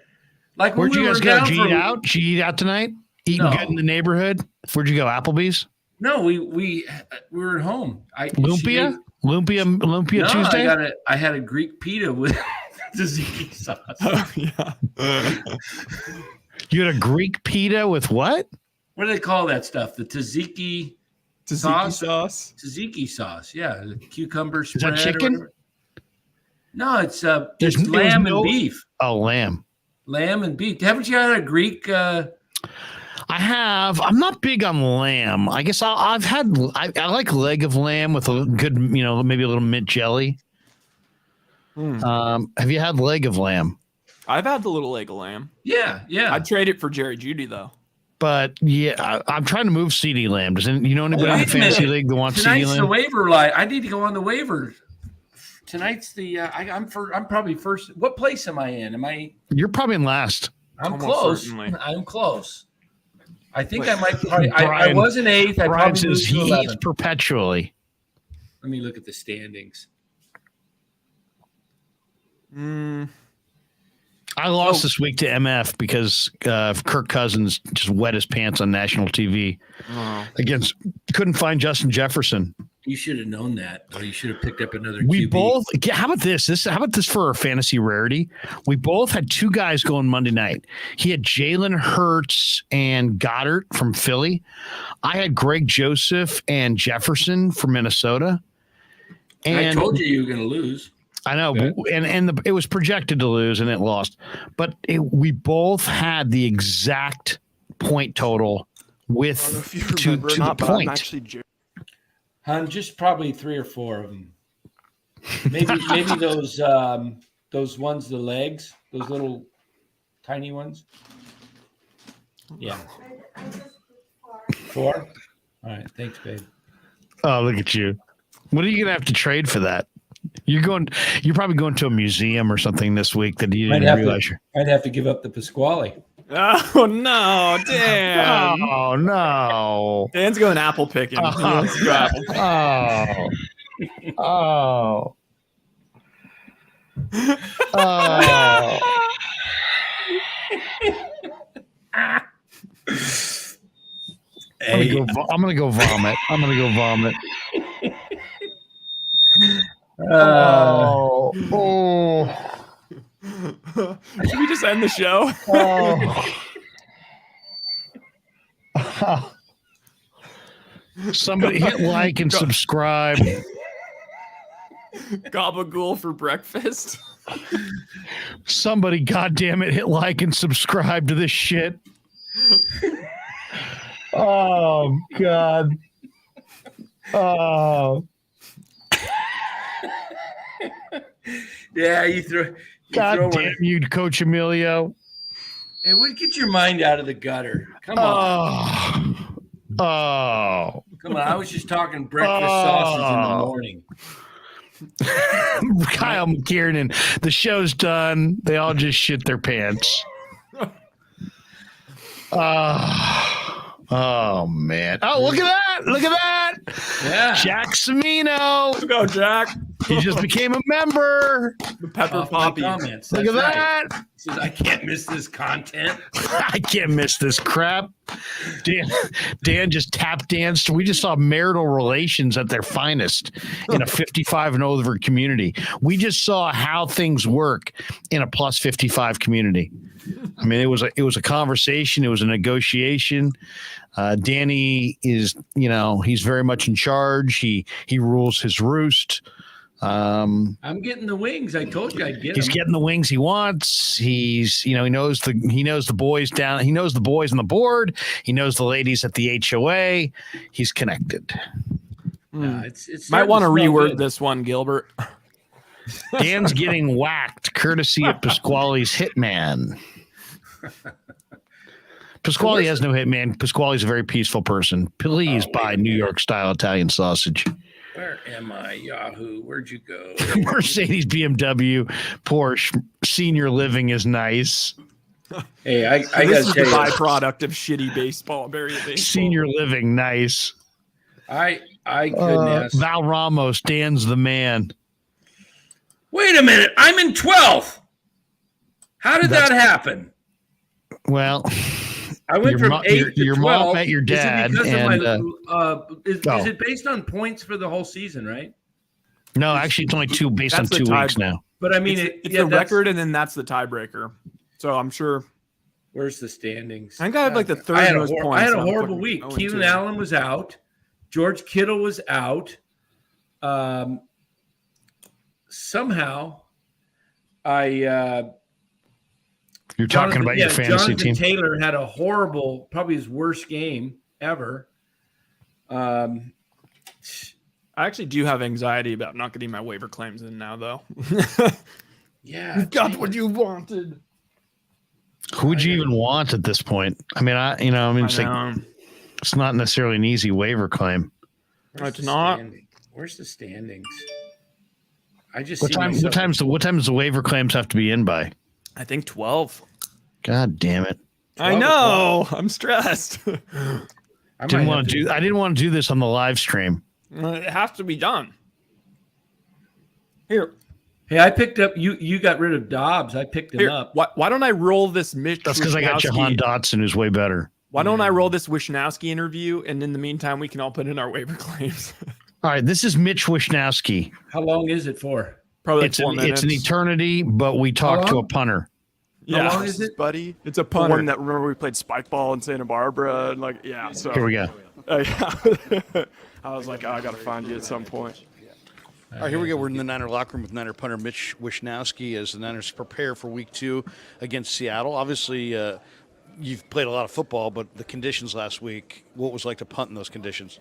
Like, Where'd you guys go? Did you eat for, out? Did you eat out tonight? Eating No. good in the neighborhood? Where'd you go? Applebee's? No, we were at home. Lumpia No, Tuesday? I had a Greek pita with tzatziki sauce. Oh, yeah. You had a Greek pita with what? What do they call that stuff? The tzatziki Sauce. Tzatziki sauce. Yeah, the cucumber Is spread. that chicken? Or no, it's There's- lamb there's no- and beef. Oh, lamb. Lamb and beef. Haven't you had a Greek? I have. I'm not big on lamb. I guess I've had. I like leg of lamb with a good, maybe a little mint jelly. Have you had leg of lamb? I've had the little leg of lamb. Yeah. I'd trade it for Jerry Judy, though. But yeah, I'm trying to move CD lamb. Does anybody in the Wait a fantasy minute. league that wants CD Tonight's the lamb? waiver line. I need to go on the waiver. Tonight's the. I'm probably first. What place am I in? You're probably in last. I'm Almost close. certainly. I'm close. I think I might. Probably, I was in 8th. I Brian probably says moved to he 11th. eats perpetually. Let me look at the standings. I lost this week to MF because Kirk Cousins just wet his pants on national TV against. Couldn't find Justin Jefferson. You should have known that, or you should have picked up another. We QB. both. How about this? How about this for a fantasy rarity? We both had 2 guys going Monday night. He had Jalen Hurts and Goddard from Philly. I had Greg Joseph and Jefferson from Minnesota. And I told you were going to lose. I know, and it was projected to lose, and it lost. But we both had the exact point total with to the point. Just probably 3 or 4 of them. Maybe those ones, the legs, those little tiny ones. Yeah. 4. All right, thanks, babe. Oh, look at you! What are you gonna have to trade for that? You're probably going to a museum or something this week that you didn't realize. I'd have to give up the Pasquale. Oh no, Dan! Oh no, Dan's going apple picking. He wants to go apple picking. Oh. I'm gonna go vomit. Should we just end the show? Somebody hit like and subscribe. Gabagool for breakfast. Somebody, goddamn it, hit like and subscribe to this shit. Oh God. Oh. Yeah, you throw. God damn you, Coach Emilio. Hey, get your mind out of the gutter. Come on. Oh. Come on. I was just talking breakfast sausage in the morning. Kyle McKiernan, the show's done. They all just shit their pants. Oh man. Oh, look at that. Yeah. Jack Semino. Let's go, Jack. He just became a member. The pepper Off my poppies. comments. Look at That's right. that. He says, I can't miss this content. I can't miss this crap. Dan just tap danced. We just saw marital relations at their finest in a 55 and over community. We just saw how things work in a plus 55 community. I mean, it was a conversation. It was a negotiation. Danny is, he's very much in charge. He rules his roost. I'm getting the wings. I told you I'd get He's them. getting the wings he wants. He's, he knows the boys down. He knows the boys on the board. He knows the ladies at the HOA. He's connected. It's Might want to starting smell reword good. this one, Gilbert. Dan's getting whacked courtesy of Pasquale's hitman. Pasquale has no hitman. Pasquale's a very peaceful person. Please buy New York style Italian sausage. Where am I, Yahoo? Where'd you go? Mercedes, BMW, Porsche, senior living is nice. Hey, I This got is to the tell you, byproduct of shitty baseball. Very baseball. Senior living, nice. I couldn't ask. Val Ramos, Dan's the man. Wait a minute. I'm in 12th. How did that happen? Well, I went Your from mo- 8 your- to your 12. mom met your dad, Is it because and, of my, is oh. it based on points for the whole season, right? no, actually, it's only two based on That's the 2 tie- weeks now. But I mean, It's yeah, the that's- record, and then that's the tiebreaker. So I'm sure. Where's the standings? I think I had like the third I had most I points. had a and I'm horrible putting week. 0-2. Keelan Allen was out. George Kittle was out. Somehow, You're talking about your fantasy Jonathan team. Taylor had a horrible, probably his worst game ever. I actually do have anxiety about not getting my waiver claims in now, though. Yeah, You got what you wanted. Who would you even want at this point? I mean, it's like it's not necessarily an easy waiver claim. Where's It's the not. standing? Where's the standings? I just What see time? myself- What times the waiver claims have to be in by? I think 12. God damn it! I know. I'm stressed. I might Didn't have want to do. I didn't want to do this on the live stream. It has to be done. Here. Hey, I picked up. You got rid of Dobbs. I picked him Here. up. Why don't I roll this Mitch? That's because I got Jahan Dotson, who's way better. Why don't I roll this Wishnowsky interview, and in the meantime, we can all put in our waiver claims. All right, this is Mitch Wishnowsky. How long is it for? Probably like It's 4 an, minutes. it's an eternity, but we talked to a punter. Yeah. How long is it? buddy. It's a The punter. one that remember we played spike ball in Santa Barbara and so Here we go. I was like, I gotta find you at some point. All right, here we go. We're in the Niner locker room with Niner punter Mitch Wishnowsky as the Niners prepare for Week 2 against Seattle. Obviously, you've played a lot of football, but the conditions last week, what was it like to punt in those conditions?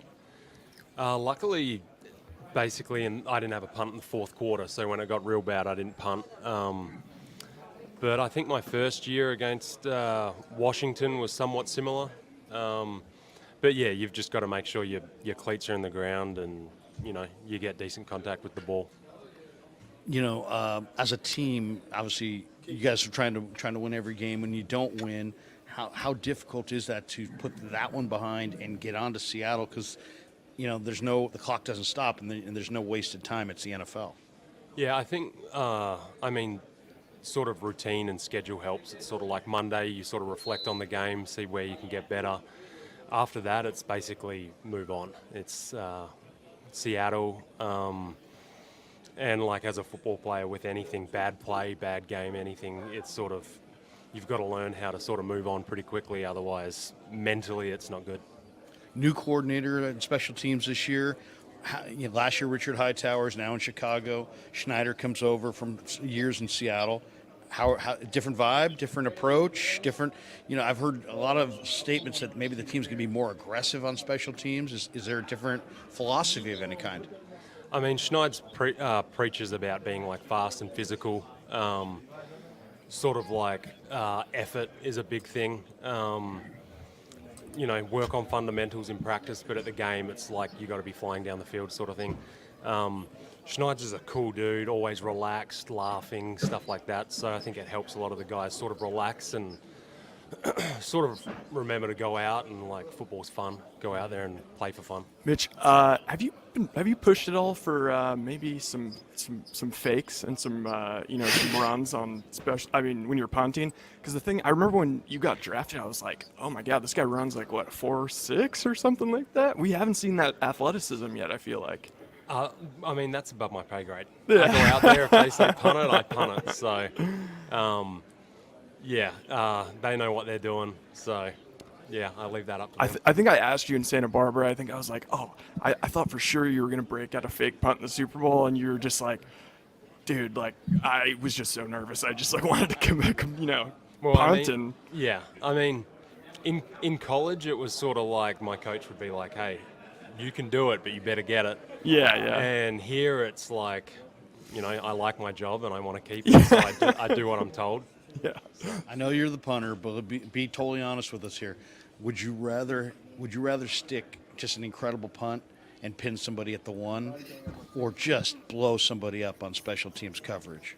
Luckily, basically, I didn't have a punt in the fourth quarter, so when it got real bad, I didn't punt. But I think my first year against Washington was somewhat similar. But yeah, you've just got to make sure your cleats are in the ground and you get decent contact with the ball. As a team, obviously, you guys are trying to win every game. When you don't win, how difficult is that to put that one behind and get on to Seattle? Because the clock doesn't stop and there's no wasted time. It's the NFL. Yeah, I think sort of routine and schedule helps. It's sort of like Monday, you sort of reflect on the game, see where you can get better. After that, it's basically move on. It's Seattle, and like as a football player with anything, bad play, bad game, anything, it's sort of, you've got to learn how to sort of move on pretty quickly. Otherwise, mentally, it's not good. New coordinator in special teams this year. Last year, Richard Hightower is now in Chicago. Schneider comes over from years in Seattle. How different vibe, different approach, different. I've heard a lot of statements that maybe the team's going to be more aggressive on special teams. Is there a different philosophy of any kind? I mean, Schneid's preaches about being like fast and physical. Sort of like effort is a big thing. Work on fundamentals in practice, but at the game, it's like you got to be flying down the field, sort of thing. Schneider's a cool dude, always relaxed, laughing, stuff like that. So I think it helps a lot of the guys sort of relax and sort of remember to go out and like football's fun. Go out there and play for fun. Mitch, have you pushed it all for maybe some fakes and some some runs on special? I mean, when you're punting, because the thing I remember when you got drafted, I was like, oh my god, this guy runs like what 4.6 or something like that. We haven't seen that athleticism yet. I feel like. I mean, that's above my pay grade. Yeah. I go out there, if they say punt it, I punt it. So, they know what they're doing. So, yeah, I leave that up to them. I think I asked you in Santa Barbara. I think I was like, I thought for sure you were going to break out a fake punt in the Super Bowl, and you were just like, dude, like, I was just so nervous. I just, like, wanted to punt. I mean, in college, it was sort of like my coach would be like, hey, you can do it, but you better get it. Yeah. And here it's like, I like my job and I want to keep it, so I do what I'm told. Yeah. I know you're the punter, but be totally honest with us here. Would you rather stick just an incredible punt and pin somebody at the 1, or just blow somebody up on special teams coverage?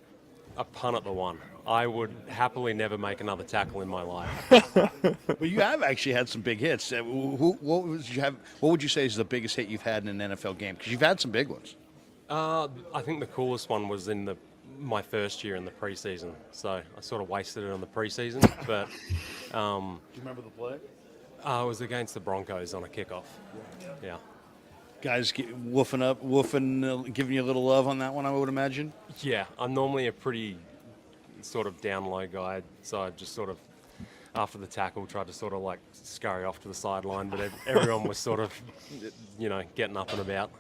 A punt at the 1. I would happily never make another tackle in my life. But you have actually had some big hits. What would you say is the biggest hit you've had in an NFL game? Because you've had some big ones. I think the coolest one was in my first year in the preseason. So I sort of wasted it on the preseason. But do you remember the play? It was against the Broncos on a kickoff. Yeah. Guys woofing, giving you a little love on that one, I would imagine. Yeah, I'm normally a pretty sort of down low guy, so I just sort of, after the tackle, tried to sort of like scurry off to the sideline, but everyone was sort of, getting up and about.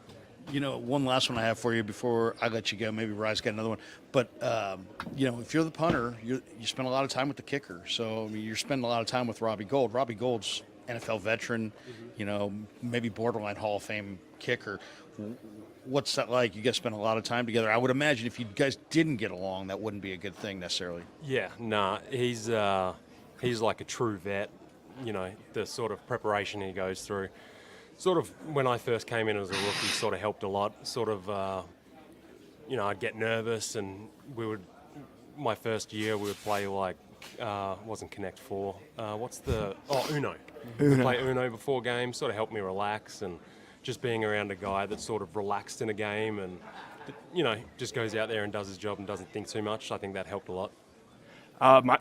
One last one I have for you before I let you go. Maybe Rye's got another one. But, if you're the punter, you spend a lot of time with the kicker. So, I mean, you're spending a lot of time with Robbie Gould. Robbie Gould's NFL veteran, maybe borderline Hall of Fame kicker. What's that like? You guys spend a lot of time together. I would imagine if you guys didn't get along, that wouldn't be a good thing necessarily. Yeah, he's like a true vet. The sort of preparation he goes through. Sort of when I first came in as a rookie, sort of helped a lot. Sort of, I'd get nervous, and my first year we would play like, wasn't Connect 4. Uno. Uno. Play Uno before games, sort of helped me relax, and just being around a guy that's sort of relaxed in a game and, just goes out there and does his job and doesn't think too much. I think that helped a lot.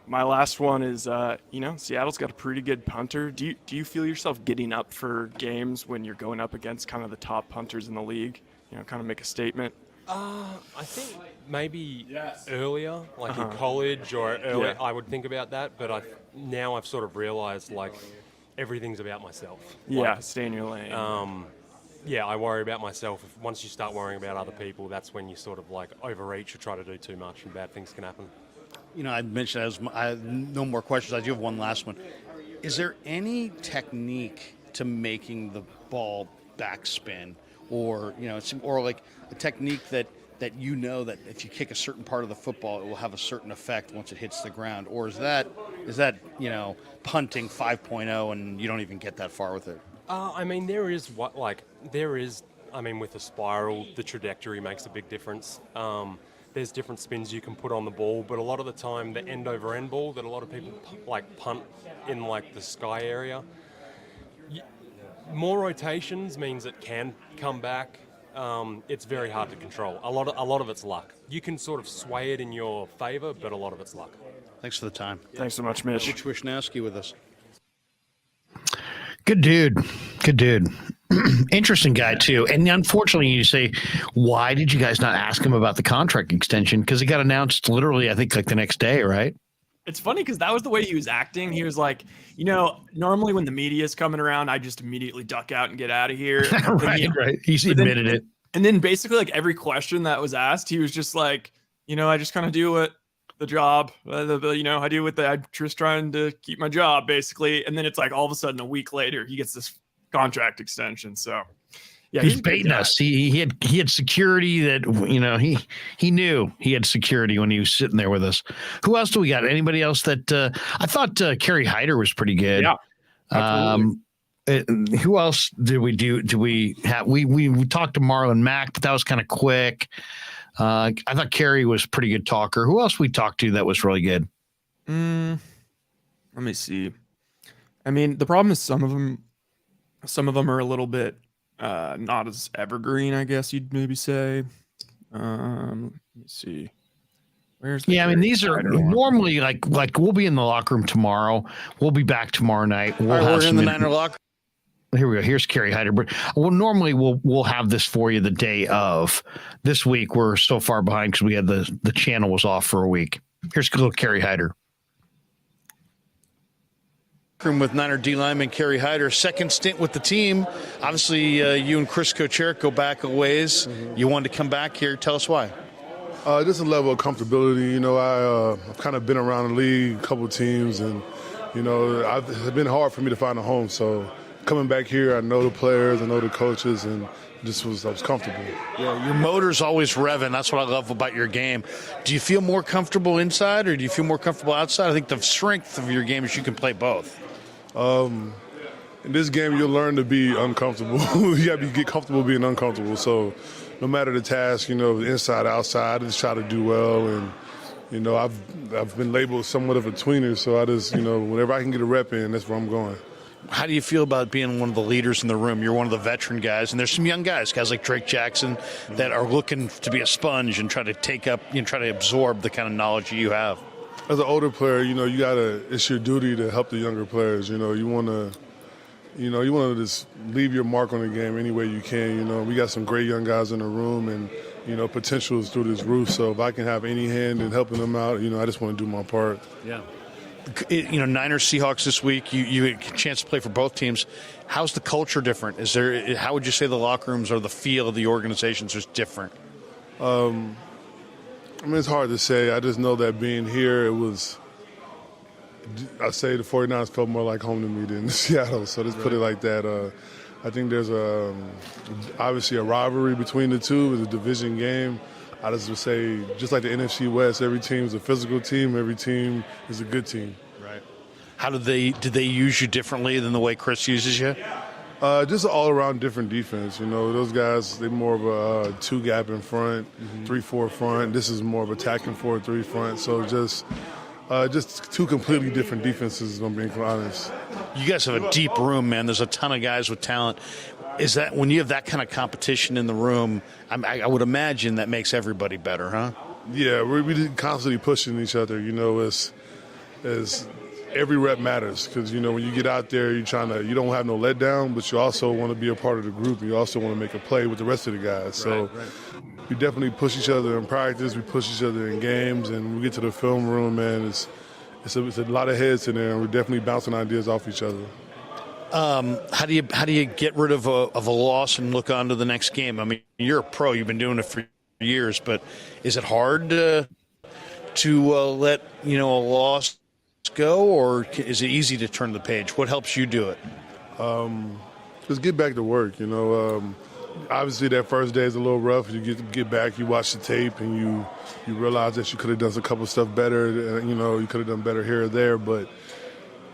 My last one is, Seattle's got a pretty good punter. Do you feel yourself getting up for games when you're going up against kind of the top punters in the league? Kind of make a statement? I think maybe earlier, like in college or earlier, I would think about that. But now I've sort of realized, like, everything's about myself. Yeah, stay in your lane. I worry about myself. Once you start worrying about other people, that's when you sort of like overreach or try to do too much, and bad things can happen. I mentioned I have no more questions. I do have one last one. Is there any technique to making the ball backspin, or like a technique that that if you kick a certain part of the football, it will have a certain effect once it hits the ground, or is that punting 5.0 and you don't even get that far with it? I mean, with a spiral, the trajectory makes a big difference. There's different spins you can put on the ball, but a lot of the time, the end over end ball that a lot of people punt in like the sky area, more rotations means it can come back. It's very hard to control. A lot of it's luck. You can sort of sway it in your favor, but a lot of it's luck. Thanks for the time. Thanks so much, Mitch. Mitch Wishnowsky with us. Good dude. Interesting guy too. And unfortunately, you say, why did you guys not ask him about the contract extension? Because it got announced literally, I think, like the next day, right? It's funny because that was the way he was acting. He was like, normally when the media is coming around, I just immediately duck out and get out of here. Right. He's admitted it. And then basically like every question that was asked, he was just like, I just kind of do what the job, I do what I'm just trying to keep my job basically. And then it's like all of a sudden a week later, he gets this contract extension. So yeah, he's baiting us. He had security that, he knew he had security when he was sitting there with us. Who else do we got? Anybody else that I thought Carrie Hyder was pretty good. Yeah. Who else did we do? Do we have, we talked to Marlon Mack, but that was kind of quick. I thought Carrie was a pretty good talker. Who else we talked to that was really good? Let me see. I mean, the problem is some of them are a little bit not as evergreen, I guess you'd maybe say. Let me see. Where's the Yeah, I mean, Carrie these are Hyder one? normally like we'll be in the locker room tomorrow. We'll be back tomorrow night. We'll All right, have we're in some the Niner locker. Here we go. Here's Carrie Hyder. Well, normally we'll have this for you the day of. This week we're so far behind because we had the channel was off for a week. Here's little Carrie Hyder. With Niner D lineman Carrie Hyder, second stint with the team. Obviously, you and Chris Kocherik go back a ways. You wanted to come back here. Tell us why. Just a level of comfortability. You know, I've kind of been around the league, a couple of teams, and you know, it's been hard for me to find a home. So coming back here, I know the players, I know the coaches, and I was comfortable. Yeah, your motor's always revving. That's what I love about your game. Do you feel more comfortable inside, or do you feel more comfortable outside? I think the strength of your game is you can play both. In this game, you'll learn to be uncomfortable. You got to get comfortable being uncomfortable. So no matter the task, you know, inside, outside, I just try to do well. And, you know, I've been labeled somewhat of a tweener, so I just, you know, whenever I can get a rep in, that's where I'm going. How do you feel about being one of the leaders in the room? You're one of the veteran guys, and there's some young guys like Drake Jackson, that are looking to be a sponge and try to take up, try to absorb the kind of knowledge you have. As an older player, you know, it's your duty to help the younger players. You know, you want to just leave your mark on the game any way you can. You know, we got some great young guys in the room, and, you know, potential is through this roof. So if I can have any hand in helping them out, you know, I just want to do my part. Yeah. You know, Niners Seahawks this week, you had a chance to play for both teams. How's the culture different? How would you say the locker rooms or the feel of the organizations is different? I mean, it's hard to say. I just know that being here, I say the 49ers felt more like home to me than Seattle. So let's put it like that. I think there's obviously a rivalry between the two. It's a division game. I just would say, just like the NFC West, every team is a physical team. Every team is a good team. Right. How did they use you differently than the way Chris uses you? Just an all-around different defense. You know, those guys, they're more of a two-gap in front, 3-4 front. This is more of attacking 4-3 front. So just two completely different defenses, if I'm being honest. You guys have a deep room, man. There's a ton of guys with talent. Is that when you have that kind of competition in the room, I would imagine that makes everybody better, huh? Yeah, we're constantly pushing each other. You know, as every rep matters because, you know, when you get out there, you don't have no letdown, but you also want to be a part of the group. You also want to make a play with the rest of the guys. So we definitely push each other in practice. We push each other in games, and when we get to the film room, man, it's a lot of heads in there, and we're definitely bouncing ideas off each other. How do you get rid of a loss and look on to the next game? I mean, you're a pro. You've been doing it for years, but is it hard to let a loss go, or is it easy to turn the page? What helps you do it? Just get back to work. You know, obviously that first day is a little rough. You get back, you watch the tape, and you realize that you could have done a couple of stuff better. You know, you could have done better here or there, but.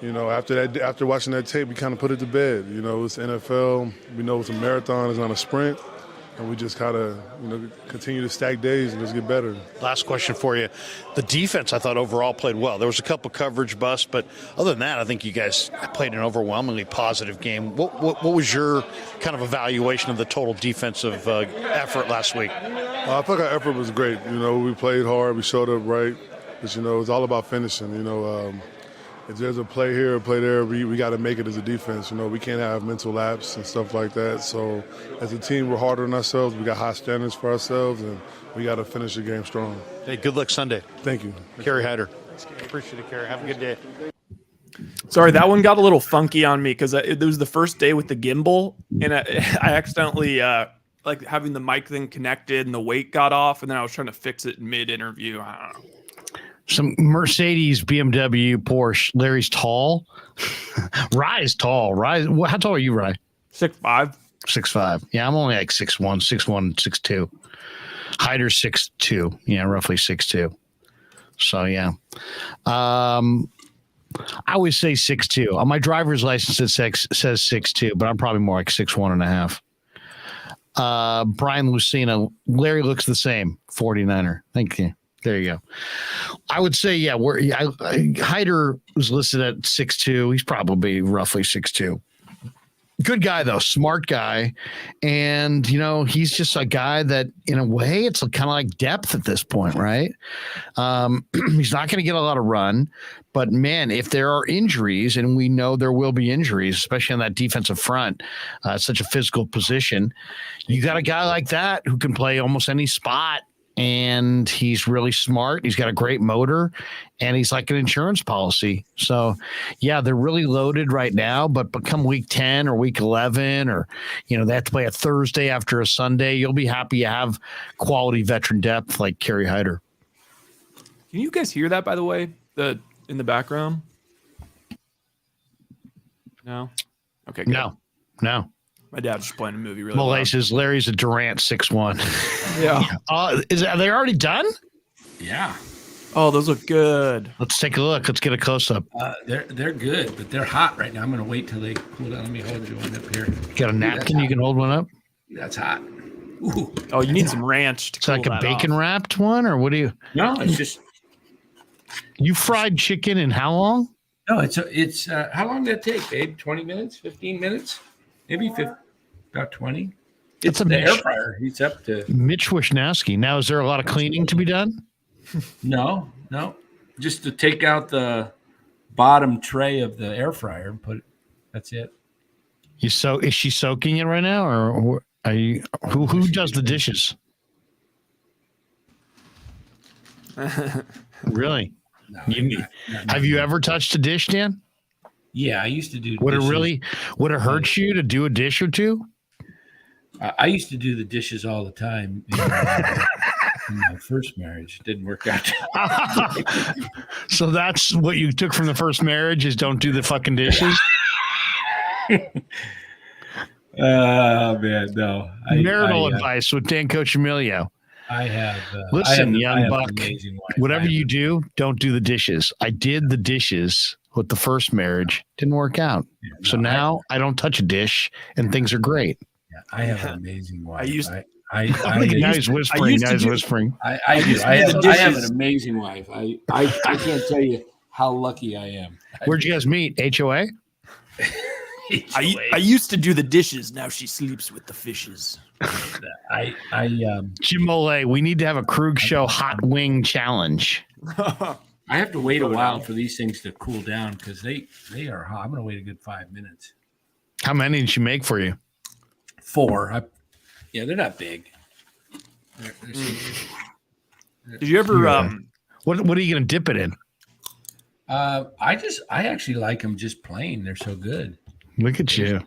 You know, after watching that tape, we kind of put it to bed. You know, it's NFL. We know it's a marathon. It's not a sprint. And we just kind of, continue to stack days and just get better. Last question for you. The defense, I thought, overall played well. There was a couple coverage busts, but other than that, I think you guys played an overwhelmingly positive game. What was your kind of evaluation of the total defensive effort last week? I thought our effort was great. You know, we played hard. We showed up right. But, it's all about finishing. If there's a play here, a play there, we got to make it as a defense. We can't have mental lapse and stuff like that. So as a team, we're harder on ourselves. We got high standards for ourselves, and we got to finish the game strong. Hey, good luck Sunday. Thank you. Carrie Hyder. Appreciate it, Carrie. Have a good day. Sorry, that one got a little funky on me because it was the first day with the gimbal, and I accidentally like having the mic thing connected, and the weight got off, and then I was trying to fix it mid-interview. I don't know. Some Mercedes, BMW, Porsche. Larry's tall. Rye's tall. Rye, how tall are you, Rye? 6'5". 6'5". Yeah, I'm only like 6'1", 6'1", 6'2". Hyder's 6'2". Yeah, roughly 6'2". So yeah. I always say 6'2". On my driver's license it says 6'2", but I'm probably more like 6'1.5". Brian Lucina. Larry looks the same. 49er. Thank you. There you go. I would say, yeah, Hyder was listed at 6'2". He's probably roughly 6'2". Good guy, though. Smart guy. And, he's just a guy that, in a way, it's kind of like depth at this point, right? He's not going to get a lot of run. But, man, if there are injuries, and we know there will be injuries, especially on that defensive front, such a physical position, you got a guy like that who can play almost any spot. And he's really smart. He's got a great motor, and he's like an insurance policy. So, yeah, they're really loaded right now. But come week 10 or week 11, or they have to play a Thursday after a Sunday, you'll be happy you have quality veteran depth like Carrie Hyder. Can you guys hear that, by the way? In the background? No. Okay. Good. No. My dad's just playing a movie. Really. Malay says Larry's a Durant 6'1". Yeah. Are they already done? Yeah. Oh, those look good. Let's take a look. Let's get a close up. They're good, but they're hot right now. I'm going to wait till they cool down. Let me hold you one up here. Got a napkin you can hold one up? That's hot. Ooh. Oh, you need some ranch to cool like a that bacon off. wrapped one, or what do you? No, it's just. You fried chicken in how long? No, it's how long did that take, babe? 20 minutes? 15 minutes? Maybe 50, about 20. It's the air fryer. He's up to Mitch Wishnowsky. Now, is there a lot of cleaning to be done? No. Just to take out the bottom tray of the air fryer and put it. That's it. Is she soaking it right now, or are you? Who does the dishes? Really? No, have you ever touched a dish, Dan? Yeah, I used to do. Would dishes. Would it hurt you to do a dish or two? I used to do the dishes all the time in my first marriage. It didn't work out. So that's what you took from the first marriage is don't do the fucking dishes? Oh, man, no. Marital advice with Dan Coccimilgio. I have. Listen, young buck, wife. whatever you do, don't do the dishes. I did the dishes with the first marriage. Didn't work out. Yeah, so now I don't touch a dish and things are great. Yeah, I have an amazing wife. Now he's whispering. I have an amazing wife. I can't tell you how lucky I am. Where'd you guys meet? HOA? I used to do the dishes. Now she sleeps with the fishes. Jim Ole, we need to have a Krueg show hot wing challenge. I have to wait a while for these things to cool down because they are hot. I'm going to wait a good 5 minutes. How many did she make for you? 4. They're not big. Did you ever? What are you going to dip it in? I actually like them just plain. They're so good. Look at you.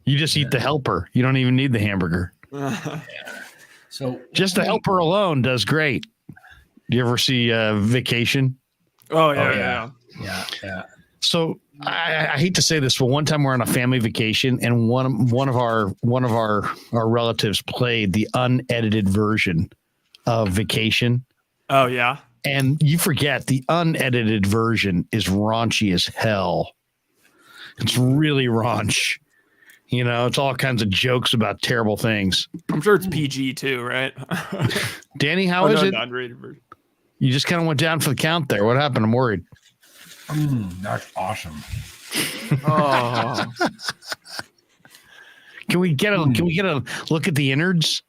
You just eat the helper. You don't even need the hamburger. So just the helper alone does great. Do you ever see Vacation? Oh yeah. So I hate to say this, but one time we're on a family vacation, and one of our relatives played the unedited version of Vacation. Oh yeah. And you forget the unedited version is raunchy as hell. It's really raunch. It's all kinds of jokes about terrible things. I'm sure it's PG too, right? Danny, how is it? Unrated version. You just kind of went down for the count there. What happened? I'm worried. That's awesome. Oh. Can we get a look at the innards?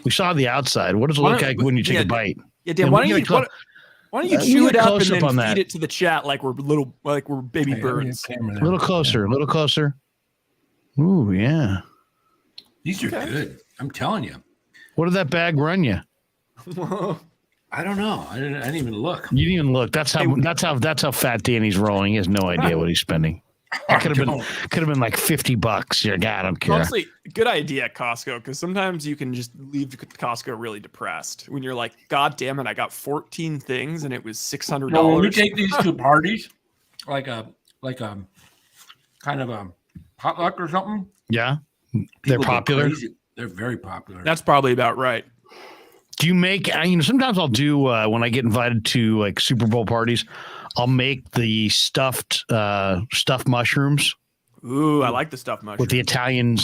We saw the outside. What does it look like when you take a bite? Yeah, Dan, why don't you chew it up and then feed it to the chat like we're baby birds? A little closer. Ooh, yeah. These are good. I'm telling you. What did that bag run you? I don't know. I didn't even look. You didn't even look. That's how fat Danny's rolling. He has no idea what he's spending. That could have been like $50. You're like, I don't care. Honestly, good idea at Costco, because sometimes you can just leave Costco really depressed when you're like, God damn it, I got 14 things and it was $600. No, when we take these to parties, like a kind of a potluck or something. Yeah, they're popular. They're very popular. That's probably about right. Do you make? Sometimes I'll do when I get invited to like Super Bowl parties. I'll make the stuffed mushrooms Ooh, I like the stuffed mushroom. With the Italian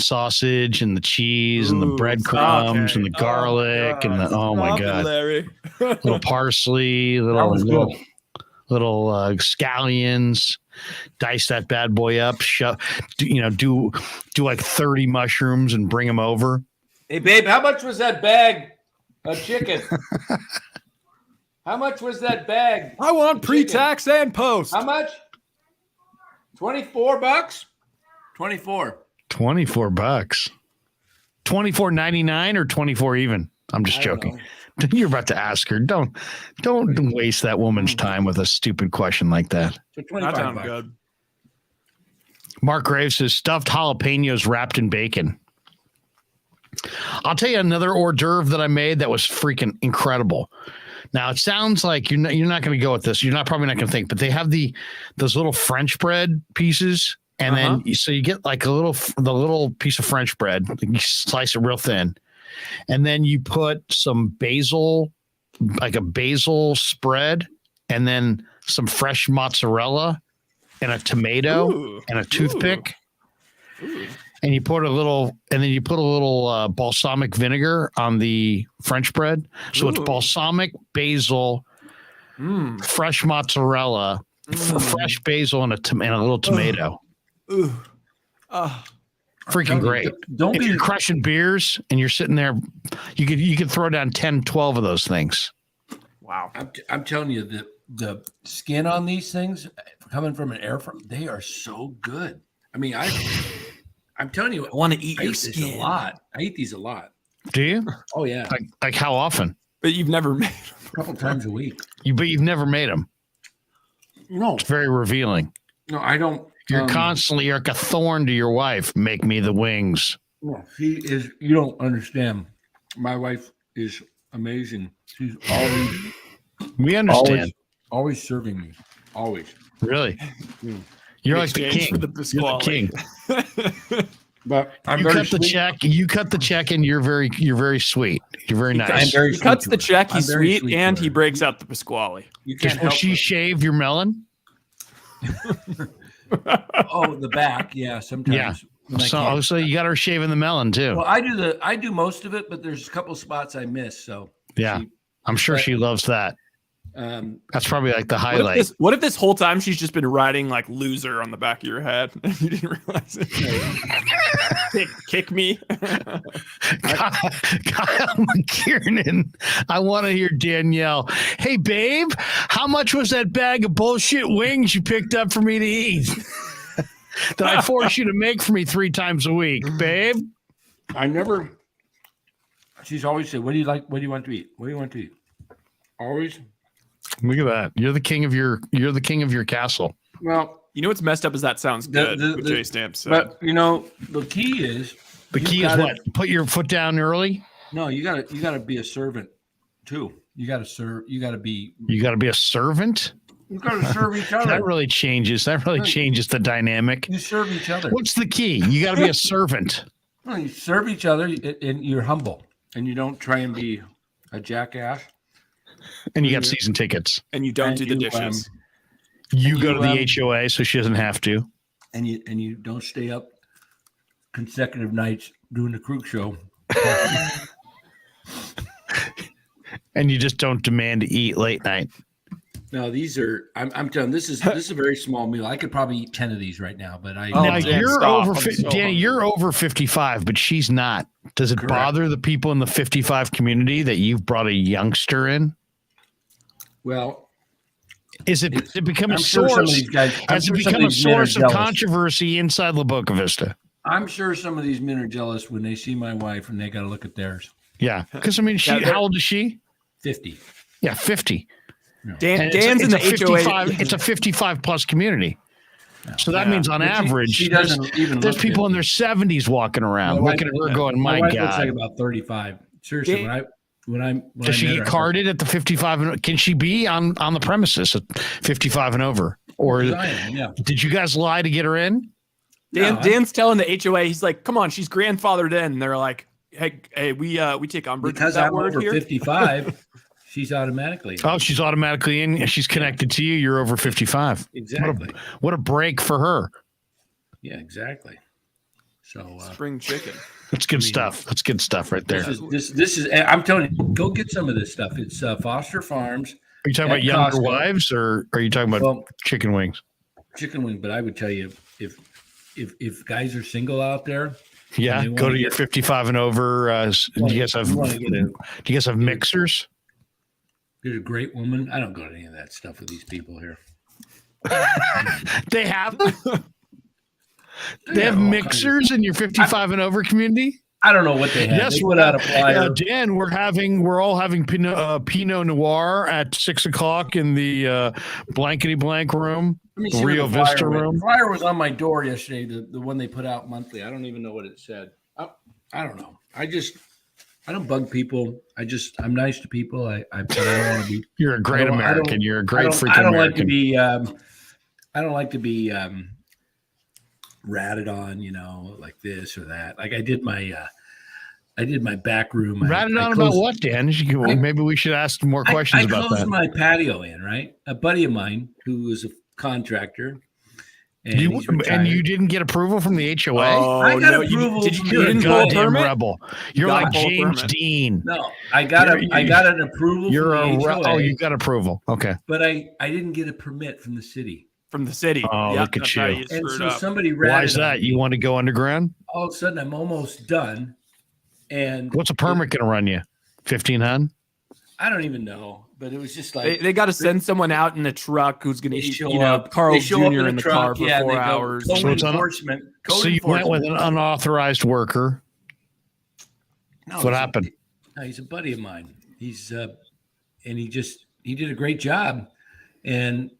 sausage and the cheese and the breadcrumbs and the garlic and the my god, Larry. little parsley, little scallions. Dice that bad boy up. Do like 30 mushrooms and bring them over. Hey, babe, how much was that bag of chicken? How much was that bag? I want pre-tax and post. How much? $24? 24. $24. $24.99 or 24 even? I'm just joking. You're about to ask her. Don't waste that woman's time with a stupid question like that. So $25. Good. Mark Graves says stuffed jalapenos wrapped in bacon. I'll tell you another hors d'oeuvre that I made that was freaking incredible. Now it sounds like you're not going to go with this. You're probably not going to think, but they have those little French bread pieces, and then so you get like the little piece of French bread, you slice it real thin, and then you put some basil, like a basil spread, and then some fresh mozzarella, and a tomato, and a toothpick. Ooh. And you put a little balsamic vinegar on the French bread. So it's balsamic, basil, fresh mozzarella, fresh basil, and a little tomato. Freaking great. If you're crushing beers and you're sitting there, you could throw down 10, 12 of those things. Wow. I'm telling you, the skin on these things coming from an air fryer, they are so good. I mean, I'm telling you, I want to eat your skin a lot. I eat these a lot. Do you? Oh yeah. Like how often? But you've never made them. A couple times a week. But you've never made them. No. It's very revealing. No, I don't. You're like a thorn to your wife. Make me the wings. No, she is. You don't understand. My wife is amazing. She's always. We understand. Always serving me. Always. Really? You're like the king. You're the king. But you cut the check. You cut the check, and you're very sweet. You're very nice. He cuts the check. He's sweet, and he breaks out the Pasquale. Will she shave your melon? Oh, the back. Yeah, sometimes. Yeah. So you got her shaving the melon too. Well, I do most of it, but there's a couple spots I miss. So yeah, I'm sure she loves that. That's probably like the highlight. What if this whole time she's just been writing like loser on the back of your head and you didn't realize it? kick me. Kyle McKiernan. I want to hear Danielle. Hey, babe, how much was that bag of bullshit wings you picked up for me to eat? That I force you to make for me 3 times a week, babe? I never. She's always said, "What do you like? What do you want to eat? What do you want to eat?" Always. Look at that. You're the king of your castle. Well, you know what's messed up is that sounds good with J Stamps. But the key is what? Put your foot down early. No, you gotta be a servant too. You gotta serve. You gotta be a servant. You gotta serve each other. That really changes the dynamic. You serve each other. What's the key? You got to be a servant. Well, you serve each other, and you're humble, and you don't try and be a jackass. And you got season tickets. And you don't do the dishes. You go to the HOA so she doesn't have to. And you don't stay up consecutive nights doing the Krueg show. And you just don't demand to eat late night. No, these are. I'm telling. This is a very small meal. I could probably eat 10 of these right now, but I. You're over. Danny, you're over 55, but she's not. Does it bother the people in the 55 community that you've brought a youngster in? Well, has it become a source? Has it become a source of controversy inside La Boca Vista? I'm sure some of these men are jealous when they see my wife and they got to look at theirs. Yeah, because I mean, how old is she? 50. Yeah, 50. Dan's in the HOA. It's a 55 plus community. So that means on average, there's people in their 70s walking around looking at her going, my God. Looks like about 35. Seriously, does she get carded at the 55 and can she be on the premises at 55 and over? Or did you guys lie to get her in? Dan's telling the HOA, he's like, come on, she's grandfathered in. And they're like, hey, we take umbrage because with that I'm word over here. 55. She's automatically in. Oh, she's automatically in. She's connected to you. You're over 55. Exactly. What a break for her. Yeah, exactly. So spring chicken. That's good stuff. That's good stuff right there. This is. I'm telling you, go get some of this stuff. It's Foster Farms. Are you talking about younger wives, or are you talking about chicken wings? Chicken wing, but I would tell you if guys are single out there, yeah, go to your 55 and over. Do you guys have mixers? There's a great woman. I don't go to any of that stuff with these people here. They have them. They have mixers in your 55 and over community. I don't know what they have. Yes, they put out a flyer. Dan, we're all having Pinot Noir at 6:00 in the blankety blank room, Rio Vista room. The flyer was on my door yesterday. The one they put out monthly. I don't even know what it said. I don't know. I don't bug people. I'm nice to people. I don't want to be. You're a great American. You're a great freaking American. I don't like to be ratted on, like this or that. Like I did my back room. Ratted on about what, Dan? Maybe we should ask more questions about that. I closed my patio in, right? A buddy of mine who was a contractor. And you didn't get approval from the HOA? Oh, I got approval. You're a goddamn rebel. You're like James Dean. No, I got an approval. You're from the HOA. Oh, you got approval. Okay. But I didn't get a permit from the city. Oh, look at you. And so somebody Why is that? You want to go underground? All of a sudden, I'm almost done. And what's a permit going to run you? $1,500? I don't even know. But it was just like they got to send someone out in a truck who's going to eat, Carl Jr. in the car for 4 hours. So you went with an unauthorized worker. No, what happened? He's a buddy of mine. He's and he did a great job, and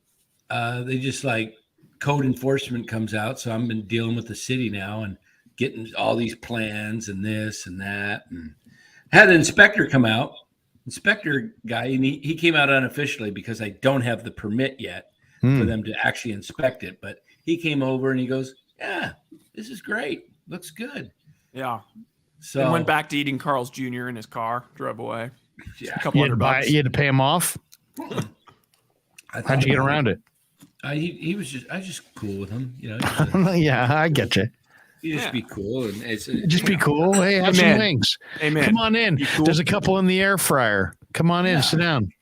they just like code enforcement comes out. So I've been dealing with the city now and getting all these plans and this and that, and had an inspector come out. Inspector guy, and he came out unofficially because I don't have the permit yet for them to actually inspect it. But he came over and he goes, "Yeah, this is great. Looks good." Yeah. So and went back to eating Carl's Jr. in his car, drove away. Yeah, a couple $100. You had to pay him off. How'd you get around it? He was just cool with him, Yeah, I get you. You just be cool and just be cool. Hey, have some wings. Amen. Come on in. Cool. There's a couple in the air fryer. Come on in. Sit down.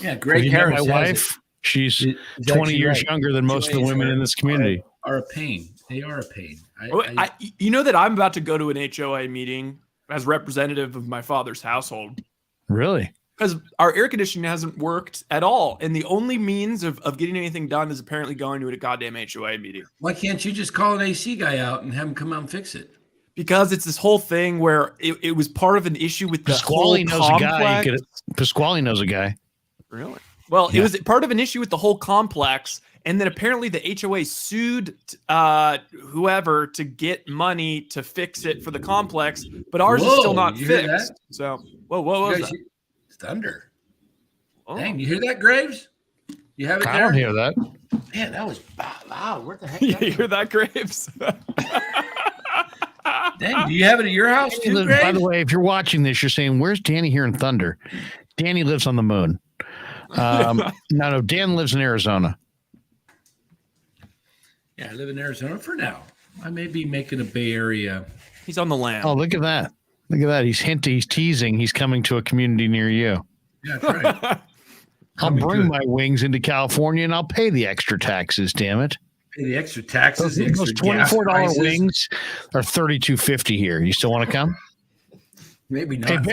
Yeah, Greg Harris. My wife. She's 20 years younger than most of the women in this community. Are a pain. They are a pain. You know that I'm about to go to an HOA meeting as representative of my father's household. Really? Because our air conditioning hasn't worked at all. And the only means of getting anything done is apparently going to a goddamn HOA meeting. Why can't you just call an AC guy out and have him come out and fix it? Because it's this whole thing where it was part of an issue with the whole complex. Pasquale knows a guy. Really? Well, it was part of an issue with the whole complex. And then apparently the HOA sued whoever to get money to fix it for the complex. But ours is still not fixed. So, what was that? Thunder. Oh. Dang, you hear that, Graves? You have it there? I don't hear that. Man, that was loud. Where the heck? You hear that, Graves? Dang, do you have it at your house too, Graves? By the way, if you're watching this, you're saying, where's Danny hearing thunder? Danny lives on the moon. No, Dan lives in Arizona. Yeah, I live in Arizona for now. I may be making a Bay Area. He's on the land. Oh, look at that. Look at that. He's hinting, he's teasing. He's coming to a community near you. Yeah, that's right. I'll bring my wings into California and I'll pay the extra taxes, damn it. Pay the extra taxes. Those $24 wings are $32.50 here. You still want to come? Maybe not.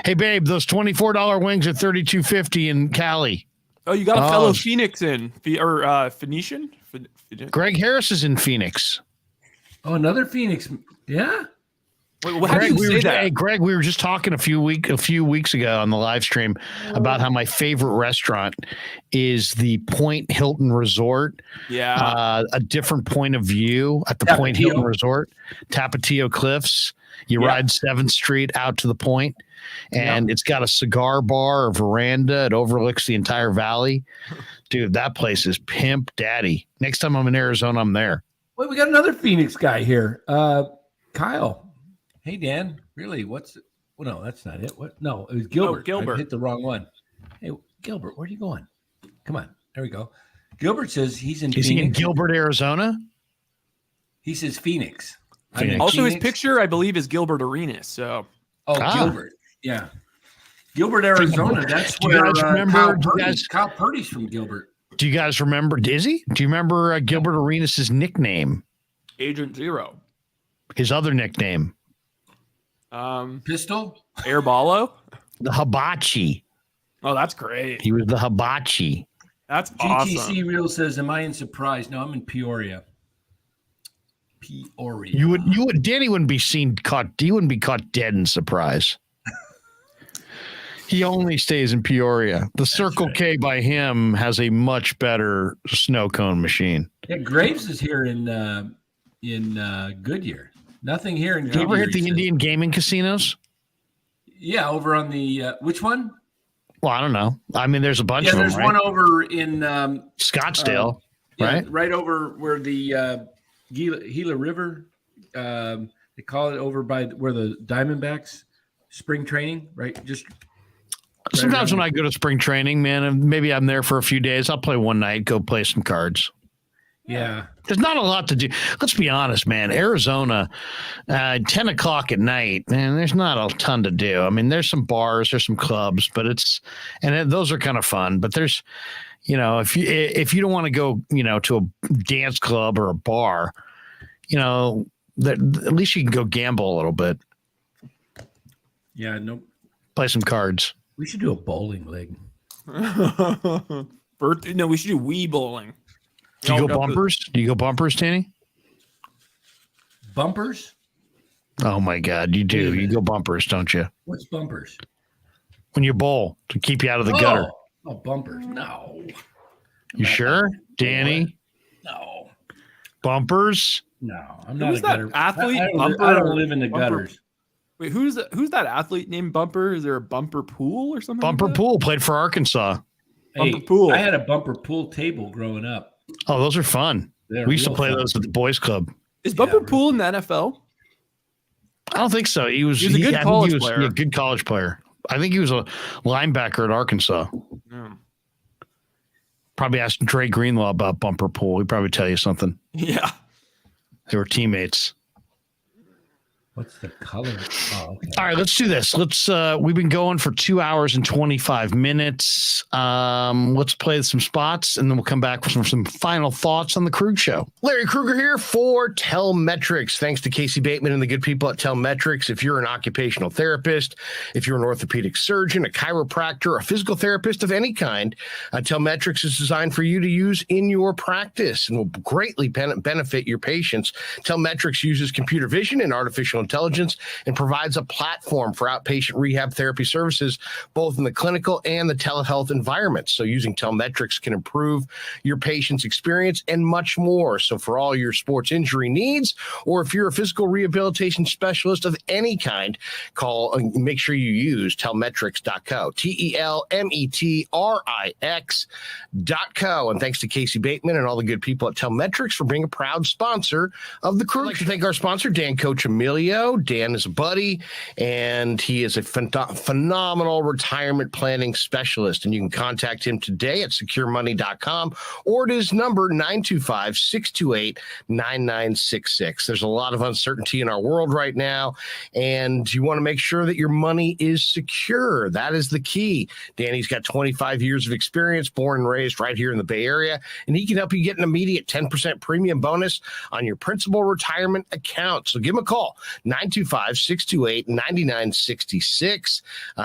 Hey, babe, those $24 wings are $32.50 in Cali. Oh, you got a fellow Phoenix Phoenician? Greg Harris is in Phoenix. Oh, another Phoenix. Yeah. Wait, how do you say that? Hey, Greg, we were just talking a few weeks ago on the live stream about how my favorite restaurant is the Point Hilton Resort. Yeah. A different point of view at the Point Hilton Resort, Tapatio Cliffs. You ride 7th Street out to the point, and it's got a cigar bar, a veranda. It overlooks the entire valley. Dude, that place is pimp daddy. Next time I'm in Arizona, I'm there. Wait, we got another Phoenix guy here. Kyle. Hey, Dan, really? Well, no, that's not it. What? No, it was Gilbert. Oh, Gilbert. I hit the wrong one. Hey, Gilbert, where are you going? Come on. There we go. Gilbert says he's in Phoenix. Is he in Gilbert, Arizona? He says Phoenix. Also, his Phoenix. picture, I believe, is Gilbert Arenas. So, Gilbert. Yeah. Gilbert, Arizona. That's Do you where guys remember- Kyle Purdy's from Gilbert. Do you guys remember Dizzy? Do you remember Gilbert Arenas' nickname? Agent Zero. His other nickname? Pistol? Airballo? The Hibachi. Oh, that's great. He was the Hibachi. That's GTC awesome. Real says, am I in surprise? No, I'm in Peoria. You would Danny wouldn't be caught. He wouldn't be caught dead in surprise. He only stays in Peoria. The Circle K by him has a much better snow cone machine. Yeah, Graves is here in Goodyear. Nothing here in Do Goodyear. you ever hit the he says. Indian gaming casinos? Yeah, over on the which one? Well, I don't know. I mean, there's a bunch of them. There's Right? one over in Scottsdale, yeah, right? right over where the Gila River. They call it over by where the Diamondbacks spring training, right? Just Sometimes when I go to spring training, man, and maybe I'm there for a few days, I'll play one night, go play some cards. Yeah. There's not a lot to do. Let's be honest, man. Arizona, 10 o'clock at night, man, there's not a ton to do. I mean, there's some bars, there's some clubs, but those are kind of fun. But there's, if you don't want to go, to a dance club or a bar, at least you can go gamble a little bit. Yeah, nope. Play some cards. We should do a bowling league. No, we should do Wii bowling. Do you go bumpers? Do you go bumpers, Danny? Bumpers? Oh my God, you do. You go bumpers, don't you? What's bumpers? When you bowl to keep you out of the gutter. Oh, bumpers. No. You sure, Danny? No. Bumpers? No, I'm not Who's a that gutter. athlete? I Bumper? don't live in the Bumper? gutters. Wait, who's that athlete named Bumper? Is there a Bumper Pool or something? Bumper like that? Pool played for Arkansas. Bumper pool. I had a bumper pool table growing up. Oh, those are fun. They're We used to real play fun. those at the boys' club. Is Bumper Pool in the NFL? I don't think so. He was a good college player. Yeah, good college player. I think he was a linebacker at Arkansas. Yeah. Probably ask Dre Greenlaw about Bumper Pool. He'd probably tell you something. Yeah. They were teammates. What's the color? Oh, okay. All right, let's do this. We've been going for 2 hours and 25 minutes. Let's play some spots, and then we'll come back with some final thoughts on the Krueg show. Larry Krueger here for Telmetrics. Thanks to Casey Bateman and the good people at Telmetrics. If you're an occupational therapist, if you're an orthopedic surgeon, a chiropractor, a physical therapist of any kind, Telmetrics is designed for you to use in your practice and will greatly benefit your patients. Telmetrics uses computer vision and artificial intelligence and provides a platform for outpatient rehab therapy services, both in the clinical and the telehealth environments. So using Telmetrics can improve your patient's experience and much more. So for all your sports injury needs, or if you're a physical rehabilitation specialist of any kind, make sure you use telmetrics.co, TELMETRIX.co. And thanks to Casey Bateman and all the good people at Telmetrics for being a proud sponsor of the Krueg. I'd like to thank our sponsor, Dan Coccimilgio. Dan is a buddy, and he is a phenomenal retirement planning specialist. And you can contact him today at securemoney.com or at his number 925-628-9966. There's a lot of uncertainty in our world right now, and you want to make sure that your money is secure. That is the key. Danny's got 25 years of experience, born and raised right here in the Bay Area, and he can help you get an immediate 10% premium bonus on your principal retirement account. So give him a call. 925-628-9966.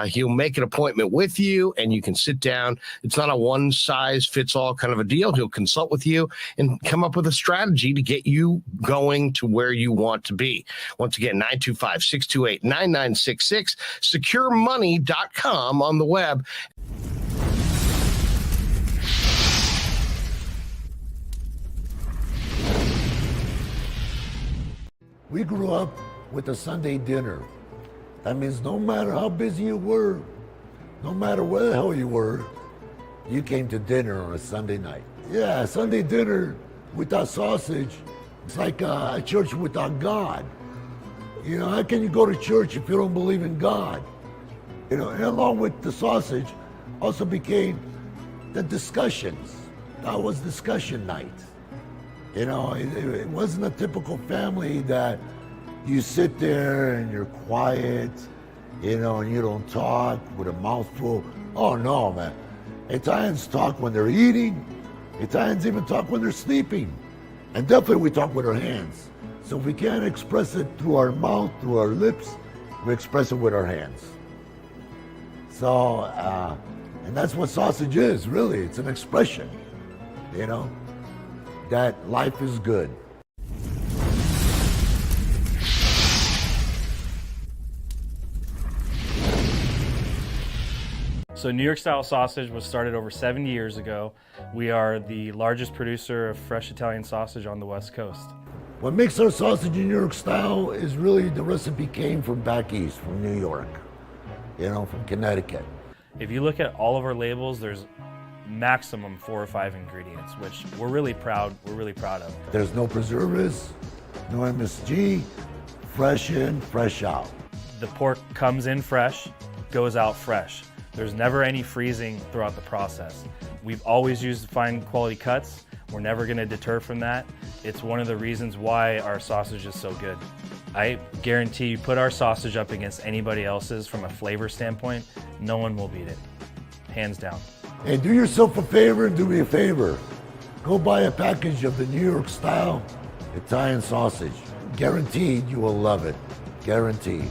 He'll make an appointment with you, and you can sit down. It's not a one-size-fits-all kind of a deal. He'll consult with you and come up with a strategy to get you going to where you want to be. Once again, 925-628-9966, securemoney.com on the web. We grew up with a Sunday dinner. That means no matter how busy you were, no matter where the hell you were, you came to dinner on a Sunday night. Yeah, Sunday dinner without sausage, it's like a church without God. How can you go to church if you don't believe in God? And along with the sausage also became the discussions. That was discussion night. You know, it wasn't a typical family that you sit there and you're quiet, you know, and you don't talk with a mouthful. Oh no, man. Italians talk when they're eating. Italians even talk when they're sleeping. And definitely we talk with our hands. So if we can't express it through our mouth, through our lips, we express it with our hands. So, and that's what sausage is, really. It's an expression, you know, that life is good. So New York style sausage was started over 70 years ago. We are the largest producer of fresh Italian sausage on the West Coast. What makes our sausage in New York style is really the recipe came from back east, from New York, you know, from Connecticut. If you look at all of our labels, there's maximum 4 or 5 ingredients, which we're really proud of. There's no preservatives, no MSG, fresh in, fresh out. The pork comes in fresh, goes out fresh. There's never any freezing throughout the process. We've always used fine quality cuts. We're never gonna deter from that. It's one of the reasons why our sausage is so good. I guarantee you put our sausage up against anybody else's from a flavor standpoint, no one will beat it, hands down. Hey, do yourself a favor and do me a favor. Go buy a package of the New York style Italian sausage. Guaranteed you will love it, guaranteed.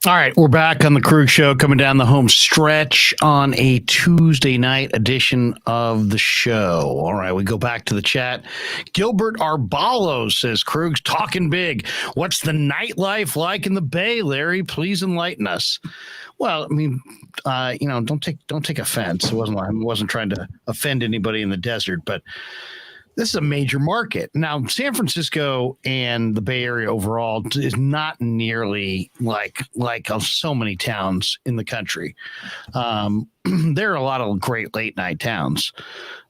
All right, we're back on the Krueg Show, coming down the home stretch on a Tuesday night edition of the show. All right, we go back to the chat. Gilbert Arbalo says, Krueg's talking big. What's the nightlife like in the Bay, Larry? Please enlighten us. Well, I mean, you know, don't take offense. I wasn't trying to offend anybody in the desert, but this is a major market. Now, San Francisco and the Bay Area overall is not nearly like so many towns in the country. There are a lot of great late night towns.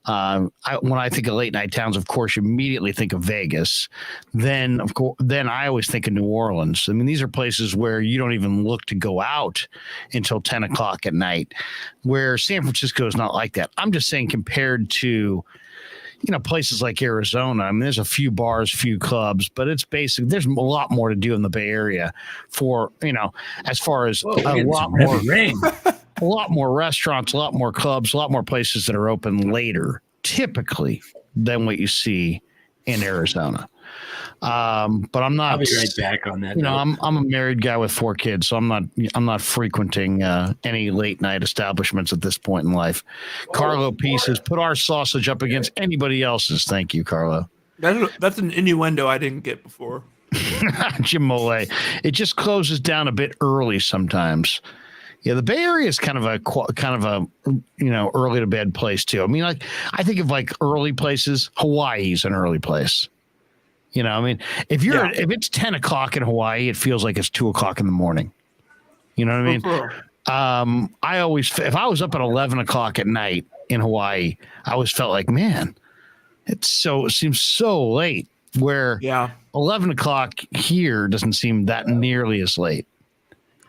When I think of late night towns, of course, you immediately think of Vegas. Then I always think of New Orleans. I mean, these are places where you don't even look to go out until 10 o'clock at night, where San Francisco is not like that. I'm just saying compared to, you know, places like Arizona, I mean, there's a few bars, few clubs, but it's basic. There's a lot more to do in the Bay Area for, you know, as far as a lot more restaurants, a lot more clubs, a lot more places that are open later, typically, than what you see in Arizona. But I'm not. I'll be right back on that. You know, I'm a married guy with 4 kids, so I'm not frequenting any late night establishments at this point in life. Carlo P says, put our sausage up against anybody else's. Thank you, Carlo. That's an innuendo I didn't get before. Jim Mole. It just closes down a bit early sometimes. Yeah, the Bay Area is kind of a you know, early to bed place too. I mean, like I think of like early places. Hawaii's an early place. You know, I mean, if it's 10 o'clock in Hawaii, it feels like it's 2 o'clock in the morning. You know what I mean? I always, if I was up at 11 o'clock at night in Hawaii, I always felt like, man, it seems so late. Where 11 o'clock here doesn't seem that nearly as late.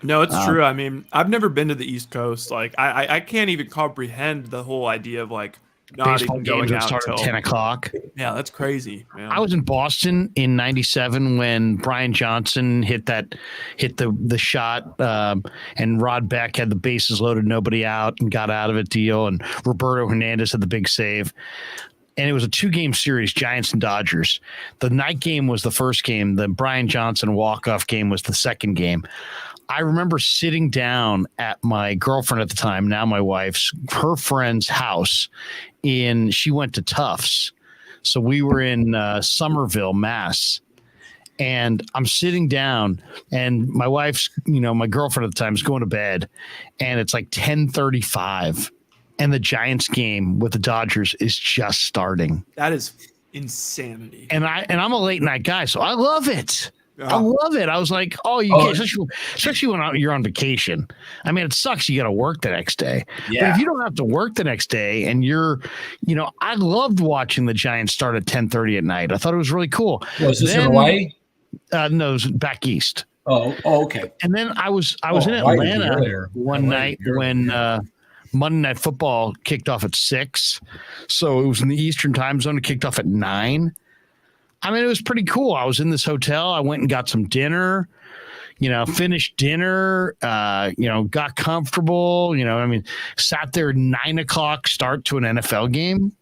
No, it's true. I mean, I've never been to the East Coast. Like, I can't even comprehend the whole idea of like not baseball even going games out start at 10 o'clock. Yeah, that's crazy, man. I was in Boston in '97 when Brian Johnson hit the shot, and Rod Beck had the bases loaded, nobody out, and got out of it deal, and Roberto Hernandez had the big save. And it was a 2-game series, Giants and Dodgers. The night game was the first game. The Brian Johnson walk-off game was the second game. I remember sitting down at my girlfriend at the time, now my wife's, her friend's house. She went to Tufts. So we were in Somerville, Mass. and I'm sitting down, and my wife's, my girlfriend at the time is going to bed, and it's like 10:35, and the Giants game with the Dodgers is just starting. That is insanity. And I'm a late night guy, so I love it. I love it. I was like, especially when you're on vacation. I mean, it sucks. You got to work the next day. Yeah. But if you don't have to work the next day and I loved watching the Giants start at 10:30 at night. I thought it was really cool. Was this in Hawaii? No, it was back east. Oh, okay. And then I was in Atlanta one night when Monday Night Football kicked off at 6. So it was in the Eastern time zone. It kicked off at 9. I mean, it was pretty cool. I was in this hotel. I went and got some dinner, finished dinner, got comfortable, sat there at 9 o'clock start to an NFL game.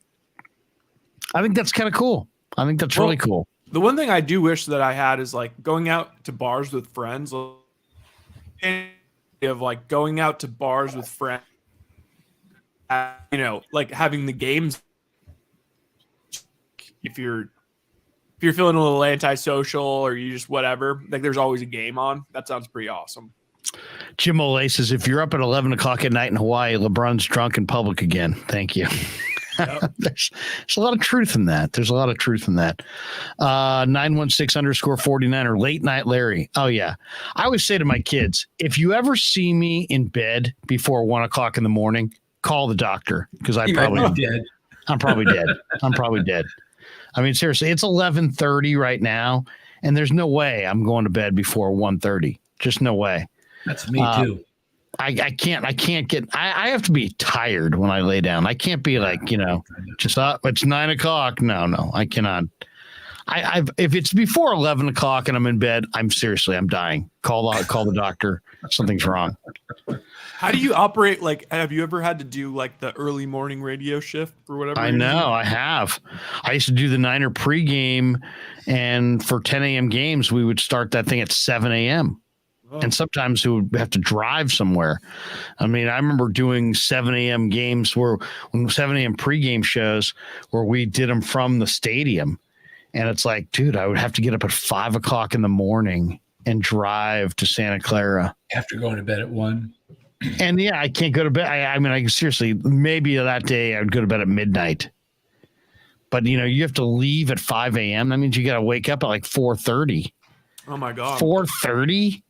I think that's kind of cool. I think that's really cool. The one thing I do wish that I had is like going out to bars with friends, going out to bars with friends, like having the games. If you're feeling a little antisocial or you just whatever, like there's always a game on. That sounds pretty awesome. Jim Olay says, if you're up at 11 o'clock at night in Hawaii, LeBron's drunk in public again. Thank you. Yep. There's a lot of truth in that. 916_49 late night Larry. Oh yeah. I always say to my kids, if you ever see me in bed before 1 o'clock in the morning, call the doctor. Cause I'm probably dead. I'm probably dead. I mean, seriously, it's 11:30 right now, and there's no way I'm going to bed before 1:30. Just no way. That's me too. I have to be tired when I lay down. I can't be like, just it's 9 o'clock. No, I cannot. If it's before 11 o'clock and I'm in bed, I'm dying. Call the doctor. Something's wrong. How do you operate? Like, have you ever had to do like the early morning radio shift or whatever? I know I have. I used to do the Niner pregame, and for 10 a.m. games, we would start that thing at 7 a.m. And sometimes we would have to drive somewhere. I mean, I remember doing 7 a.m. games 7 a.m. pregame shows where we did them from the stadium. And it's like, dude, I would have to get up at 5 o'clock in the morning and drive to Santa Clara. After going to bed at 1. And yeah, I can't go to bed. I seriously, maybe that day I would go to bed at midnight. But, you have to leave at 5 a.m. That means you got to wake up at like 4:30. Oh, my God. 4:30?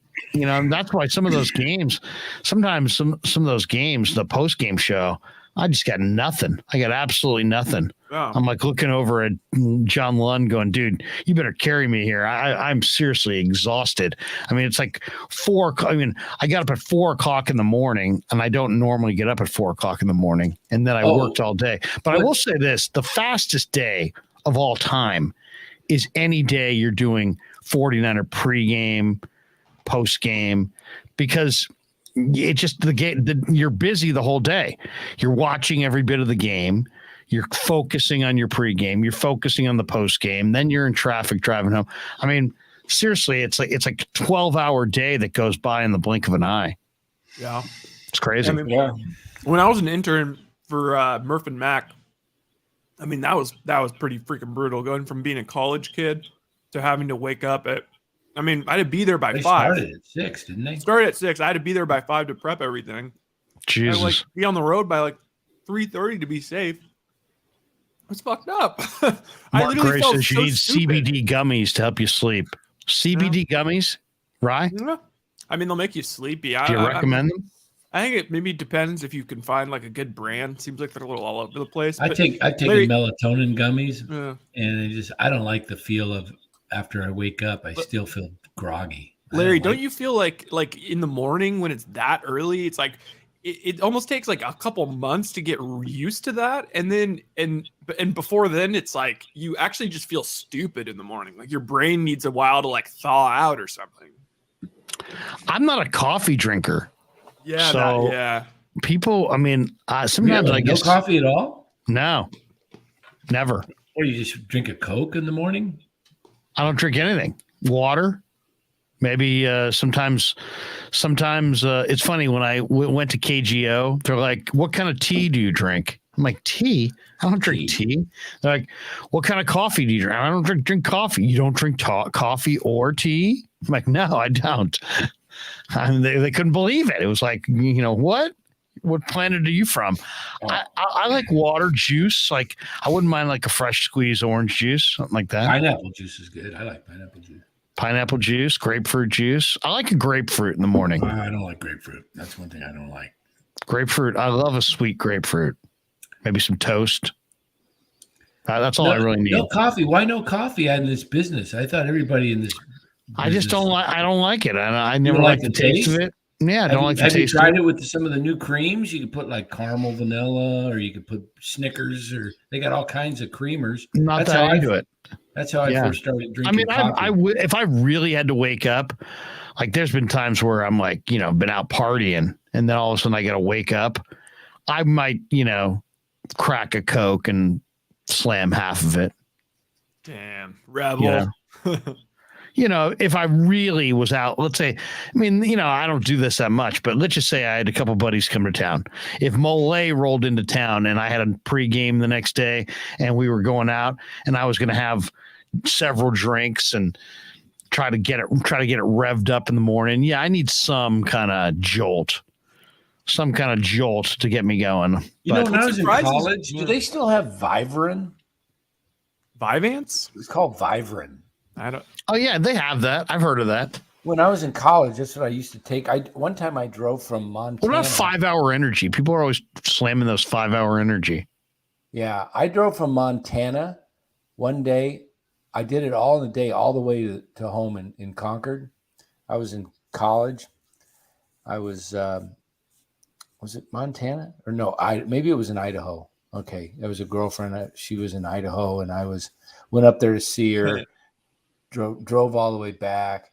That's why some of those games, sometimes some of those games, the post-game show, I just got nothing. I got absolutely nothing. Oh. I'm like looking over at John Lund going, dude, you better carry me here. I'm seriously exhausted. I mean, it's like 4. I mean, I got up at 4 o'clock in the morning, and I don't normally get up at 4 o'clock in the morning. And then I worked all day. But I will say this, the fastest day of all time is any day you're doing 49er pregame, postgame, because it just you're busy the whole day. You're watching every bit of the game. You're focusing on your pregame. You're focusing on the postgame. Then you're in traffic driving home. I mean, seriously, it's like a 12-hour day that goes by in the blink of an eye. Yeah, it's crazy. I mean, when I was an intern for Murph and Mac, I mean that was pretty freaking brutal. Going from being a college kid to having to wake up at. I mean, I had to be there by 5. Started at 6, didn't they? Started at 6. I had to be there by 5 to prep everything. Jesus. I had to be on the road by like 3:30 to be safe. It's fucked up. Mark Gray says you need CBD gummies to help you sleep. CBD gummies, right? Yeah. I mean, they'll make you sleepy. Do you recommend them? I think it maybe depends if you can find like a good brand. Seems like they're a little all over the place. I take melatonin gummies, and I don't like the feel of after I wake up. I still feel groggy. Larry, don't you feel like in the morning when it's that early, it's like it almost takes like a couple months to get used to that, and then and before then it's like you actually just feel stupid in the morning, like your brain needs a while to like thaw out or something. I'm not a coffee drinker. Yeah, so people, I mean, sometimes I guess no coffee at all. No, never. Or you just drink a Coke in the morning? I don't drink anything. Water. Maybe sometimes it's funny when I went to KGO, they're like, what kind of tea do you drink? I'm like, tea? I don't drink tea. They're like, what kind of coffee do you drink? I don't drink coffee. You don't drink coffee or tea? I'm like, no, I don't. And they couldn't believe it. It was like, what? What planet are you from? I like water, juice. Like, I wouldn't mind like a fresh squeezed orange juice, something like that. Pineapple juice is good. I like pineapple juice. Pineapple juice, grapefruit juice. I like a grapefruit in the morning. I don't like grapefruit. That's one thing I don't like. Grapefruit. I love a sweet grapefruit. Maybe some toast. That's all I really need. No coffee. Why no coffee in this business? I thought everybody in this. I just don't like. I don't like it. I never liked the taste of it. Yeah, I don't like the taste. Have you tried it with some of the new creams? You could put like caramel vanilla, or you could put Snickers, or they got all kinds of creamers. Not that I do it. That's how I first started drinking. I would if I really had to wake up. Like, there's been times where I'm like, been out partying, and then all of a sudden I got to wake up. I might, crack a Coke and slam half of it. Damn, rebel. If I really was out, let's say, I don't do this that much, but let's just say I had a couple buddies come to town. If Mole rolled into town and I had a pregame the next day and we were going out and I was going to have several drinks and try to get it revved up in the morning. Yeah, I need some kind of jolt to get me going. When I was in college, do they still have Vivarin? Vyvanse? It's called Vivarin. I don't. Oh yeah, they have that. I've heard of that. When I was in college, that's what I used to take. One time I drove from Montana. What about 5 Hour Energy? People are always slamming those 5 Hour Energy. Yeah, I drove from Montana one day. I did it all in a day, all the way to home in Concord. I was in college. I was it Montana? Or no, maybe it was in Idaho. Okay, there was a girlfriend. She was in Idaho, and I went up there to see her. Drove all the way back,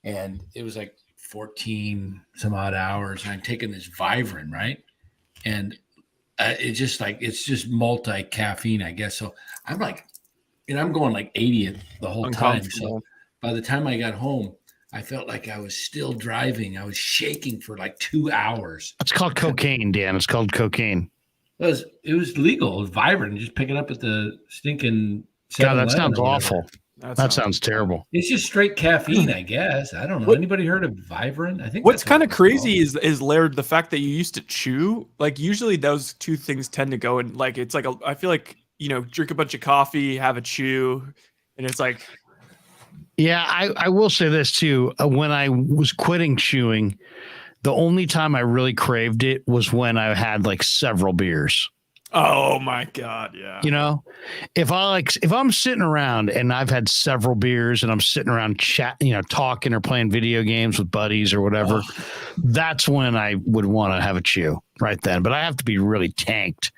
and it was like 14 some odd hours. And I'm taking this Vivarin, right? And it's just multi caffeine, I guess. So I'm like, I'm going like 80 the whole time. So by the time I got home, I felt like I was still driving. I was shaking for like 2 hours. It's called cocaine, Dan. It's called cocaine. It was legal. It was Vivarin. Just pick it up at the stinking. God, that sounds awful. That sounds terrible. It's just straight caffeine, I guess. I don't know. Anybody heard of Vivarin? I think what's kind of crazy is Laird, the fact that you used to chew. Like, usually those two things tend to go in. Like, it's like I feel like drink a bunch of coffee, have a chew, and it's like. Yeah, I will say this too. When I was quitting chewing, the only time I really craved it was when I had like several beers. Oh my God. Yeah. If I'm sitting around and I've had several beers and I'm sitting around talking or playing video games with buddies or whatever, that's when I would want to have a chew right then. But I have to be really tanked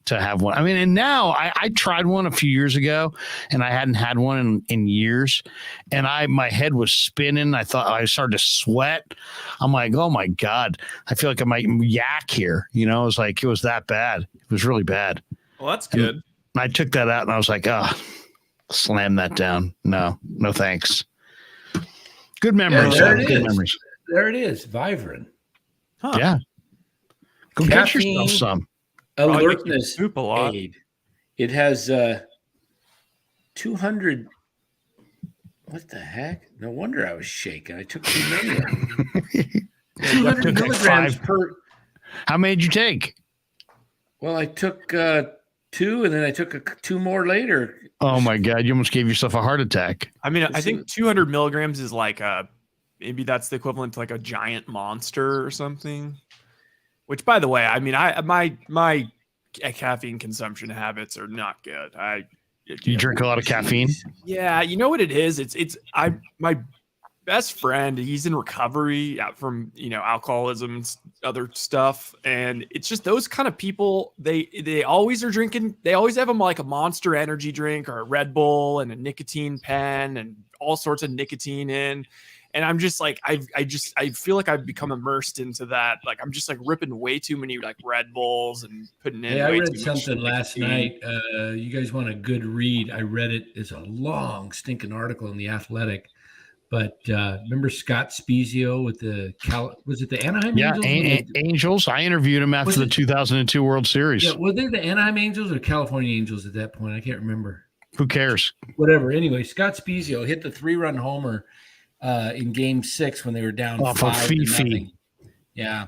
to have one. And now I tried one a few years ago and I hadn't had one in years, and my head was spinning. I thought I started to sweat. I'm like, oh my God, I feel like I might yak here. It was that bad. It was really bad. Well, that's good. And I took that out and I was like, slam that down. No thanks. Good memories. Good memories. There it is. Vivarin. Huh. Yeah. Go get yourself some. Alertness aid. It has 200. What the heck? No wonder I was shaking. I took too many. 200 milligrams per. How many did you take? Well, I took 2, and then I took 2 more later. Oh my God! You almost gave yourself a heart attack. I think 200 milligrams is like maybe that's the equivalent to like a giant monster or something. Which, by the way, my caffeine consumption habits are not good. You drink a lot of caffeine? Yeah, you know what it is? My best friend, he's in recovery from alcoholism and other stuff, and it's just those kind of people. They always are drinking. They always have them like a Monster Energy drink or a Red Bull and a nicotine pen and all sorts of nicotine in. And I'm just like, I feel like I've become immersed into that. Like, I'm just like ripping way too many like Red Bulls and putting in. Hey, I read too something much last night. You guys want a good read? I read it. It's a long stinking article in The Athletic But remember Scott Spezio with was it the Anaheim Yeah, Angels? Angels. I interviewed him after the 2002 World Series. Yeah, were they the Anaheim Angels or California Angels at that point? I can't remember. Who cares? Whatever. Anyway, Scott Spezio hit the 3-run homer in Game 6 when they were down 5-0. Yeah.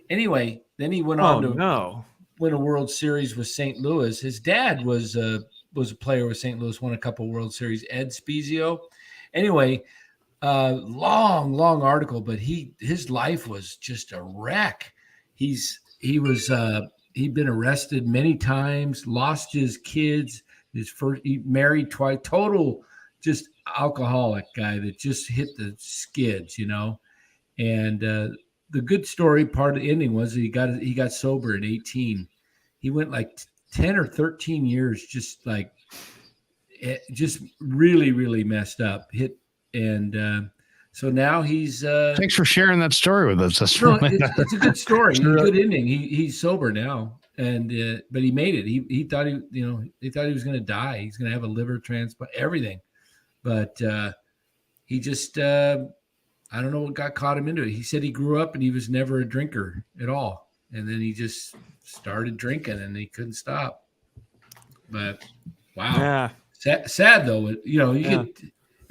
Anyway, then he went on to win a World Series with St. Louis. His dad was a player with St. Louis, won a couple World Series. Ed Spezio. Anyway, long article, but his life was just a wreck. He'd been arrested many times, lost his kids. He married twice, total just alcoholic guy that just hit the skids, And the good story part of the ending was he got sober at 18. He went like 10 or 13 years, just really, really messed up. So now he's. Thanks for sharing that story with us. It's a good story. It's a good ending. He's sober now. And but he made it. He thought he thought he was going to die. He's going to have a liver transplant, everything. But he just I don't know what caught him into it. He said he grew up and he was never a drinker at all, and then he just started drinking and he couldn't stop. But wow, sad though.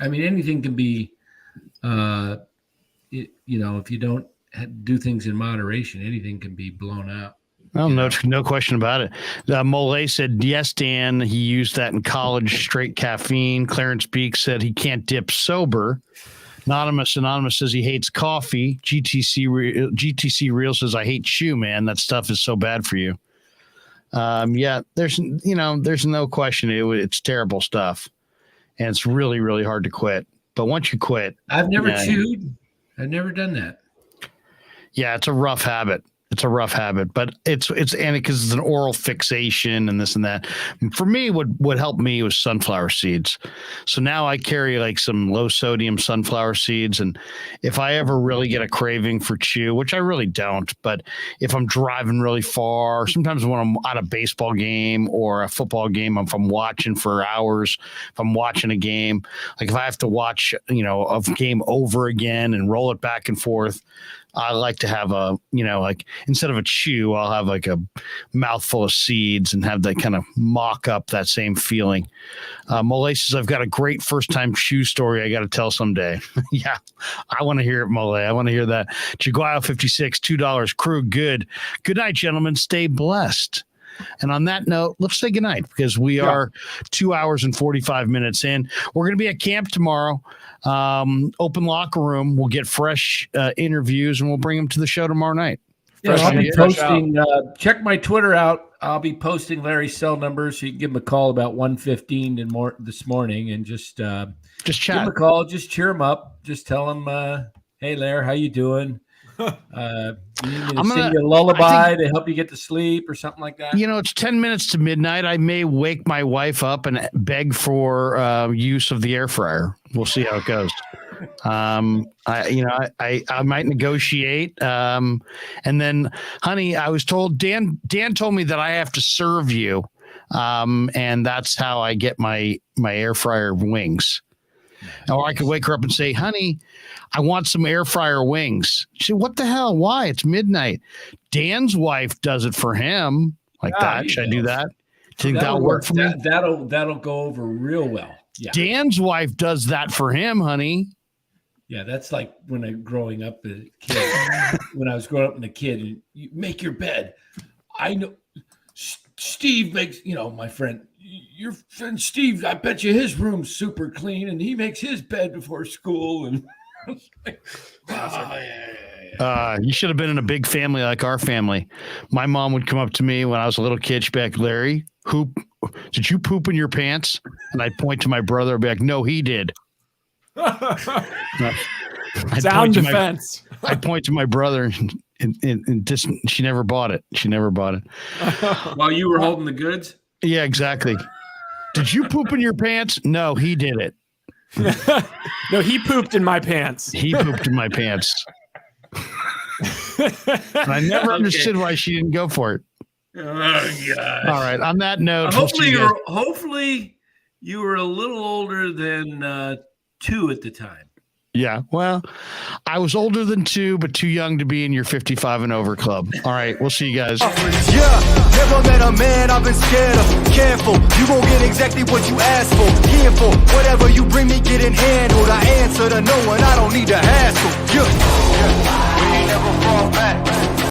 Anything can be, if you don't do things in moderation, anything can be blown up. Well, no question about it. Mole said, yes, Dan, he used that in college, straight caffeine. Clarence Beek said he can't dip sober. Anonymous says he hates coffee. GTC Real says, I hate chew, man. That stuff is so bad for you. There's no question. It's terrible stuff. And it's really, really hard to quit. But once you quit. I've never chewed. I've never done that. Yeah, it's a rough habit. But it's because it's an oral fixation and this and that. For me, what helped me was sunflower seeds. So now I carry like some low sodium sunflower seeds. And if I ever really get a craving for chew, which I really don't, but if I'm driving really far, sometimes when I'm at a baseball game or a football game, if I'm watching for hours, if I'm watching a game, like if I have to watch, a game over again and roll it back and forth, I like to have instead of a chew, I'll have like a mouthful of seeds and have that kind of mock up that same feeling. Mole says, I've got a great first time chew story I got to tell someday. Yeah, I want to hear it, Mole. I want to hear that. Chihuahua 56, $2. Krueg, good. Good night, gentlemen. Stay blessed. And on that note, let's say goodnight because we are 2 hours and 45 minutes in. We're going to be at camp tomorrow. Open locker room. We'll get fresh interviews and we'll bring them to the show tomorrow night. Yeah, I'll be posting. Check my Twitter out. I'll be posting Larry's cell number so you can give him a call about 1:15 and more this morning and just chat. Give him a call. Just cheer him up. Just tell him, hey, Larry, how you doing? You need me to sing you a lullaby to help you get to sleep or something like that? It's 10 minutes to midnight. I may wake my wife up and beg for use of the air fryer. We'll see how it goes. I might negotiate. And then, honey, I was told Dan told me that I have to serve you. And that's how I get my air fryer wings. Or I could wake her up and say, honey, I want some air fryer wings. She said, what the hell? Why? It's midnight. Dan's wife does it for him like that. Should I do that? Think that'll work for me? That'll go over real well. Yeah. Dan's wife does that for him, honey. Yeah, that's like when I was growing up as a kid. When I was growing up as a kid, you make your bed. I know Steve makes, my friend, your friend Steve, I bet you his room's super clean and he makes his bed before school. And you should have been in a big family like our family. My mom would come up to me when I was a little kid. She'd be like, Larry, did you poop in your pants? And I'd point to my brother and be like, no, he did. Sound defense. I'd point to my brother and just, she never bought it. While you were holding the goods? Yeah, exactly. Did you poop in your pants? No, he did it. No, he pooped in my pants. He pooped in my pants. And I never understood why she didn't go for it. Oh, gosh. All right. On that note, hopefully you were a little older than 2 at the time. Yeah, well, I was older than 2, but too young to be in your 55 and over club. All right, we'll see you guys. Yeah, never met a man I've been scared of. Careful, you gon' get exactly what you asked for. Here for whatever you bring me, getting handled. I answer to no one, I don't need to hassle. Yeah, we ain't never fall back.